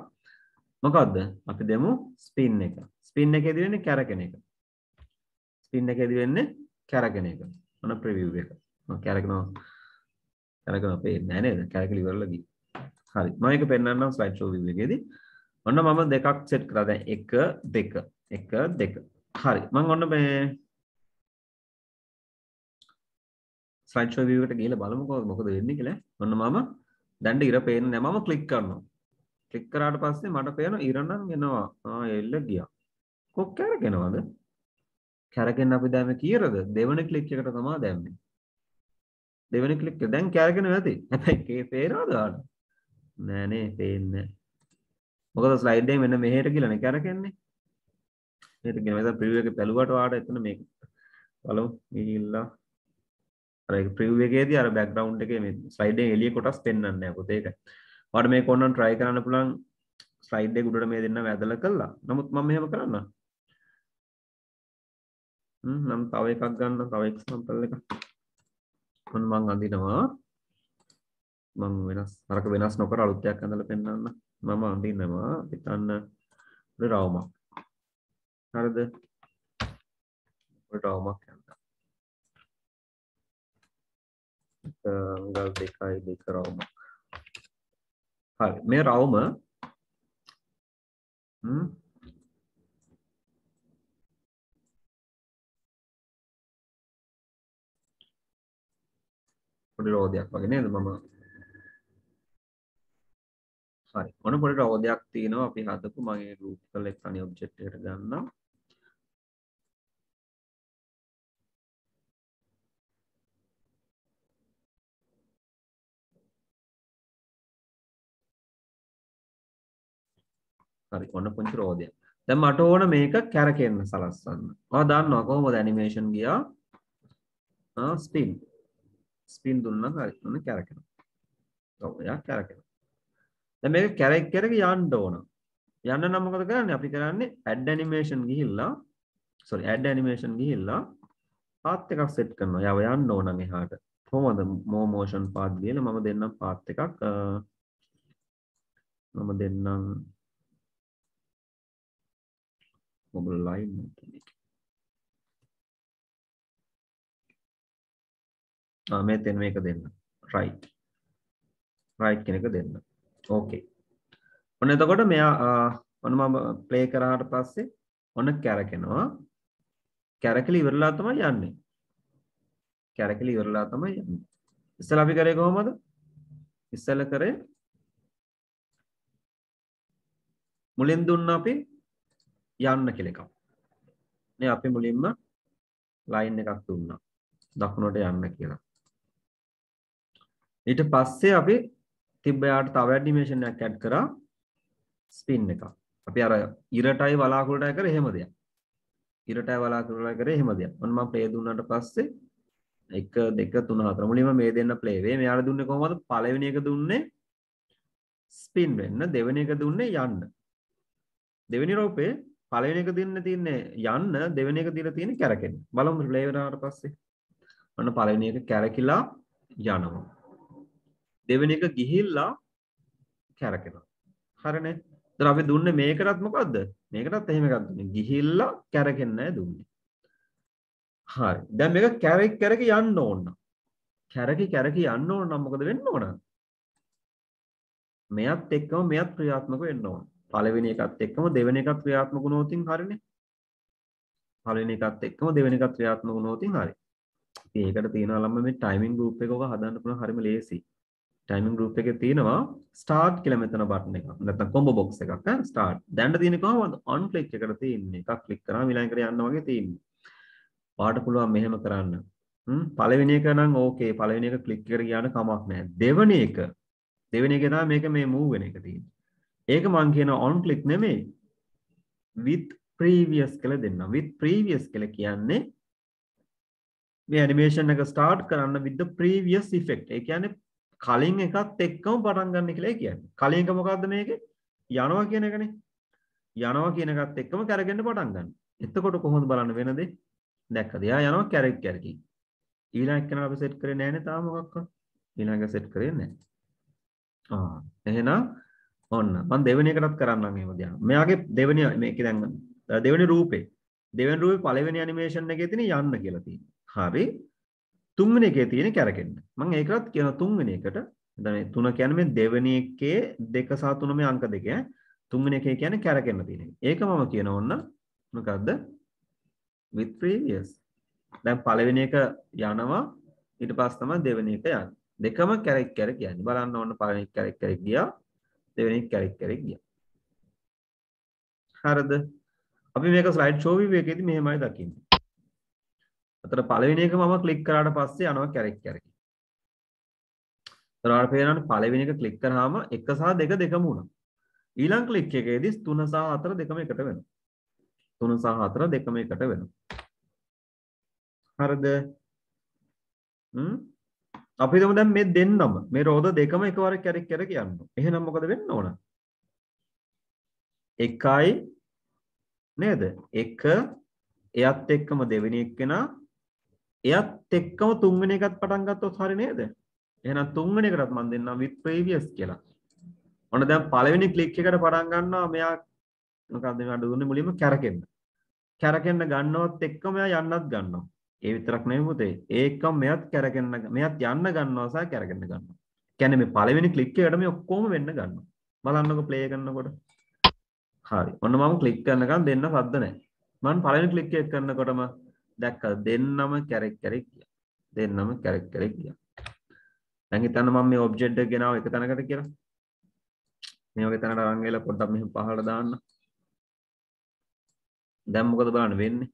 Speaker 1: මොකද්ද? අපි දෙමු spin එක. spin එකේදී වෙන්නේ කැරකෙන එක. spin එකේදී වෙන්නේ කැරකෙන එක. ඔන්න preview එක. කැරකෙනවා පේන්නේ නැහැ නේද? කැරකෙලි ඉවරලා ගිහින්. හරි. මම ඒක පෙන්නන්නම් slide show view එකේදී. ඔන්න මම දෙකක් සෙට් කරා දැන් 1 2 1 2. හරි. මම ඔන්න මේ slide show view එකට ගිහලා බලමුකෝ මොකද වෙන්නේ කියලා. ඔන්න මම දැන් ඉර පේන්නේ නැහැ. මම ක්ලික් කරනවා. ක්ලික් කරාට පස්සේ මට පේනවා ඉර නම් එනවා. එල්ල ගියා. කොක් කැරකෙනවද? කැරකෙන්න අපි දැන් කීරද? දෙවෙනි ක්ලික් එකට තමයි දැම්මේ. දෙවෙනි ක්ලික් එක දැන් කැරගෙන නැති. හැබැයි පේනවද ඔයාලට? නෑ නේ පේන්නේ. මොකද ස්ලයිඩ් එකෙන් මෙන්න මෙහෙට ගිහලානේ කැරකෙන්නේ. මෙහෙට ගිහලා මම ප්‍රිවිව් එකේ බැලුවට ඔයාලට එතන මේක බලමු ගිහිල්ලා අර ඒක ප්‍රිවිව් එකේදී අර බෑග්ග්‍රවුන්ඩ් එකේ මේ ස්ලයිඩ් එකේ එළිය කොටස් පෙන්වන්නේ නැහැ පුතේ ඒක. ඔයාලට මේක ඕනනම් try කරන්න පුළුවන් ස්ලයිඩ් එක උඩට මේ දෙන්නම ඇදලා කළා. නමුත් මම මෙහෙම කරන්න. නම් තව එකක් ගන්න තව එක්සැම්පල් එකක්. මම අඳිනවා මම අරක වෙනස් නොකර අලුත් එකක් අඳලා පෙන්නන්න මම අඳිනවා හිතන්න රවුමක් හරිද රවුමක් යන්න අංගල් 2 රවුමක් හරි මේ රවුම පොඩි රෝදයක් වගේ නේද මම හරි මොන පොඩි රෝදයක් තියෙනවා අපි හදපු මම ඒ ගෲප් කරලා එක්ක අනිත් ඔබ්ජෙක්ට් එකට ගන්නවා හරි ඔන්න පුංචි රෝදයක් දැන් මට ඕන මේක කැරකෙන්න සලස්වන්න ඔයා දන්නවා කොහොමද ඇනිමේෂන් ගියා ස්පින් දුන්නා හරි ඔන්න කැරකෙනවා ඔව් එයා කැරකෙනවා දැන් මේක කැරක් යන්න ඕන යන්න නම් මොකද කරන්නේ අපි කරන්නේ add animation ගිහිල්ලා path එකක් set කරනවා යව යන්න ඕන නම් එහාට කොහොමද more motion path ගිහලා මම දෙන්නම් path එකක් මම දෙන්නම් mobile line මේක දෙන්න right කෙනෙක් දෙන්න okay ඔන්න එතකොට මෙයා ඔන්න මම ප්ලේ කරාට පස්සේ ඔන්න කැරකෙනවා. කැරකෙලා ඉවරලා තමයි යන්නේ. කැරකෙලා ඉවරලා තමයි යන්නේ. ඉස්සෙල්ලා අපි කරේ කොහොමද? ඉස්සෙල්ලා කරේ මුලින් දුන්න අපි යන්න කියලා එකක්. නේ අපි මුලින්ම ලයින් එකක් දුන්නා. දකුණට යන්න කියලා. ඊට පස්සේ අපි තිබ්බ යාට තව ඇනිමේෂන් එකක් ඇඩ් කරා ස්පින් එකක්. අපි අර ඉරටයි වලාකුළටයි කරේ එහෙම දෙයක්. ඉරටයි වලාකුළටයි කරේ එහෙම දෙයක්. ඔන්න මම ප්ලේ දුන්නාට පස්සේ 1 2 3 4 මුලින්ම මේ දෙන්න ප්ලේ වේ. මෙයාලා දුන්නේ කොහොමද? පළවෙනි එක දුන්නේ ස්පින් වෙන්න, දෙවෙනි එක දුන්නේ යන්න. දෙවෙනි රූපේ පළවෙනි එක දින්න තියෙන්නේ යන්න, දෙවෙනි එක දීලා තියෙන්නේ කැරකෙන්න. බලමු ප්ලේ වුණාට පස්සේ. ඔන්න පළවෙනි එක කැරකිලා යනවා. දෙවෙනි එක ගිහිල්ලා කැරකෙනවා. හරිනේ. ඒතර අපි දුන්නේ මේකටත් මොකද්ද? මේකටත් එහෙම එකක් දුන්නේ. ගිහිල්ලා කැරකෙන්නයි දුන්නේ. හරි. දැන් මේක කැරක යන්න ඕන. කැරක යන්න ඕන නම් මොකද වෙන්න ඕන? මෙයත් එක්කම මෙයත් ක්‍රියාත්මක වෙන්න ඕන. පළවෙනි එකත් එක්කම දෙවෙනි එකත් ක්‍රියාත්මක වුණොතින් හරිනේ. පළවෙනි එකත් එක්කම දෙවෙනි එකත් ක්‍රියාත්මක වුණොතින් හරි. ඉතින් ඒකට තියෙනවා ළම මේ ටයිමින් ගෲප් එක ඔක හදන්න පුළුවන් හරිම ලේසි. ටයිමින් ගෲප් එකේ තියෙනවා ස්ටාර්ට් කියලා මෙතන බටන් එකක්. නැත්නම් කොම්බෝ බොක්ස් එකක් ඈ ස්ටාර්ට්. දැන් තියෙන්නේ කොහොමද? ඔන් ක්ලික් එකට තියෙන්නේ. එකක් ක්ලික් කරාම ඊළඟට යන්න වගේ තියෙන්නේ. ඔයාලට පුළුවන් මෙහෙම කරන්න. පළවෙනි එක නම් ඕකේ. පළවෙනි එක ක්ලික් කර ගියාට කමක් නැහැ. දෙවෙනි එක තමයි මේක මේ මූව් වෙන එක තියෙන්නේ. ඒක මං කියන on click නෙමෙයි with previous කියලා දෙන්න. with previous කියලා කියන්නේ මේ animation එක start කරන්න with the previous effect. ඒ කියන්නේ කලින් එකත් එක්කම පටන් ගන්න කියලා කියන්නේ. කලින් එක මොකද්ද මේකේ? යනවා කියන එකනේ. යනවා කියන එකත් එක්කම කැරගෙන්න පටන් ගන්න. එතකොට කොහොමද බලන්න වෙනදේ? දැක්කද? යා යනවා කැරකි. ඊළඟ එක අපි සෙට් කරේ නැහැ නේ තාම මොකක්වත්. ඊළඟ එක සෙට් කරේ නැහැ. එහෙනම් ඔන්න මම දෙවෙනි එකටත් කරන්නම් එහෙම දිහා. මෙයාගේ දෙවෙනි මේකේ දැන් දෙවෙනි රූපේ පළවෙනි ඇනිමේෂන් එකේ තියෙන යන්න කියලා තියෙනවා. හරි. තුන්වෙනි එකේ තියෙන කැරකෙන්න. මම ඒකවත් කියන තුන්වෙනි එකට. දැන් මේ තුන කියන්නේ මේ දෙවෙනි එකේ 2 සහ 3 මේ අංක දෙක ඈ. තුන්වෙනි එකේ කියන්නේ කැරකෙන්න තියෙන එක. ඒක මම කියන ඕන්න මොකද්ද? with previous. දැන් පළවෙනි එක යනවා ඊට පස්සේ තමයි දෙවෙනි එක යන්නේ. දෙකම කැරක් කියන්නේ. බලන්න ඕන්න පළවෙනි කැරක් ගියා. දෙවෙනි කැරක් ගියා. හරිද? අපි මේක ස්ලයිඩ් ෂෝ view එකේදී මෙහෙමයි දකින්නේ. අතන පළවෙනි එක මම ක්ලික් කරාට පස්සේ යනවා කැරක්. ඒතරාට පේනවනේ පළවෙනි එක ක්ලික් කරාම 1 සහ 2 දෙකම වුණා. ඊළඟ ක්ලික් එකේදී 3 සහ 4 දෙකම එකට වෙනවා. 3 සහ 4 දෙකම එකට වෙනවා. හරිද? අපි හිතමු දැන් මේ දෙන්නම මේ රෝද දෙකම එකවර කැරක් යනවා. එහෙනම් මොකද වෙන්න ඕන? 1යි නේද? 1 එයත් එක්කම දෙවෙනි එක්කෙනා එයත් එක්කම තුන්වෙනි එකත් පටන් ගත්තොත් හරි නේද? එහෙනම් තුන්වෙනි එකටත් මම දෙන්නම් with previous කියලා. ඔන්න දැන් පළවෙනි ක්ලික් එකට පටන් ගන්නවා මෙයා මොකද්ද මෙයා දුන්නේ මුලින්ම කැරකෙන්න. කැරකෙන්න ගන්නවත් එක්කම මෙයා යන්නත් ගන්නවා. ඒ විතරක් නෙවෙයි පුතේ. ඒකම මෙයත් කැරකෙන්න මෙයත් යන්න ගන්නවා සහ කැරකෙන්න ගන්නවා. කියන්නේ මේ පළවෙනි ක්ලික් එකට මේ ඔක්කොම වෙන්න ගන්නවා. බලන්නකෝ ප්ලේ කරනකොට. හරි. ඔන්න මම ක්ලික් කරනකම් දෙන්න සද්ද නැහැ. මම පළවෙනි ක්ලික් එක කරනකොටම දැක්කද දෙන්නම කැරක් ගියා. දෙන්නම කැරක් ගියා. දැන් හිතන්න මම මේ ඔබ්ජෙක්ට් එක ගෙනාව එක තැනකට කියලා. මේ වගේ තැනකට අරන් ගිහලා පොඩ්ඩක් මෙහෙම පහළට දාන්න. දැන් මොකද බලන්න වෙන්නේ?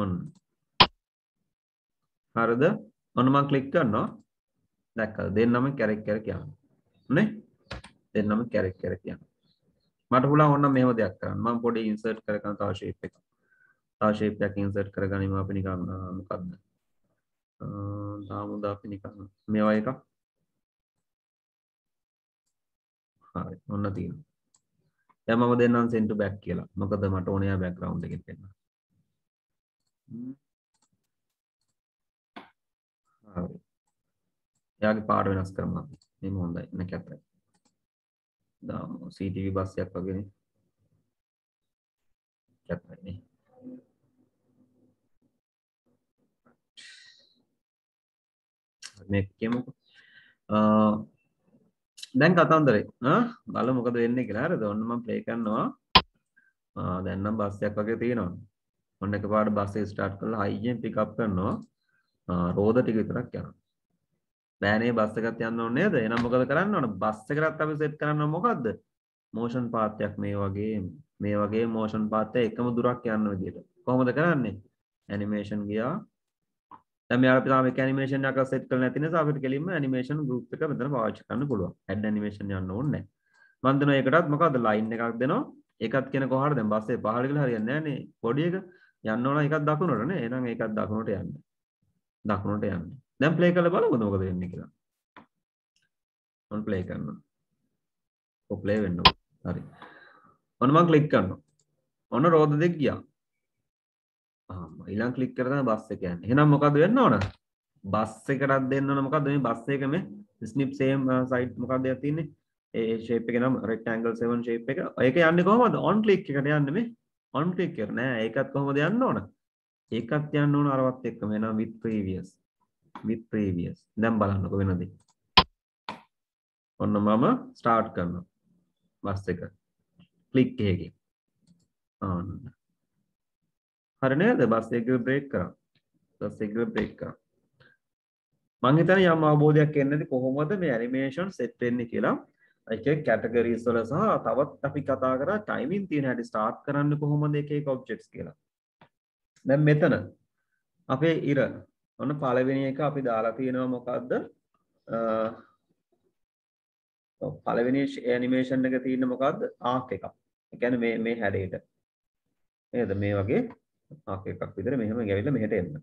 Speaker 1: ඔන්න. හරිද? ඔන්න මම ක්ලික් කරනවා. දැක්කද? දෙන්නම කැරක් යනවා. නේ? දෙන්නම කැරක් යනවා. මට පුළුවන් ඕන මෙහෙම දෙයක් කරන්න. මම පොඩි ඉන්සර්ට් කරගන්න තව ෂේප් එකක්. තව ෂේප් එකක් ඉන්සර්ට් කරගනිමු අපි නිකන් මොකද්ද? දාමුද අපි නිකන් මේවා එකක්. හරි. ඔන්න තියෙනවා. දැන් මම දෙන්නම් send to back කියලා. මොකද මට ඕනේ ආ බෑග්ග්‍රවුන්ඩ් එකෙන් දෙන්න. හරි. එයාගේ පාට වෙනස් කරමු අපි. මේක හොඳයි. නේ කැපයි. දාමු CTV බස් එකක් වගේනේ. කැපයි නේ. මේක කියමුකෝ. දැන් කතන්දරේ බලමු මොකද වෙන්නේ කියලා. හරිද? ඔන්න මම ප්ලේ කරනවා. දැන් නම් බස් එකක් වගේ තියෙනවා. ඔන්න එකපාරට බස් එක ස්ටාර්ට් කරලා හයියෙන් පික් අප් කරනවා. රෝද ටික විතරක් යනවා. බෑනේ බස් එකත් යන්න ඕනේ නේද? එහෙනම් මොකද කරන්න ඕන? බස් එකටත් අපි සෙට් කරන්න ඕන මොකද්ද? මෝෂන් පාත් එකක් මේ වගේ මෝෂන් පාත් එක එකම දුරක් යන විදිහට. කොහොමද කරන්නේ? ඇනිමේෂන් ගියා. දැන් මෙයාලා අපි තාම එක ඇනිමේෂන් එකක් සෙට් කරලා නැති නිසා අපිට කෙලින්ම ඇනිමේෂන් ගෲප් එක මෙතන පාවිච්චි කරන්න පුළුවන්. ඇඩ් ඇනිමේෂන් යන්න ඕනේ නැහැ. මම දෙනවා ඒකටත් මොකද්ද ලයින් එකක් දෙනවා. ඒකත් කියන කොහාට දැන් බස් එක පහළ ගිහලා හරියන්නේ නැහැ නේ. පොඩි එක යන්න ඕන එකක් දකුණට නේ. එහෙනම් ඒකත් දකුණට යන්න. දකුණට යන්න. දැන් ප්ලේ කරලා බලමුද මොකද වෙන්නේ කියලා. මම ප්ලේ කරනවා. ඔය ප්ලේ වෙන්න ඕන. හරි. ඔන්න මම ක්ලික් කරනවා. ඔන්න රෝද දෙක ගියා. ඊළඟ ක්ලික් කරලා තමයි බස් එක යන්නේ. එහෙනම් මොකද වෙන්න ඕන? බස් එකටත් දෙන්න ඕන මොකද්ද මේ බස් එකේ මේ ස්නිප් සේම් සයිඩ් මොකක්ද යක් තියෙන්නේ? ඒ ෂේප් එකේ නම් රෙක්ටැන්ගල් 7 ෂේප් එක. ඒක යන්නේ කොහමද? ඔන් ක්ලික් එකට යන්නේ මේ. ඔන් ක්ලික් කර නෑ. ඒකත් කොහමද යන්න ඕන? ඒකත් යන්න ඕන අරවත් එක්කම. එහෙනම් with previous. දැන් බලන්නකො වෙනද? ඔන්න මම ස්ටාර්ට් කරනවා. බස් එක. ක්ලික් එකකින්. හරි නේද? බස් එක බ්‍රේක් කරා. මම හිතන්නේ යම් අවබෝධයක් එන්නේ නැති කොහොමද මේ ඇනිමේෂන් සෙට් වෙන්නේ කියලා. ඒකේ කැටගරිස් වල සහ තවත් අපි කතා කරා ටයිමින් තියෙන හැටි ස්ටාර්ට් කරන්න කොහොමද එක එක ඔබ්ජෙක්ට්ස් කියලා. දැන් මෙතන අපේ ඉර ඔන්න පළවෙනි එක අපි දාලා තියෙනවා මොකද්ද? පළවෙනි ඇනිමේෂන් එක තියෙන්නේ මොකද්ද? ආක් එකක්. ඒ කියන්නේ මේ හැඩයට. නේද? මේ වගේ ආක් එකක් විතර මෙහෙම ගියවිලා මෙහෙට එන්න.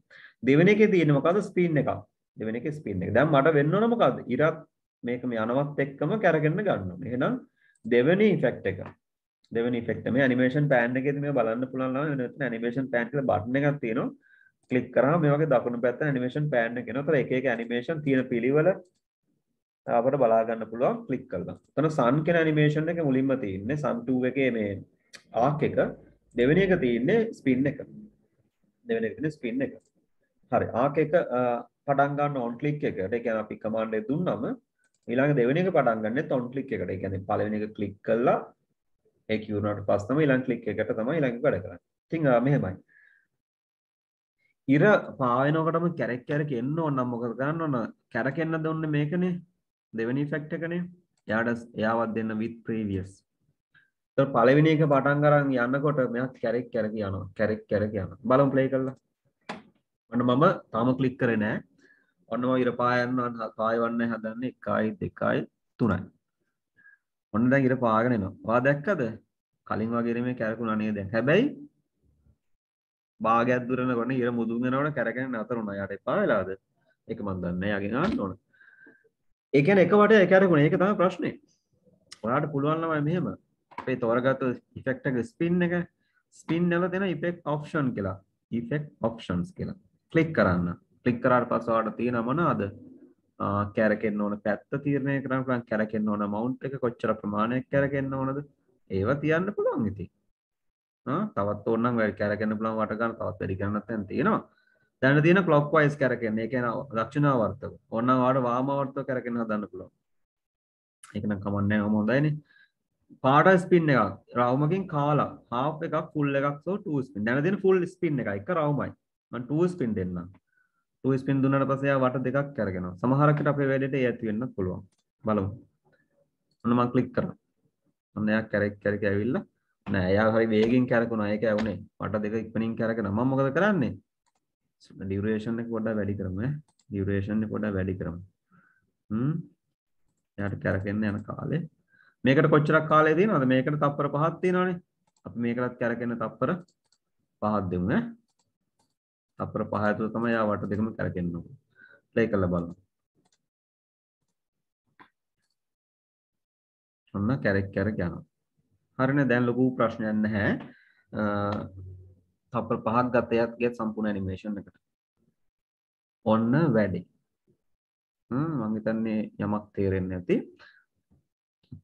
Speaker 1: දෙවෙනි එකේ තියෙන්නේ මොකද්ද? ස්පින් එකක්. දෙවෙනි එකේ ස්පින් එක. දැන් මට වෙන්න ඕන මොකද්ද? ඉරත් මේක මේ යනවත් එක්කම කැරගෙන ගන්න ඕනේ. එහෙනම් දෙවෙනි ඉෆෙක්ට් එක. මේ ඇනිමේෂන් පෑන් එකේදී මේක බලන්න පුළුවන් නම් වෙන ඇනිමේෂන් පෑන් කියලා බටන් එකක් තියෙනවා. ක්ලික් කරාම මේ වගේ දකුණු පැත්ත ඇනිමේෂන් පෑන් එක එනවා. ඒතර එක එක ඇනිමේෂන් තියෙන පිළිවෙල අපිට බලා ගන්න පුළුවන් ක්ලික් කරලා. එතන sun කියන ඇනිමේෂන් එක මුලින්ම තියෙන්නේ. sun 2 එකේ මේ ආක් එක. දෙවෙනි එක තියෙන්නේ ස්පින් එක. හරි ආක් එක පටන් ගන්න ඔන් ක්ලික් එකට. ඒ කියන්නේ අපි කමාන්ඩ් එක දුන්නම ඊළඟ දෙවෙනි එක පටන් ගන්නෙත් ඔන් ක්ලික් එකට. ඒ කියන්නේ පළවෙනි එක ක්ලික් කළා ඒ කියුණාට පස්සේ තමයි ඊළඟ ක්ලික් එකට තමයි ඊළඟ වැඩ කරන්නේ. ඉතින් මෙහෙමයි. ඉර පාවෙනකොටම කැරක් එන්න ඕන නම් මොකද කරන්න ඕන? කැරකෙන්න දුන්නේ මේකනේ. දෙවෙනි ඉෆෙක්ට් එකනේ. එයාවත් දෙන්න with previous. ඒතර පළවෙනි එක පටන් ගන්න යනකොට මෙයා කැරක් යනවා. බලමු ප්ලේ කරලා. ඔන්න මම තාම ක්ලික් කරේ නෑ. ඔන්න මම ඉර පායවන්න හදන්නේ 1 2 3යි. ඔන්න දැන් ඉර පාගෙන එනවා. ඔයා දැක්කද? කලින් වගේ නෙමෙයි කැරකුණා නේද දැන්. හැබැයි භාගයක් දුර යනකොට ඉර මුදුන් වෙනකොට කැරගෙන නතර වුණා. යාට එපා වෙලාද? ඒක මන් දන්නේ නෑ. යාගෙන් අහන්න ඕන. ඒ කියන්නේ එක වටේ කැරකුණා. ඒක තමයි ප්‍රශ්නේ. ඔයාලට පුළුවන් ළමයි මෙහෙම. අපේ තෝරගත්ත ඉෆෙක්ට් එක ස්පින් වල දෙන ඉෆෙක්ට් ඔප්ෂන් කියලා. ඉෆෙක්ට් ඔප්ෂන්ස් කියලා. ක්ලික් කරන්න. ක්ලික් කරාට පස්සේ ඔයාලට තියෙන මොනවාද? කැරකෙන්න ඕන පැත්ත තීරණය කරන්න පුළුවන්. කැරකෙන්න ඕන මවුන්ට් එක කොච්චර ප්‍රමාණයක් කැරකෙන්න ඕනද? ඒවා තියන්න පුළුවන් ඉතින්. තවත් ඕනනම් වැඩි කැරකෙන්න පුළුවන් වට ගන්න තවත් වැඩි කරන්නත් දැන් තියෙනවා. දැන් තියෙන ක්ලොක් වයිස් කැරකෙන්න. ඒ කියන්නේ දක්ෂිණාවර්තක. ඕනනම් ඔයාලට වාමාවර්තක කැරකෙන්න හදන්න පුළුවන්. ඒක නම් කමන්නේ නැහැ. හොඳයිනේ. පාට ස්පින් එකක් රවුමකින් කාලා half එකක් full එකක් so 2 ස්පින්. දැන් දෙන full ස්පින් එකයි. එක රවුමයි. මම 2 ස්පින් දෙන්නම්. 2 ස්පින් දුන්නාට පස්සේ ආ වට දෙකක් කරගෙනවා. සමහරකට අපේ වැඩේට ඒ ඇති වෙන්නත් පුළුවන්. බලමු. ඔන්න මම ක්ලික් කරා. ඔන්න එයා කැරක් ඇවිල්ලා නෑ එයා හරි වේගෙන් කැරකුණා. ඒක ඇවුනේ. වට දෙක ඉක්මනින් කැරගෙන මම මොකද කරන්නේ? ඩියුරේෂන් එක පොඩ්ඩක් වැඩි කරමු එයාට කැරකෙන්න යන කාලේ මේකට කොච්චරක් කාලය තියෙනවද? මේකට තප්පර 5ක් තියෙනවනේ. අපි මේකටත් කැරකෙන්න තප්පර 5ක් දෙමු ඈ. තප්පර 5 ඇතුළත තමයි යා වට දෙකම කැරකෙන්න ඕනේ. ප්ලේ කරලා බලමු. ඔන්න කැරක් යනවා. හරිනේ දැන් ලොකු ප්‍රශ්නයක් නැහැ. තප්පර 5ක් ගත යත් සම්පූර්ණ ඇනිමේෂන් එකට. ඔන්න වැඩි. මම හිතන්නේ යමක් තේරෙන්නේ නැති.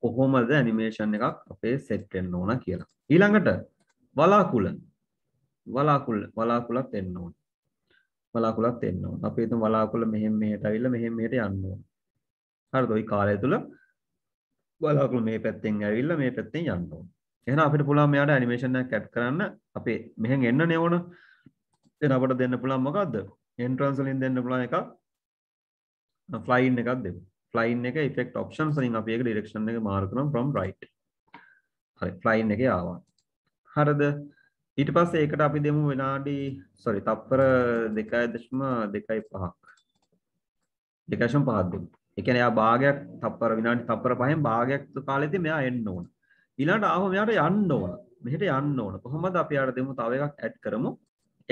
Speaker 1: කොහොමද ඇනිමේෂන් එකක් අපේ සෙට් වෙන්න ඕන කියලා. ඊළඟට වලාකුළත් එන්න ඕන. අපි හිතමු වලාකුළ මෙහෙම මෙහෙට ඇවිල්ලා මෙහෙම මෙහෙට යන්න ඕන. හරිද? ওই කාලය තුල බලාකුළු මේ පැත්තෙන් ඇවිල්ලා මේ පැත්තෙන් යන්න ඕන. එහෙනම් අපිට පුළුවන් මෙයාට ඇනිමේෂන් එකක් ඇඩ් කරන්න. අපේ මෙහෙන් එන්නනේ ඕන. එතන අපිට දෙන්න පුළුවන් මොකද්ද? එන්ට්‍රන්ස් වලින් දෙන්න පුළුවන් එකක් ෆ්ලයින් එකක් දෙමු. ෆ්ලයින් එක ඉෆෙක්ට් ඔප්ෂන්ස් වලින් අපි ඒක ඩිරෙක්ෂන් එක මාරු කරමු from right. හරි ෆ්ලයින් එකේ ආවා. හරිද? ඊට පස්සේ ඒකට අපි දෙමු විනාඩි තප්පර 2.5ක්. 2.5ක් දෙමු. ඒ කියන්නේ යා භාගයක් විනාඩි තප්පර 5න් භාගයක් කාලෙදී මෙයා එන්න ඕන. ඊළඟට ආව මෙයාට යන්න ඕන. මෙහෙට යන්න ඕන. කොහොමද අපි යාට දෙමු තව එකක් ඇඩ් කරමු.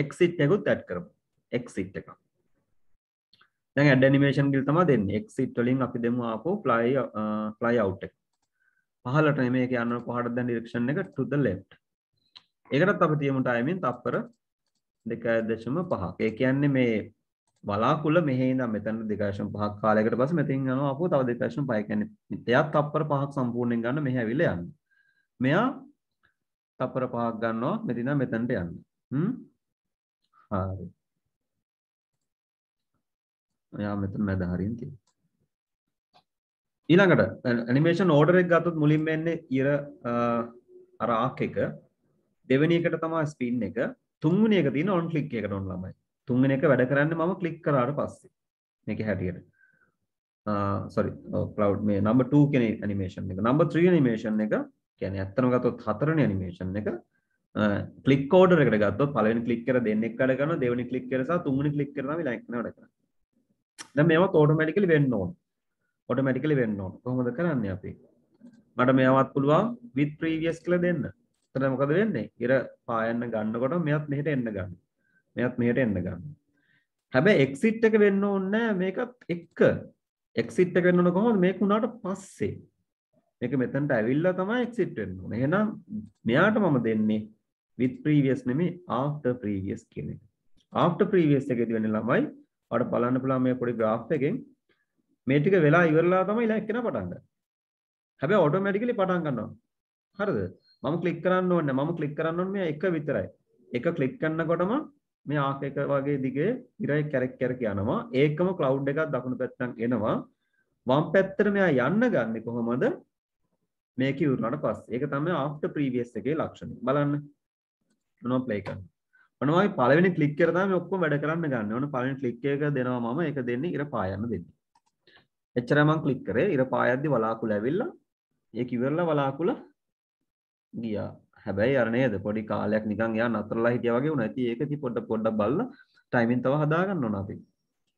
Speaker 1: exit එකකුත් ඇඩ් කරමු. exit එකක්. දැන් add animation ගිල් තමයි දෙන්නේ. exit වලින් අපි දෙමු ආපහු fly out එක. පහළට නෙමෙයි ඒක යන්න කොහටද දැන් direction එක to the left. ඒකටත් අපි තියමු timing තප්පර 2.5ක්. ඒ කියන්නේ මේ වලාකුළ මෙහි ඉඳන් මෙතන 2.5ක් කාලයකට පස්සේ මෙතෙන් යනවා ආපහු තව 2.5. කියන්නේ එයාත් තප්පර 5ක් සම්පූර්ණයෙන් ගන්න මෙහි ඇවිල්ලා යන්න. මෙයා තප්පර 5ක් ගන්නවා මෙතන ඉඳන් මෙතනට යන්න. හරි. එයා මෙතන මැද හරියෙන් තියෙනවා. ඊළඟට ඇනිමේෂන් ඕඩර් එක ගත්තොත් මුලින්ම එන්නේ ඉර අර ආක් එක. දෙවෙනි එකට තමයි ස්පින් එක. තුන්වෙනි එක තියෙන ඔන් ක්ලික් එකට ඔන් ළමයි. තුන්වෙනි එක වැඩ කරන්නේ මම ක්ලික් කරාට පස්සේ. මේකේ හැටියට. cloud මේ number 2 කියන ඇනිමේෂන් එක. number 3 ඇනිමේෂන් එක කියන්නේ ඇත්තම ගත්තොත් හතරවෙනි ඇනිමේෂන් එක. ක්ලික් ඕඩර් එකට ගත්තොත් පළවෙනි ක්ලික් කර දෙන්නෙක් වැඩ කරනවා, දෙවෙනි ක්ලික් කර සහ තුන්වෙනි ක්ලික් කර තමයි ලයින් කරන වැඩ කරන්නේ. දැන් මේවත් ඔටෝමැටිකලි වෙන්න ඕන. ඔටෝමැටිකලි වෙන්න ඕන. කොහොමද කරන්නේ අපි? මට මේවත් පුළුවන් with previous කියලා දෙන්න. එතන මොකද වෙන්නේ? ඉර පායන්න ගන්නකොට මෙයත් මෙහෙට එන්න ගන්න. මෙයත් මෙහෙට එන්න ගන්න. හැබැයි exit එක වෙන්න ඕනේ මේකත් එක්ක. exit එක වෙන්න ඕන කොහොමද? මේක උනාට පස්සේ. මේක මෙතනට ඇවිල්ලා තමයි exit වෙන්න ඕනේ. එහෙනම් මෙයාට මම දෙන්නේ with previous නෙමෙයි after previous කියන එක. after previous එකේදී වෙන්නේ ළමයි ඔයාලට බලන්න පුළුවන් මේ පොඩි graph එකෙන් මේ ටික වෙලා ඉවරලා තමයි ලයික් කරන පටන් ගන්න. හැබැයි ඔටෝමැටිකලි පටන් ගන්නවා. හරිද? මම ක්ලික් කරන්න ඕනේ. මම ක්ලික් කරන්න ඕනේ මේ එක විතරයි. එක ක්ලික් කරනකොටම මේ ආක් එක වගේ දිගේ ඉරයි කැරක් කැරක යනවා. ඒකම ක්ලවුඩ් එකක් දකුණු පැත්තෙන් එනවා. වම් පැත්තට මෙයා යන්න ගන්නේ කොහොමද? මේක ඉවරනට පස්සේ. ඒක තමයි after previous එකේ ලක්ෂණය. බලන්න. මොනවා ප්ලේ කරන්න. මොනවා වගේ පළවෙනි ක්ලික් කර තමයි මේ ඔක්කොම වැඩ කරන්න ගන්න. ඕන පළවෙනි ක්ලික් එක දෙනවා මම. ඒක දෙන්නේ ඉර පායන්න දෙන්නේ. එච්චරයි මම ක්ලික් කරේ. ඉර පායද්දි වලාකුළු ඇවිල්ලා ඒක ඉවරලා වලාකුළු ගියා. හැබැයි අර නේද පොඩි කාලයක් නිකන් යා නතරලා හිටියා වගේ වුණා. ඉතින් ඒක ඉතින් පොඩ්ඩක් බලලා ටයිමින් තව හදා ගන්න ඕන අපි.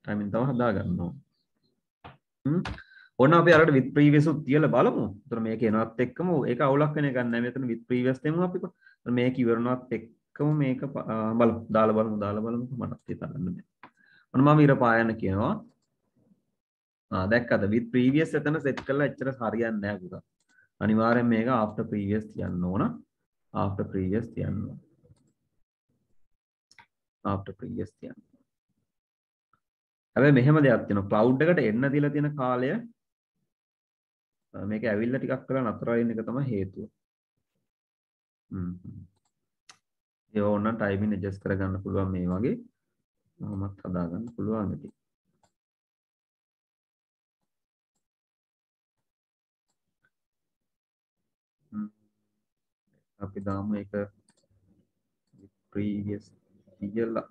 Speaker 1: ටයිමින් තව හදා ගන්න ඕන. ඔන්න අපි අරකට with previous උත් තියලා බලමු. ඒතර මේක එනවත් එක්කම ඒක අවුලක් වෙන එකක් නෑ. මෙතන with previous දෙමු අපි. මේක ඉවරනවත් එක්කම මේක බලමු. දාලා බලමු මටත් හිතන්න බෑ. ඔන්න මම ඉර පායන්න කියනවා. දැක්කද with previous එතන set කරලා එච්චර හරියන්නේ නෑ පුතා. අනිවාර්යෙන් මේක after previous තියන්න ඕන. after previous තියන්න ඕන. after previous තියන්න. හැබැයි මෙහෙම දෙයක් තියෙනවා. cloud එකට එන්න දීලා තියෙන කාලය මේක ඇවිල්ලා ටිකක් කරලා නතර වෙන එක තමයි හේතුව. ඒ ඕනනම් ටයිමින් ඇඩ්ජස්ට් කරගන්න පුළුවන් මේ වගේ. මමත් හදාගන්න පුළුවන් ඉතින්. අපි දාමු එක previous කියලා.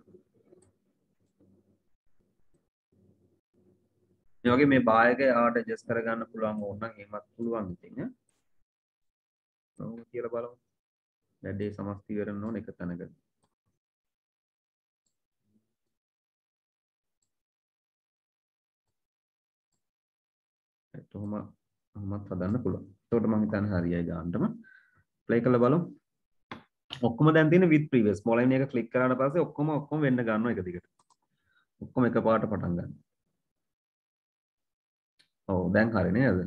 Speaker 1: මේ වගේ මේ බායක ආට ඇඩ්ජස්ට් කරගන්න පුළුවන් ඕනනම් එහෙමත් පුළුවන් ඉතින් ඈ. ඔව් කියලා බලමු. වැඩේ සමස්ත ඉවරන්න ඕන එක තැනක. කොහොමත් හදන්න පුළුවන්. ඒකට මම හිතන්නේ හරියයි ගන්නටම. ප්ලේ කරලා බලමු. ඔක්කොම දැන් තියෙන with previous මොලයින් එක ක්ලික් කරාට පස්සේ ඔක්කොම වෙන්න ගන්නවා එක දිගට. ඔක්කොම එකපාරට පටන් ගන්න. ඔව් දැන් හරි නේද?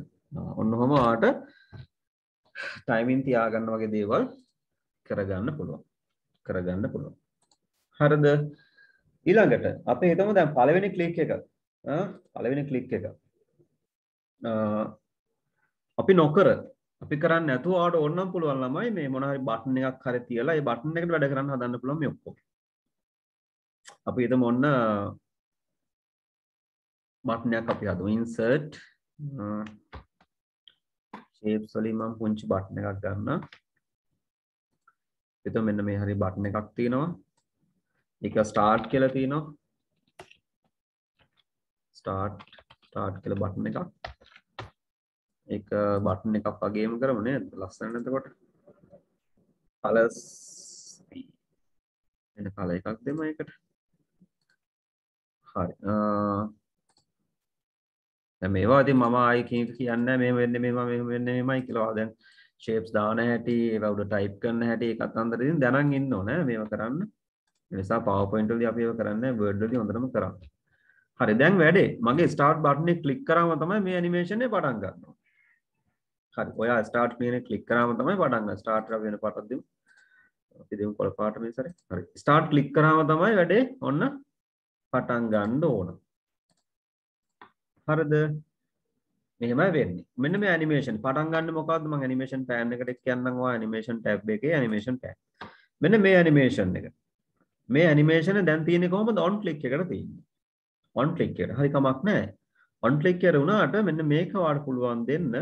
Speaker 1: ඔන්න ඔහම ආට ටයිමින් තියාගන්න වගේ දේවල් කරගන්න පුළුවන්. හරිද? ඊළඟට අපි හිතමු දැන් පළවෙනි ක්ලික් එක. පළවෙනි ක්ලික් එක. අපි නොකර අපි කරන්නේ නැතුව ආවට ඕනනම් පුළුවන් ළමයි මේ මොන හරි බටන් එකක් හරි තියලා ඒ බටන් එකට වැඩ කරන්න හදන්න පුළුවන් මේ ඔක්කොම. අපි හිතමු ඔන්න බටන් එකක් අපි හදමු insert shapes වලින් මම පුංචි බටන් එකක් ගන්නවා. එතකොට මෙන්න මේ හරි බටන් එකක් තියෙනවා. ඒක start කියලා තියෙනවා. start කියලා බටන් එකක්. ඒක බටන් එකක් වගේම කරමු නේද? ලස්සනට එතකොට. colors එන color එකක් දෙමු ඒකට. හරි. දැන් මේවා ඉතින් මම ආයේ කියන්නේ මේ වෙන්නේ මෙහෙමයි කියලා. දැන් shapes දාන හැටි, ඒවා උඩ type කරන හැටි ඒකත් අන්දර ඉතින් දැනන් ඉන්න ඕනේ මේවා කරන්න. ඒ නිසා PowerPoint වලදී අපි ඒවා කරන්නේ Word වලදී හොඳටම කරා. හරි දැන් වැඩේ. මගේ start button එක click කරාම තමයි මේ animation එක පටන් ගන්නවා. හරි. ඔයා start කියන එක click කරාම තමයි පටන් ගන්න. start වෙන පාටක් දෙමු. අපි දෙමු කොළ පාට මේ සැරේ. හරි. start click කරාම තමයි වැඩේ ඔන්න පටන් ගන්න ඕන. හරිද? මෙහෙමයි වෙන්නේ. මෙන්න මේ animation පටන් ගන්න මොකද්ද? මම animation pan එකට කියන්නම් ඔය animation tab එකේ animation pan. මෙන්න මේ animation එක. මේ animation එක දැන් තියෙන්නේ කොහොමද? on click එකට තියෙන්නේ. on click එකට. හරි කමක් නැහැ. on click එක වුණාට මෙන්න මේක වාට පුළුවන් දෙන්න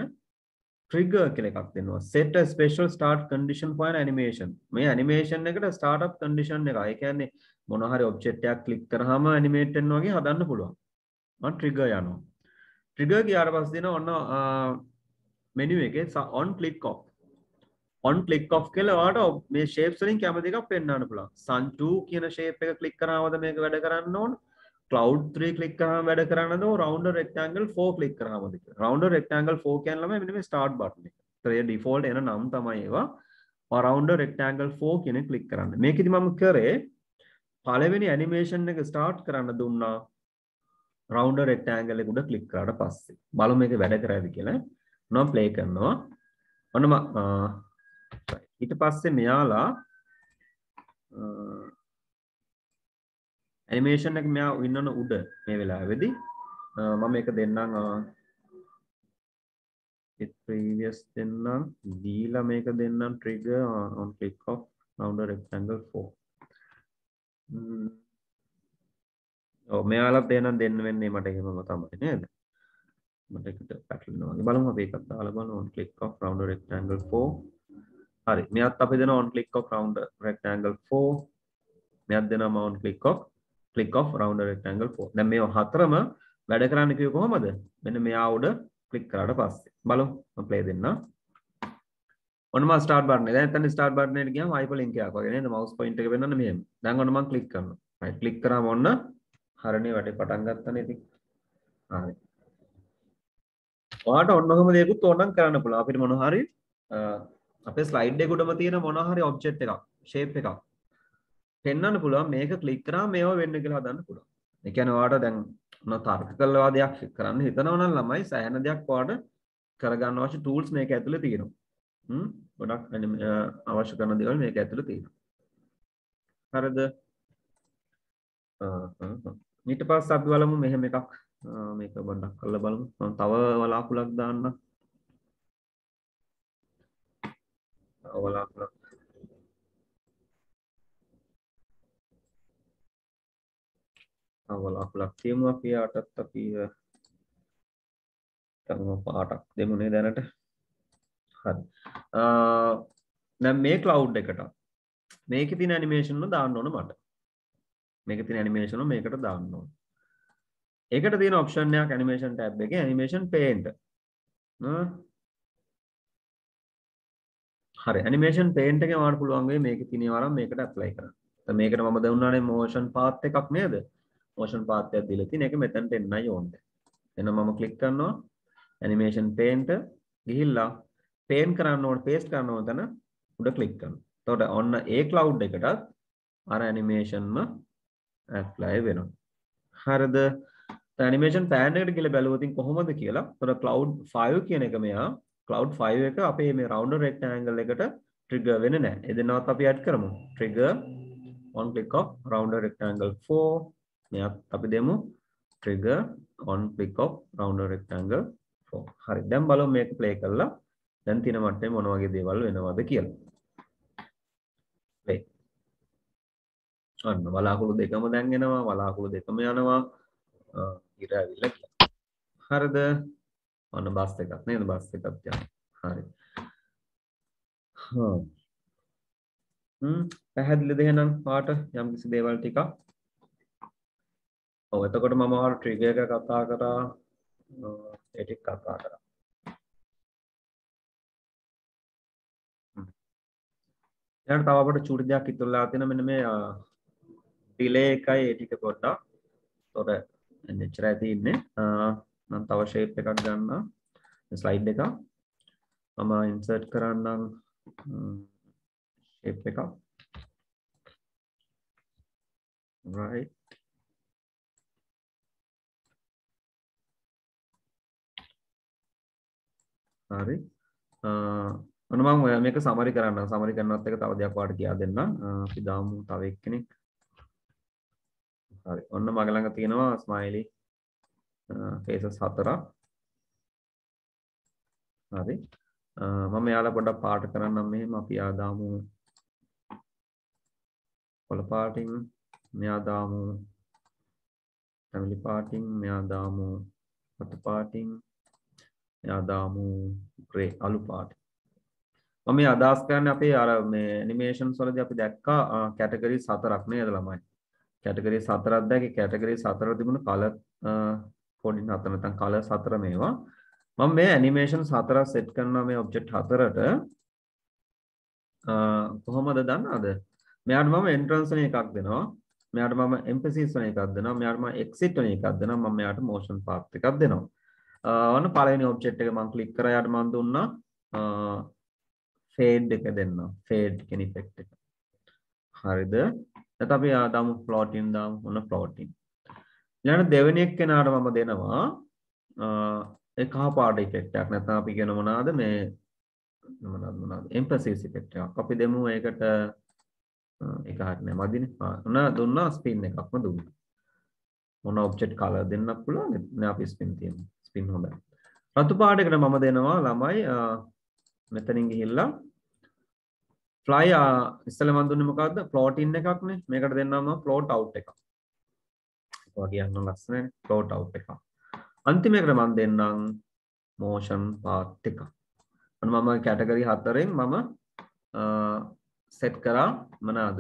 Speaker 1: trigger කියලා එකක් දෙනවා. set a special start condition for an animation. මේ animation එකට startup condition එක. ඒ කියන්නේ මොන හරි object එකක් click කරාම animate වෙනවා වගේ හදන්න පුළුවන්. මම trigger යනවා. trigger ගියාට පස්සේ දෙන ඔන්න menu එකේ on click off. on click off කියලා ඔයාලට මේ shapes වලින් කැමති එකක් පෙන්වන්න පුළුවන්. sun 2 කියන shape එක click කරාමද මේක වැඩ කරන්න ඕන? cloud 3 click කරාම වැඩ කරන්නද? rounder rectangle 4 click කරාමද? rounder rectangle 4 කියන්නේ ළමයි මෙන්න මේ start button එක. ඒ default එන නම් තමයි ඒවා. rounder rectangle 4 කියන click කරන්න. මේකෙදි මම කරේ පළවෙනි animation එක start කරන්න දුන්නා. rounder rectangle එක උඩ click කරාට පස්සේ බලමු මේක වැඩ කරයිද කියලා. මම play කරනවා. ඔන්න ඊට පස්සේ මෙයාලා animation එක මෙයා ඉන්නන උඩ මේ වෙලාවේදී මම මේක දෙන්නම් it previous දෙන්නම් දීලා මේක දෙන්නම් trigger on click off rounder rectangle 4 ඔව් මෙයාලා දෙන්න වෙන්නේ මට එහෙමම තමයි නේද මට එකට පැටලෙනවා වගේ බලමු අපි එකක් දාලා බලමු on click off rounder rectangle 4 හරි මෙයාත් අපි දෙනවා on click off rounder rectangle 4 මෙයාත් දෙනවා on click off rounder rectangle 4 දැන් මේ හතරම වැඩ කරන්න කිව්ව කොහමද මෙන්න මෙයා උඩ ක්ලික් කරාට පස්සේ බලමු මම ප්ලේ දෙන්න ඔන්න මම ස්ටාර්ට් බටන් එක දැන් එතන ස්ටාර්ට් බටන් එකට ගියාම hyperlink එකක් වගේ නේද mouse point එක වෙනවනේ මෙහෙම දැන් ඔන්න මම ක්ලික් කරනවා right ක්ලික් කරාම ඔන්න හරනේ වැඩේ පටන් ගත්තනේ ඉතින් හරි ඔයාලට ඔන්න ඔහම දෙයක්ත් ඕනනම් කරන්න පුළුවන් අපිට මොන හරි අපේ ස්ලයිඩ් එක උඩම තියෙන මොන හරි ඔබ්ජෙක්ට් එකක් shape එකක් පෙන්වන්න පුළුවන් මේක ක්ලික් කරාම මේවා වෙන්න කියලා හදන්න පුළුවන් ඒ කියන්නේ ඔයාලට දැන් මොන තර්ක කළා දෙයක් කරන්න හිතනවා නම් ළමයි සෑහෙන දෙයක් ඔයාලට කරගන්න අවශ්‍ය tools මේක ඇතුලේ තියෙනවා ගොඩක් අවශ්‍ය කරන දේවල් මේක ඇතුලේ තියෙනවා හරිද ඊට පස්සේ අපි බලමු මෙහෙම එකක් මේක පොඩ්ඩක් කරලා බලමු මම තව වලාකුලක් දාන්න වලාකුලක් වලාකුලක් තියමු අපි යාටත් අපි කරමු පාටක් දෙමු නේ දැනට හරි දැන් මේ cloud එකට මේකේ තියෙන animation එක දාන්න ඕන මට මේකේ තියෙන animation එක මේකට දාන්න ඕන ඒකට තියෙන option එකක් animation tab එකේ animation paint හරි animation paint එකේ ඔයාලට පුළුවන් වෙයි මේකේ තියෙන ඒවා අරන් මේකට apply කරන්න. දැන් මේකට මම දුන්නානේ motion path එකක් නේද? motion path එකක් දීලා තියෙන එක මෙතනට එන්නයි ඕනේ. එහෙනම් මම click කරනවා animation paint ගිහිල්ලා paint කරන්න ඕන paste කරන්න ඕන තැන උඩ click කරනවා. එතකොට ඔන්න ඒ cloud එකටත් අර animation ම apply වෙනවා. හරිද? animation pan එකට ගිහලා බැලුවොත් කොහොමද කියලා. එතකොට cloud 5 කියන එක මෙයා cloud 5 එක අපේ මේ rounder rectangle එකට trigger වෙන්නේ නැහැ. ඒ දෙන්නවත් අපි add කරමු. trigger on click of rounder rectangle 4 මෙයාත් අපි දෙමු trigger on click of rounder rectangle 4. හරි. දැන් බලමු මේක play කරලා දැන් තියෙන මට්ටමේ මොන වගේ දේවල් වෙනවද කියලා. play. අන්න වලාකුළු දෙකම දැන් එනවා. වලාකුළු දෙකම යනවා. ඉර ඇවිල්ලා කියලා. හරිද? ඔන්න බස් එකක් නේද? බස් එකක් යනවා. හරි. හා. පැහැදිලිද එහෙනම් පාට යම් කිසි දේවල් ටිකක්? ඔව් එතකොට මම ඔයාලට ට්‍රිගර් එක කතා කරා ඒ ටික කතා කරා. දැන් තව අපිට චූටි දෙයක් ඉතුරුලා තියෙන මෙන්න මේ ඩිලේ එකයි ඒ ටික පොඩ්ඩක්. ඒතොර එච්චරයි තියෙන්නේ. මම තව ෂේප් එකක් ගන්නවා. ස්ලයිඩ් එක. මම ඉන්සර්ට් කරන්නම් ෂේප් එකක්. right. හරි. ඔන්න මම මේක සමරි කරන්නම්. සමරි කරනවත් එක තව දෙයක් වාට කියා දෙන්නම්. අපි දාමු තව එක්කෙනෙක්. හරි. ඔන්න මගේ ළඟ තියෙනවා ස්මයිලි faces 4ක්. හරි. මම යාලා පොඩ්ඩක් පාට කරන්නම් මෙහෙම අපි ආ දාමු කොළ පාටින්, මෙයා දාමු family පාටින්, මෙයා දාමු රතු පාටින්, මෙයා දාමු grey අලු පාටින්. මම මේ අදහස් කරන්නේ අපේ අර මේ ඇනිමේෂන්ස් වලදී අපි දැක්කා කැටගරිස් 4ක් නේද ළමයි. කැටගරිස් 4ක් දැක්කේ කැටගරිස් 4 තිබුණ කලර් කෝඩින් 4 නැත්නම් කලර්ස් 4 මේවා. මම මේ ඇනිමේෂන්ස් 4ක් සෙට් කරනවා මේ ඔබ්ජෙක්ට් 4ට. කොහොමද දන්නවද? මෙයාට මම එන්ට්‍රන්ස් වෙන එකක් දෙනවා. මෙයාට මම එම්ෆැසිස් වෙන එකක් දෙනවා. මෙයාට මම එක්සිට් වෙන එකක් දෙනවා. මම මෙයාට මෝෂන් පාත් එකක් දෙනවා. ඔන්න පළවෙනි ඔබ්ජෙක්ට් එක මම ක්ලික් කරා. යාට මම දුන්නා ෆේඩ් එක දෙන්න. ෆේඩ් කියන ඉෆෙක්ට් එක. හරිද? එතකොට අපි දාමු ෆ්ලෝටින් දාමු. ඔන්න ෆ්ලෝටින්. ඊළඟ දෙවෙනි එක්කෙනාට මම දෙනවා ඒ කහ පාට ඉෆෙක්ට් එකක්. නැත්නම් අපි කියන මොනවාද මේ මොනවාද එම්ෆැසිස් ඉෆෙක්ට් එකක්. අපි දෙමු ඒකට ඒක හරිනේ මදිනේ. ඔන්න දුන්නා ස්පින් එකක්ම දුන්නා. මොන ඔබ්ජෙක්ට් කලර් දෙන්නත් පුළුවන්. නේ අපි ස්පින් තියමු. ස්පින් හොඳයි. රතු පාටයකට මම දෙනවා ළමයි මෙතනින් ගිහිල්ලා fly ඉස්සෙල්ලා මම දුන්නේ මොකද්ද? float in එකක්නේ. මේකට දෙන්නාම float out එකක්. වගේ යන ලස්සනනේ float out එකක්. අන්තිමේකට මම දෙන්නම් motion path එකක්. අන්න මම කැටගරි 4න් මම සෙට් කරා මොනවාද?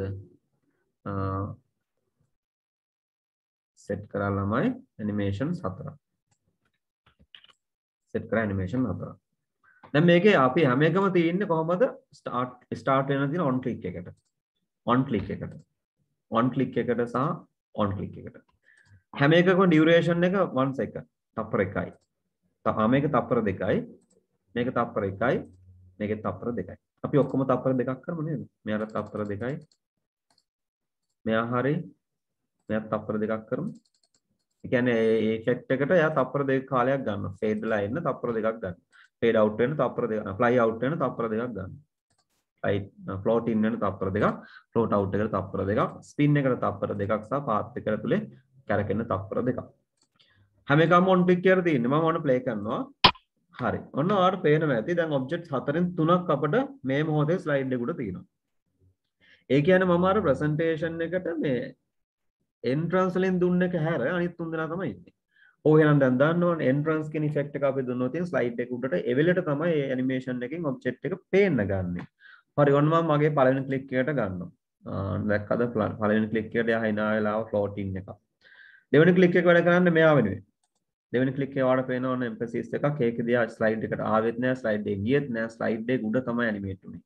Speaker 1: සෙට් කරා ළමයි animation 4ක්. සෙට් කරා animation 4ක්. දැන් මේකේ අපි හැම එකම තියෙන්නේ කොහොමද? start වෙන තියෙන on click එකට. on click එකට. on click එකට සහ on click එකට. හැම එකකම duration එක 1 second. තප්පර 1යි. මේක තප්පර 2යි. මේක තප්පර 1යි. මේක තප්පර 2යි. අපි ඔක්කොම තප්පර 2ක් කරමු නේද? මෙයාට තප්පර 2යි. මෙයා හරි. මෙයා තප්පර 2ක් කරමු. ඒ කියන්නේ ඒ ඉෆෙක්ට් එකට එයා තප්පර 2ක කාලයක් ගන්නවා. ෆේඩ් වෙලා එන්න තප්පර 2ක් ගන්නවා. ෆේඩ් අවුට් වෙන තප්පර 2ක්. ෆ්ලයි අවුට් වෙන තප්පර 2ක් ගන්නවා. ෆ්ලයි ෆ්ලෝට් ඉන් වෙන තප්පර 2ක්. ෆ්ලෝට් අවුට් එකට තප්පර 2ක්. ස්පින් එකට තප්පර 2ක් සහ පාත් එක ඇතුලේ කැරකෙන තප්පර 2ක්. හැම එකම ඔන් ක්ලික් කරලා තියෙන්නේ. මම ඔන්න ප්ලේ කරනවා. හරි. ඔන්න ඔයාලට පේනවා ඇති දැන් ඔබ්ජෙක්ට් 4න් 3ක් අපිට මේ මොහොතේ ස්ලයිඩ් එකට තියෙනවා. ඒ කියන්නේ මම අර ප්‍රසන්ටේෂන් එකට මේ එන්ට්‍රන්ස් වලින් දුන්න එක හැර අනිත් තුන් දෙනා තමයි ඉන්නේ. ඔය එහෙනම් දැන් දන්න ඕනේ එන්ට්‍රන්ස් කියන ඉෆෙක්ට් එක අපි දුන්නොත් තියෙන ස්ලයිඩ් එක උඩට එවෙලට තමයි මේ ඇනිමේෂන් එකෙන් ඔබ්ජෙක්ට් එක පේන්න ගන්නෙ. හරි ඔන්න මම මගේ පළවෙනි ක්ලික් එකට ගන්නවා. දැක්කද පළවෙනි ක්ලික් එකට යා හිනා වෙලාව ෆ්ලෝටින් එක. දෙවෙනි ක්ලික් එක වැඩ කරන්නේ මෙයා වෙනුවෙන්. දෙවෙනි ක්ලික් එකේ ඔයාලට පේන ඕන එම්ෆැසිස් එකක්. ඒකදී ආ ස්ලයිඩ් එකට ආවෙත් නෑ, ස්ලයිඩ් එක ගියෙත් නෑ, ස්ලයිඩ් එක උඩ තමයි ඇනිමේට් උනේ.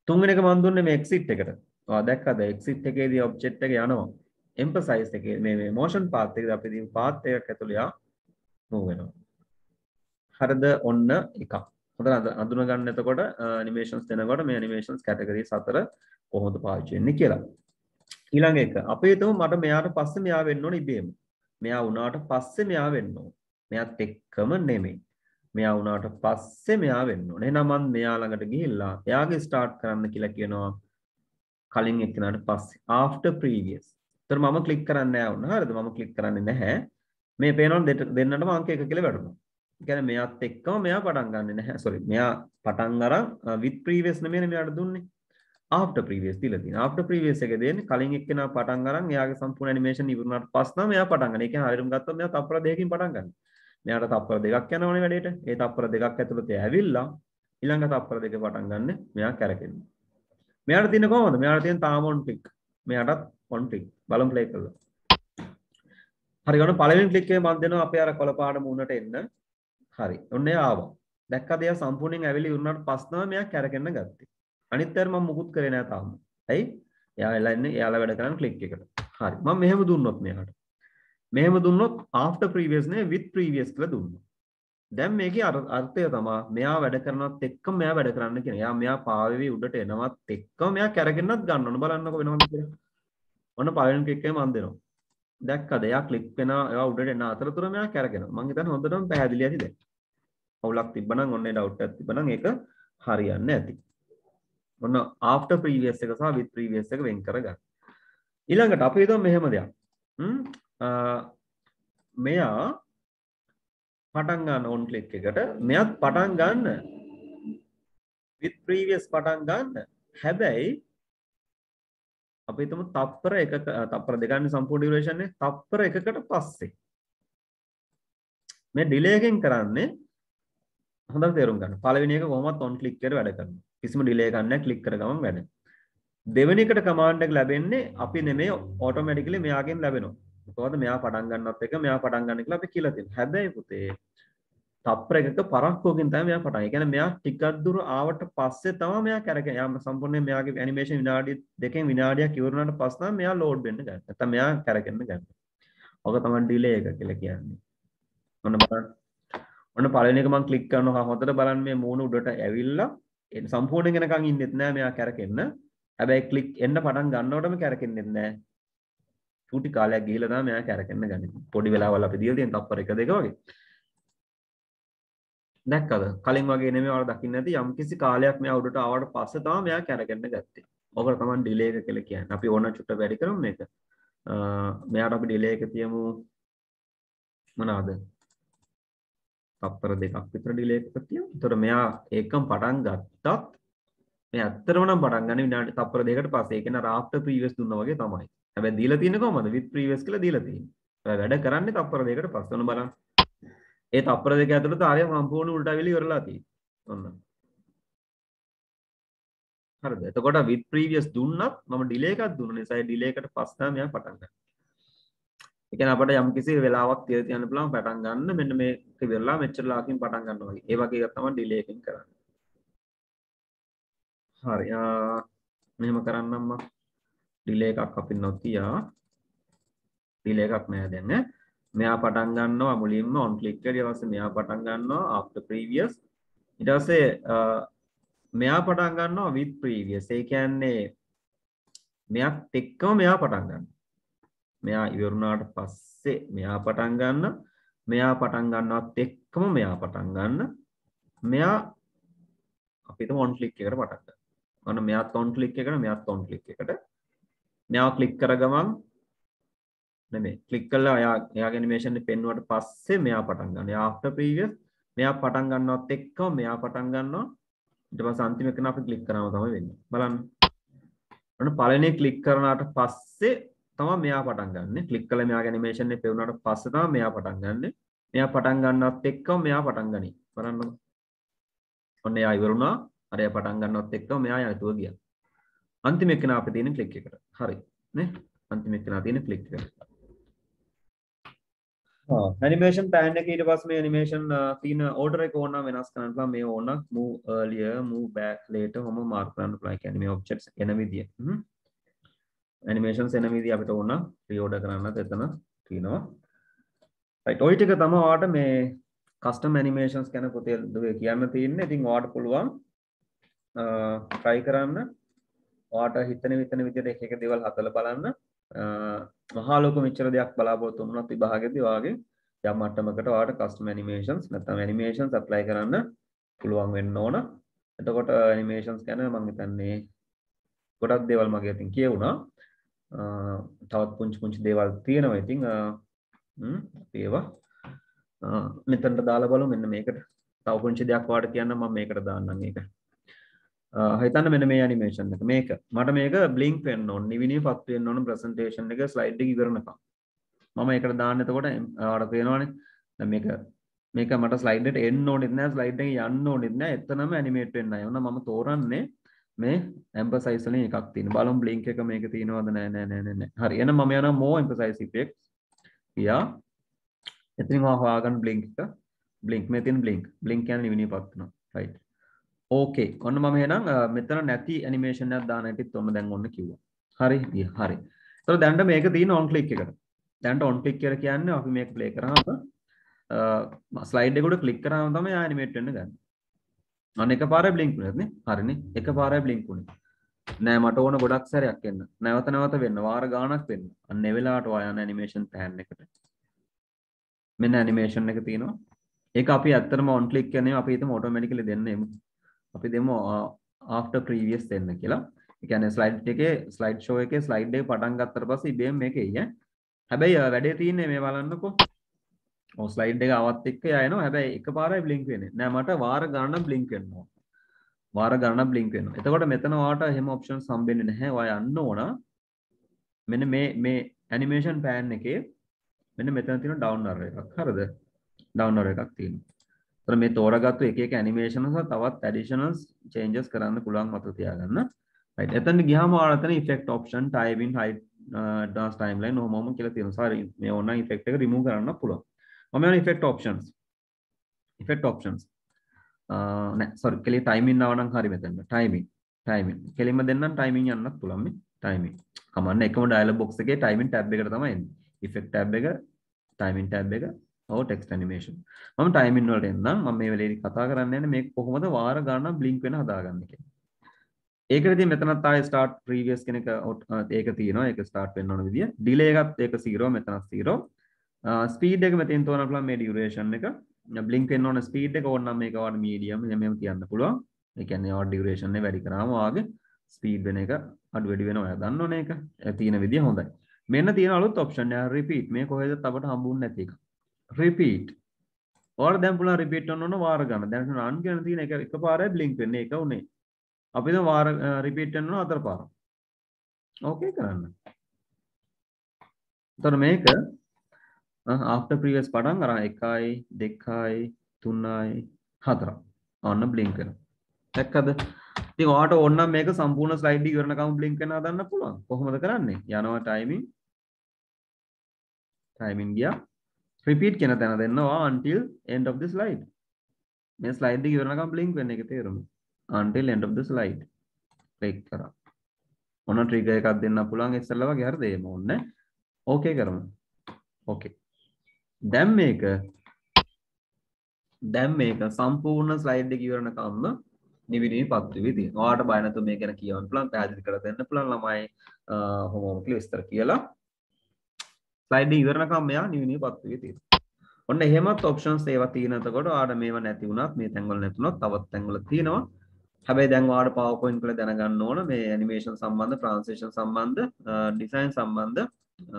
Speaker 1: තුන්වෙනි එක මම දුන්නේ මේ එක්සිට් එකට. ඔයා දැක්කද එක්සිට් එකේදී ඔබ්ජෙක්ට් එක යනවා. එම්ෆසයිස් එකේ මේ මොෂන් පාත් එකේ අපි දින පාත් එකක් ඇතුළේ යා මූව් වෙනවා. හරිද? ඔන්න එකක්. හොඳට අඳුන ගන්න එතකොට ඇනිමේෂන්ස් දෙනකොට මේ ඇනිමේෂන්ස් කැටගරිස් 4 කොහොමද පාවිච්චි වෙන්නේ කියලා. ඊළඟ එක අපි හිතමු මට මෙයාට පස්සේ මෙයා වෙන්න ඕනේ ඉබේම. මෙයා වුණාට පස්සේ මෙයා වෙන්න ඕනේ. මෙයාත් එක්කම නෙමෙයි. මෙයා වුණාට පස්සේ මෙයා වෙන්න ඕනේ. එහෙනම් මම මෙයා ළඟට ගිහිල්ලා එයාගේ ස්ටාර්ට් කරන්න කියලා කියනවා. කලින් එක්කනට පස්සේ after previous. ඒතර මම ක්ලික් කරන්නේ නැහැ වුණා. හරිද? මම ක්ලික් කරන්නේ නැහැ. මේ පේනවනේ දෙන්නටම අංක 1 කියලා වැටුණා. ඒ කියන්නේ මෙයාත් එක්කම මෙයා පටන් ගන්නෙ නැහැ. sorry. මෙයා පටන් අරන් with previous නෙමෙයි මෙයාට දුන්නේ. after previous දීලා තියෙනවා. after previous එක දෙන්නේ කලින් එක්කෙනා පටන් අරන් එයාගේ සම්පූර්ණ ඇනිමේෂන් ඉවරනාට පස්සේ නම් එයා පටන් ගන්න. ඒ කියන්නේ හරියටම ගත්තොත් මෙයා තප්පර 2කින් පටන් ගන්නවා. මෙයාට තප්පර 2ක් යනවනේ වැඩේට. ඒ තප්පර 2ක් ඇතුළත ඇවිල්ලා ඊළඟ තප්පර දෙකේ පටන් ගන්න මෙයා කැරකෙන්නේ. මෙයාට තියෙන කොහොමද? මෙයාට තියෙන තාම on click. මෙයාටත් on click. බලමු play කරලා. හරි ගන්න පළවෙනි ක්ලික් එකේ මම දෙනවා අපේ අර කොළ පාට මූණට එන්න. හරි. ඔන්න එයා ආවා. දැක්කද එයා සම්පූර්ණයෙන් ඇවිලි ඉවරනාට පස්සේ තමයි මෙයා කැරකෙන්න ගත්තේ. අනිත් අතට මම මුකුත් කරේ නෑ තාම. ඇයි? එයාලා ඉන්නේ එයාලා වැඩ කරන ක්ලික් එකට. හරි. මම මෙහෙම දුන්නොත් මෙයාට. මෙහෙම දුන්නොත් after previous නේ with previous කියලා දුන්නොත්. දැන් මේකේ අර්ථය තමයි මෙයා වැඩ කරනවත් එක්කම මෙයා වැඩ කරන්න කියන. මෙයා පාවෙවි උඩට එනවත් එක්කම මෙයා කැරගෙන්නත් ගන්න ඕන. බලන්නකො වෙනවද කියලා. ඔන්න පළවෙනි ක්ලික් එකේ මම දෙනවා. දැක්කද? එයා ක්ලික් වෙනවා. එයා උඩට එන අතරතුර මෙයා කැරගෙනවා. මම හිතන්නේ හොඳටම පැහැදිලි ඇති දැන්. අවුලක් තිබ්බනම් ඔන්නේ ඩවුට් එකක් තිබ්බනම් ඒක හරියන්නේ නැති. ඔන්න after previous එක සහ with previous එක වෙන් කරගන්න. ඊළඟට අපි හිතමු මෙහෙම දෙයක්. මෙයා පටන් ගන්න on click එකට මෙයාත් පටන් ගන්න with previous පටන් ගන්න. හැබැයි අපි හිතමු තප්පර එකක තප්පර දෙකන්නේ සම්පූර්ණ ඩියුරේෂන් නේ. තප්පර එකකට පස්සේ මේ ඩිලේ එකෙන් කරන්නේ හොඳට තේරුම් ගන්න. පළවෙනි එක කොහොමවත් on click එකට වැඩ කරනවා. කිසිම ඩිලේ එකක් නැහැ. ක්ලික් කර ගමන් වැඩ. දෙවෙනි එකට කමාන්ඩ් එක ලැබෙන්නේ අපි නෙමෙයි ඔටෝමැටිකලි මෙයාගෙන් ලැබෙනවා. මොකද මෙයා පටන් ගන්නත් එක මෙයා පටන් ගන්න කියලා අපි කියලා තියෙනවා. හැබැයි පුතේ තප්පර එකක පරක්කුවකින් තමයි මෙයා පටන්. ඒ කියන්නේ මෙයා ටිකක් දුර ආවට පස්සේ තමයි මෙයා කැරකෙන්නේ. යාම සම්පූර්ණයෙන් මෙයාගේ ඇනිමේෂන් විනාඩි දෙකෙන් විනාඩියක් ඉවරනාට පස්සේ තමයි මෙයා ලෝඩ් වෙන්න ගන්නේ. නැත්නම් මෙයා කැරකෙන්න ගන්නේ. ඔක තමයි ඩිලේ එක කියලා කියන්නේ. ඔන්න බලන්න. ඔන්න පළවෙනි එක මම ක්ලික් කරනවා. හොඳට බලන්න මේ මූණ උඩට ඇවිල්ලා සම්පූර්ණයෙන් එනකන් ඉන්නෙත් නෑ මෙයා කැරකෙන්න. හැබැයි ක්ලික් එන්න පටන් ගන්නකොටම කැරකෙන්නෙත් නෑ. චූටි කාලයක් ගිහිල්ලා තමයි මෙයා කැරකෙන්න ගන්නේ. පොඩි වෙලාවල් අපි දීලා තියෙන තප්පර එක දෙක වගේ. දැක්කද? කලින් වගේ නෙමෙයි ඔයාලා දකින්න ඇති යම්කිසි කාලයක් මෙයා උඩට ආවට පස්සේ තමයි මෙයා කැරකෙන්න ගත්තේ. ඔකට තමයි ඩිලේ එක කියලා කියන්නේ. අපි ඕන චුට්ට වැඩි කරමු මේක. මෙයාට අපි ඩිලේ එක තියමු මොනවාද? තප්පර දෙකක් විතර ඩිලේ එකක් තියමු. ඒතර මෙයා ඒකම පටන් ගත්තත් මේ ඇත්තටම නම් පටන් ගන්න විනාඩි තප්පර දෙකකට පස්සේ. ඒ කියන්නේ after previous දුන්නා වගේ තමයි. හැබැයි දීලා තියෙන්නේ කොහමද? with previous කියලා දීලා තියෙන්නේ. වැඩ කරන්නේ තප්පර දෙකකට පස්සේ. ඔන්න බලන්න. ඒ තප්පර දෙක ඇතුළත ආර්ය සම්පූර්ණ උල්ටාවිලි ඉවරලා තියෙනවා. ඔන්න. හරිද? එතකොට with previous දුන්නත් මම ඩිලේ එකක් දුන්න නිසා ඒ ඩිලේ එකට පස්සේ මෙයා පටන් ගන්නවා. ඒ කියන්නේ අපිට යම් කිසි වෙලාවක් තියලා තියන්න පුළුවන් පටන් ගන්න මෙන්න මේක ඉවරලා මෙච්චරලාකින් පටන් ගන්නවා වගේ. ඒ වගේ එකක් තමයි ඩිලේ එකෙන් කරන්නේ. හරි. මෙහෙම කරන්නම් මම. ඩිලේ එකක් අපි නොතියා. ඩිලේ එකක් නෑ දැන් ඈ. මෙයා පටන් ගන්නවා මුලින්ම on click කරලා ඊට පස්සේ මෙයා පටන් ගන්නවා after previous ඊට පස්සේ මෙයා පටන් ගන්නවා with previous ඒ කියන්නේ මෙයාත් එක්කම මෙයා පටන් ගන්නවා මෙයා ඉවරුණාට පස්සේ මෙයා පටන් ගන්න මෙයා පටන් ගන්නවත් එක්කම මෙයා පටන් ගන්න මෙයා අපි හිතමු on click එකට පටන් ගන්න. ඔන්න මෙයාත් on click එකට මෙයාත් on click එකට මෙයා ක්ලික් කර ගමන් නෙමෙයි ක්ලික් කළා එයාගේ ඇනිමේෂන් එක පෙන්වුවට පස්සේ මෙයා පටන් ගන්නවා. එයා after previous මෙයා පටන් ගන්නවත් එක්කම මෙයා පටන් ගන්නවා. ඊට පස්සේ අන්තිම එක අපි ක්ලික් කරනවා තමයි වෙන්නේ. බලන්න. ඔන්න පළවෙනි ක්ලික් කරනාට පස්සේ තමයි මෙයා පටන් ගන්නෙ. ක්ලික් කළා මෙයාගේ ඇනිමේෂන් එක පෙන්වුවාට පස්සේ තමයි මෙයා පටන් ගන්නෙ. මෙයා පටන් ගන්නවත් එක්කම මෙයා පටන් ගනි. බලන්නකො. ඔන්න එයා ඉවර වුණා. අර එයා පටන් ගන්නවත් එක්කම මෙයා යතුව ගියා. අන්තිම එක නා අපි තියෙන ක්ලික් එකට. හරි. නේ? අන්තිම එක නා තියෙන ක්ලික් එකට. ඇනිමේෂන් ප්ලෑන් එකේ ඊට පස්සේ මේ ඇනිමේෂන් තියෙන ඕඩර් එක ඕන නම් වෙනස් කරන්න පුළුවන්. මේ ඕන නම් move earlier move back later ඔහොම මාර්ක් කරන්න පුළුවන්. ඒ කියන්නේ මේ ඔබ්ජෙක්ට්ස් එන විදිය. ඇනිමේෂන්ස් එන විදිය අපිට ඕන රීಓඩර් කරන්නත් එතන තියෙනවා. right ඔය ටික තමයි ඔයාලට මේ custom animations ගැන පොතේ කියන්න තියෙන්නේ. ඉතින් ඔයාලට පුළුවන් try කරන්න. ඔයාලට හිතන විදියට එක එක දේවල් හදලා බලන්න. මහා ලොකු මෙච්චර දෙයක් බලාපොරොත්තු වුණොත් විභාගෙදී ඔයාගේ යම් මට්ටමකට ඔයාලට custom animations නැත්නම් animations apply කරන්න පුළුවන් වෙන්න ඕන. එතකොට animations ගැන මම හිතන්නේ ගොඩක් දේවල් මගේ අතින් කියවුණා. තවත් පුංචි දේවල් තියෙනවා. ඉතින් ඒවා මෙතනට දාලා බලමු. මෙන්න මේකට තව පුංචි දෙයක් ඔයාලට කියන්න මම මේකට දාන්නම් ඒක. හිතන්න මෙන්න මේ ඇනිමේෂන් එක මේක මට මේක බ්ලින්ක් වෙන්න ඕන නිවිනිපත් වෙන්න ඕන ප්‍රසන්ටේෂන් එක ස්ලයිඩ් එක ඉවරනකම් මම ඒකට දාන්න. එතකොට ඔයාලට පේනවනේ දැන් මේක මේක මට ස්ලයිඩ් එකට එන්න ඕනෙත් නැහැ ස්ලයිඩ් එක යන්න ඕනෙත් නැහැ එතනම ඇනිමේට් වෙන්න ආයි. ඔන්න මම තෝරන්නේ මේ emphasize වලින් එකක් තියෙන. බලමු blink එක මේක තියෙනවද නෑ නෑ නෑ නෑ. හරි. එහෙනම් මම යනවා more emphasize effects. ගියා. එතනින් හොයාගන්න blink එක. blink මේ තියෙන blink කියන්නේ නිවිනිය පත් වෙනවා. right. okay. ඔන්න මම එහෙනම් මෙතන නැති animation එකක් දාන එකත් ඔන්න දැන් ඔන්න කිව්වා. හරි. හරි. ඒතකොට දැන් මේක තියෙන on click එකට. දැන්ට on click කියලා කියන්නේ අපි මේක play කරාම ස්ලයිඩ් එක උඩ ක්ලික් කරාම තමයි ඇනිමේට් වෙන්න ගන්න. අන්න එකපාරයි බ්ලින්ක් වුණාද නේ? හරිනේ. එකපාරයි බ්ලින්ක් වුණේ. නෑ මට ඕන ගොඩක් සැරයක් එන්න. නැවත නැවත වෙන්න. වාර ගාණක් වෙන්න. අන්න ඒ වෙලාවට ඔයා යන ඇනිමේෂන් පෑන් එකට. මෙන්න ඇනිමේෂන් එක තියෙනවා. ඒක අපි ඇත්තටම on click කියන්නේ අපි හිතමු automatically දෙන්න එමු. අපි දෙමු after previous දෙන්න කියලා. ඒ කියන්නේ ස්ලයිඩ් එකේ ස්ලයිඩ් ෂෝ එකේ ස්ලයිඩ් එක පටන් ගත්තට පස්සේ ඉබේම මේක එයි ඈ. හැබැයි වැඩේ තියෙන්නේ මේ බලන්නකෝ. ඔව් ස්ලයිඩ් එක ආවත් එක්ක යනවා. හැබැයි එකපාරයි බ්ලින්ක් වෙන්නේ. නෑ මට වාර ගණනක් බ්ලින්ක් වෙනවා. වාර ගණනක් බ්ලින්ක් වෙනවා. එතකොට මෙතන ඔයාලට එහෙම ඔප්ෂන්ස් හම්බෙන්නේ නැහැ. ඔයා යන්න ඕන මෙන්න මේ ඇනිමේෂන් පෑන් එකේ මෙන්න මෙතන තියෙන ඩවුන්ලෝඩ් එකක්. හරිද? ඩවුන්ලෝඩ් එකක් තියෙනවා. ඒතර මේ තෝරාගත්තු එක එක ඇනිමේෂන්ස් තවත් ඇඩිෂනල්ස් චේන්ජස් කරන්න පුළුවන් මතක තියාගන්න. right. එතන ගියාම ඔයාලට එතන effect option, timing, height, advanced timeline ඔහොමම කියලා තියෙනවා. sorry මේ ඕනනම් ඉෆෙක්ට් එක රිමූව් කරන්න පුළුවන්. මම යන effect options නෑ sorry කෙලිය timing ආව නම් හරි මෙතන timing කෙලින්ම දෙන්නම් timing යන්නත් පුළුවන් මේ timing කමන්න එකම dialog box එකේ timing tab එකට තමයි එන්නේ effect tab එක timing tab එක ඔව් text animation මම timing වලට එන්නම් මම මේ වෙලේදී කතා කරන්න යන්නේ මේක කොහොමද වාර ගණන් blink වෙන හදාගන්නේ කියලා ඒකෙදී මෙතනත් ආයේ start previous කෙනෙක් ඒක තියෙනවා ඒක start වෙන්න ඕන විදිය delay එකත් ඒක 0 මෙතනත් 0 ස්පීඩ් එක මෙතෙන් තෝරන්න පුළුවන් මේ ඩියුරේෂන් එක බ්ලින්ක් වෙන්න ඕන ස්පීඩ් එක ඕනනම් මේක ඔයාලට මීඩියම් එහෙම කියන්න පුළුවන් ඒ කියන්නේ ඔයාලට ඩියුරේෂන් එක වැඩි කරාම ඔයාගේ ස්පීඩ් වෙන එක අඩු වැඩි වෙනවා ඔයා දන්නවනේ ඒක තියෙන විදිය හොඳයි මෙන්න තියෙන අලුත් ඔප්ෂන් එක රිපීට් මේ කොහෙද අපට හම්බුන්නේ නැති එක රිපීට් ඔයාලට දැන් පුළුවන් රිපීට් කරන්න ඕන වාර ගන්න දැන් රන් කියන තියෙන එක එකපාරයි බ්ලින්ක් වෙන්නේ ඒක උනේ අපි දැන් වාර රිපීට් කරන්න ඕන හතර පාරක් ඕකේ කරන්න එතකොට මේක after previous පටන් අරන් 1යි 2යි 3යි 4 ඔන්න බ්ලින්ක් වෙනවා දැක්කද ඉතින් ඔයාලට ඕන නම් මේක සම්පූර්ණ ස්ලයිඩ් එක ඉවරනකම් බ්ලින්ක් කරන්න හදන්න පුළුවන් කොහොමද කරන්නේ යනවා ටයිමින් ගියා රිපීට් කියන තැන දෙන්නවා until end of the slide මේ ස්ලයිඩ් එක ඉවරනකම් බ්ලින්ක් වෙන එක තේරුම until end of the slide click කරා ඔන්න ට්‍රිගර් එකක් දෙන්න පුළුවන් ඉස්සෙල්ලා වගේ හරිද එහෙම ඕනේ ඕකේ කරමු ඕකේ දැන් මේක සම්පූර්ණ ස්ලයිඩ් එක ඉවරනකම්ම නිවිපත් වෙවි තියෙනවා. ඔයාලට බය නැතුව මේක ගැන කියවන්න පුළුවන්, පැහැදිලි කරලා දෙන්න පුළුවන් ළමයි හොමෝම් කියලා විස්තර කියලා. ස්ලයිඩ් එක ඉවරනකම් මෙයා නිවිපත් වෙවි තියෙනවා. ඔන්න එහෙමත් ඔප්ෂන්ස් ඒවා තියෙන. එතකොට ඔයාලට මේවා නැති වුණත් මේ තැන්වල නැතුණත් තවත් තැන්වල තියෙනවා. හැබැයි දැන් ඔයාලට PowerPoint වල දැනගන්න ඕන මේ ඇනිමේෂන් සම්බන්ධ, ට්‍රාන්ස්ලේෂන් සම්බන්ධ, ඩිසයින් සම්බන්ධ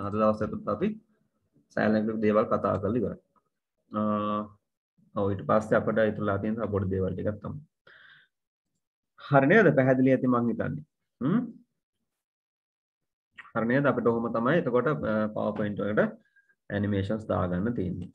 Speaker 1: අද දවසේත් අපි සෑහෙන දේවල් කතා කරලා ඉවරයි. ඔව් ඊට පස්සේ අපිට ඉතුරුලා තියෙන සපෝට් දේවල් ටිකක් තමයි. හරි නේද? පැහැදිලි ඇති මං හිතන්නේ. හරි නේද? අපිට ඔහොම තමයි එතකොට PowerPoint වලට animations දාගන්න තියෙන්නේ.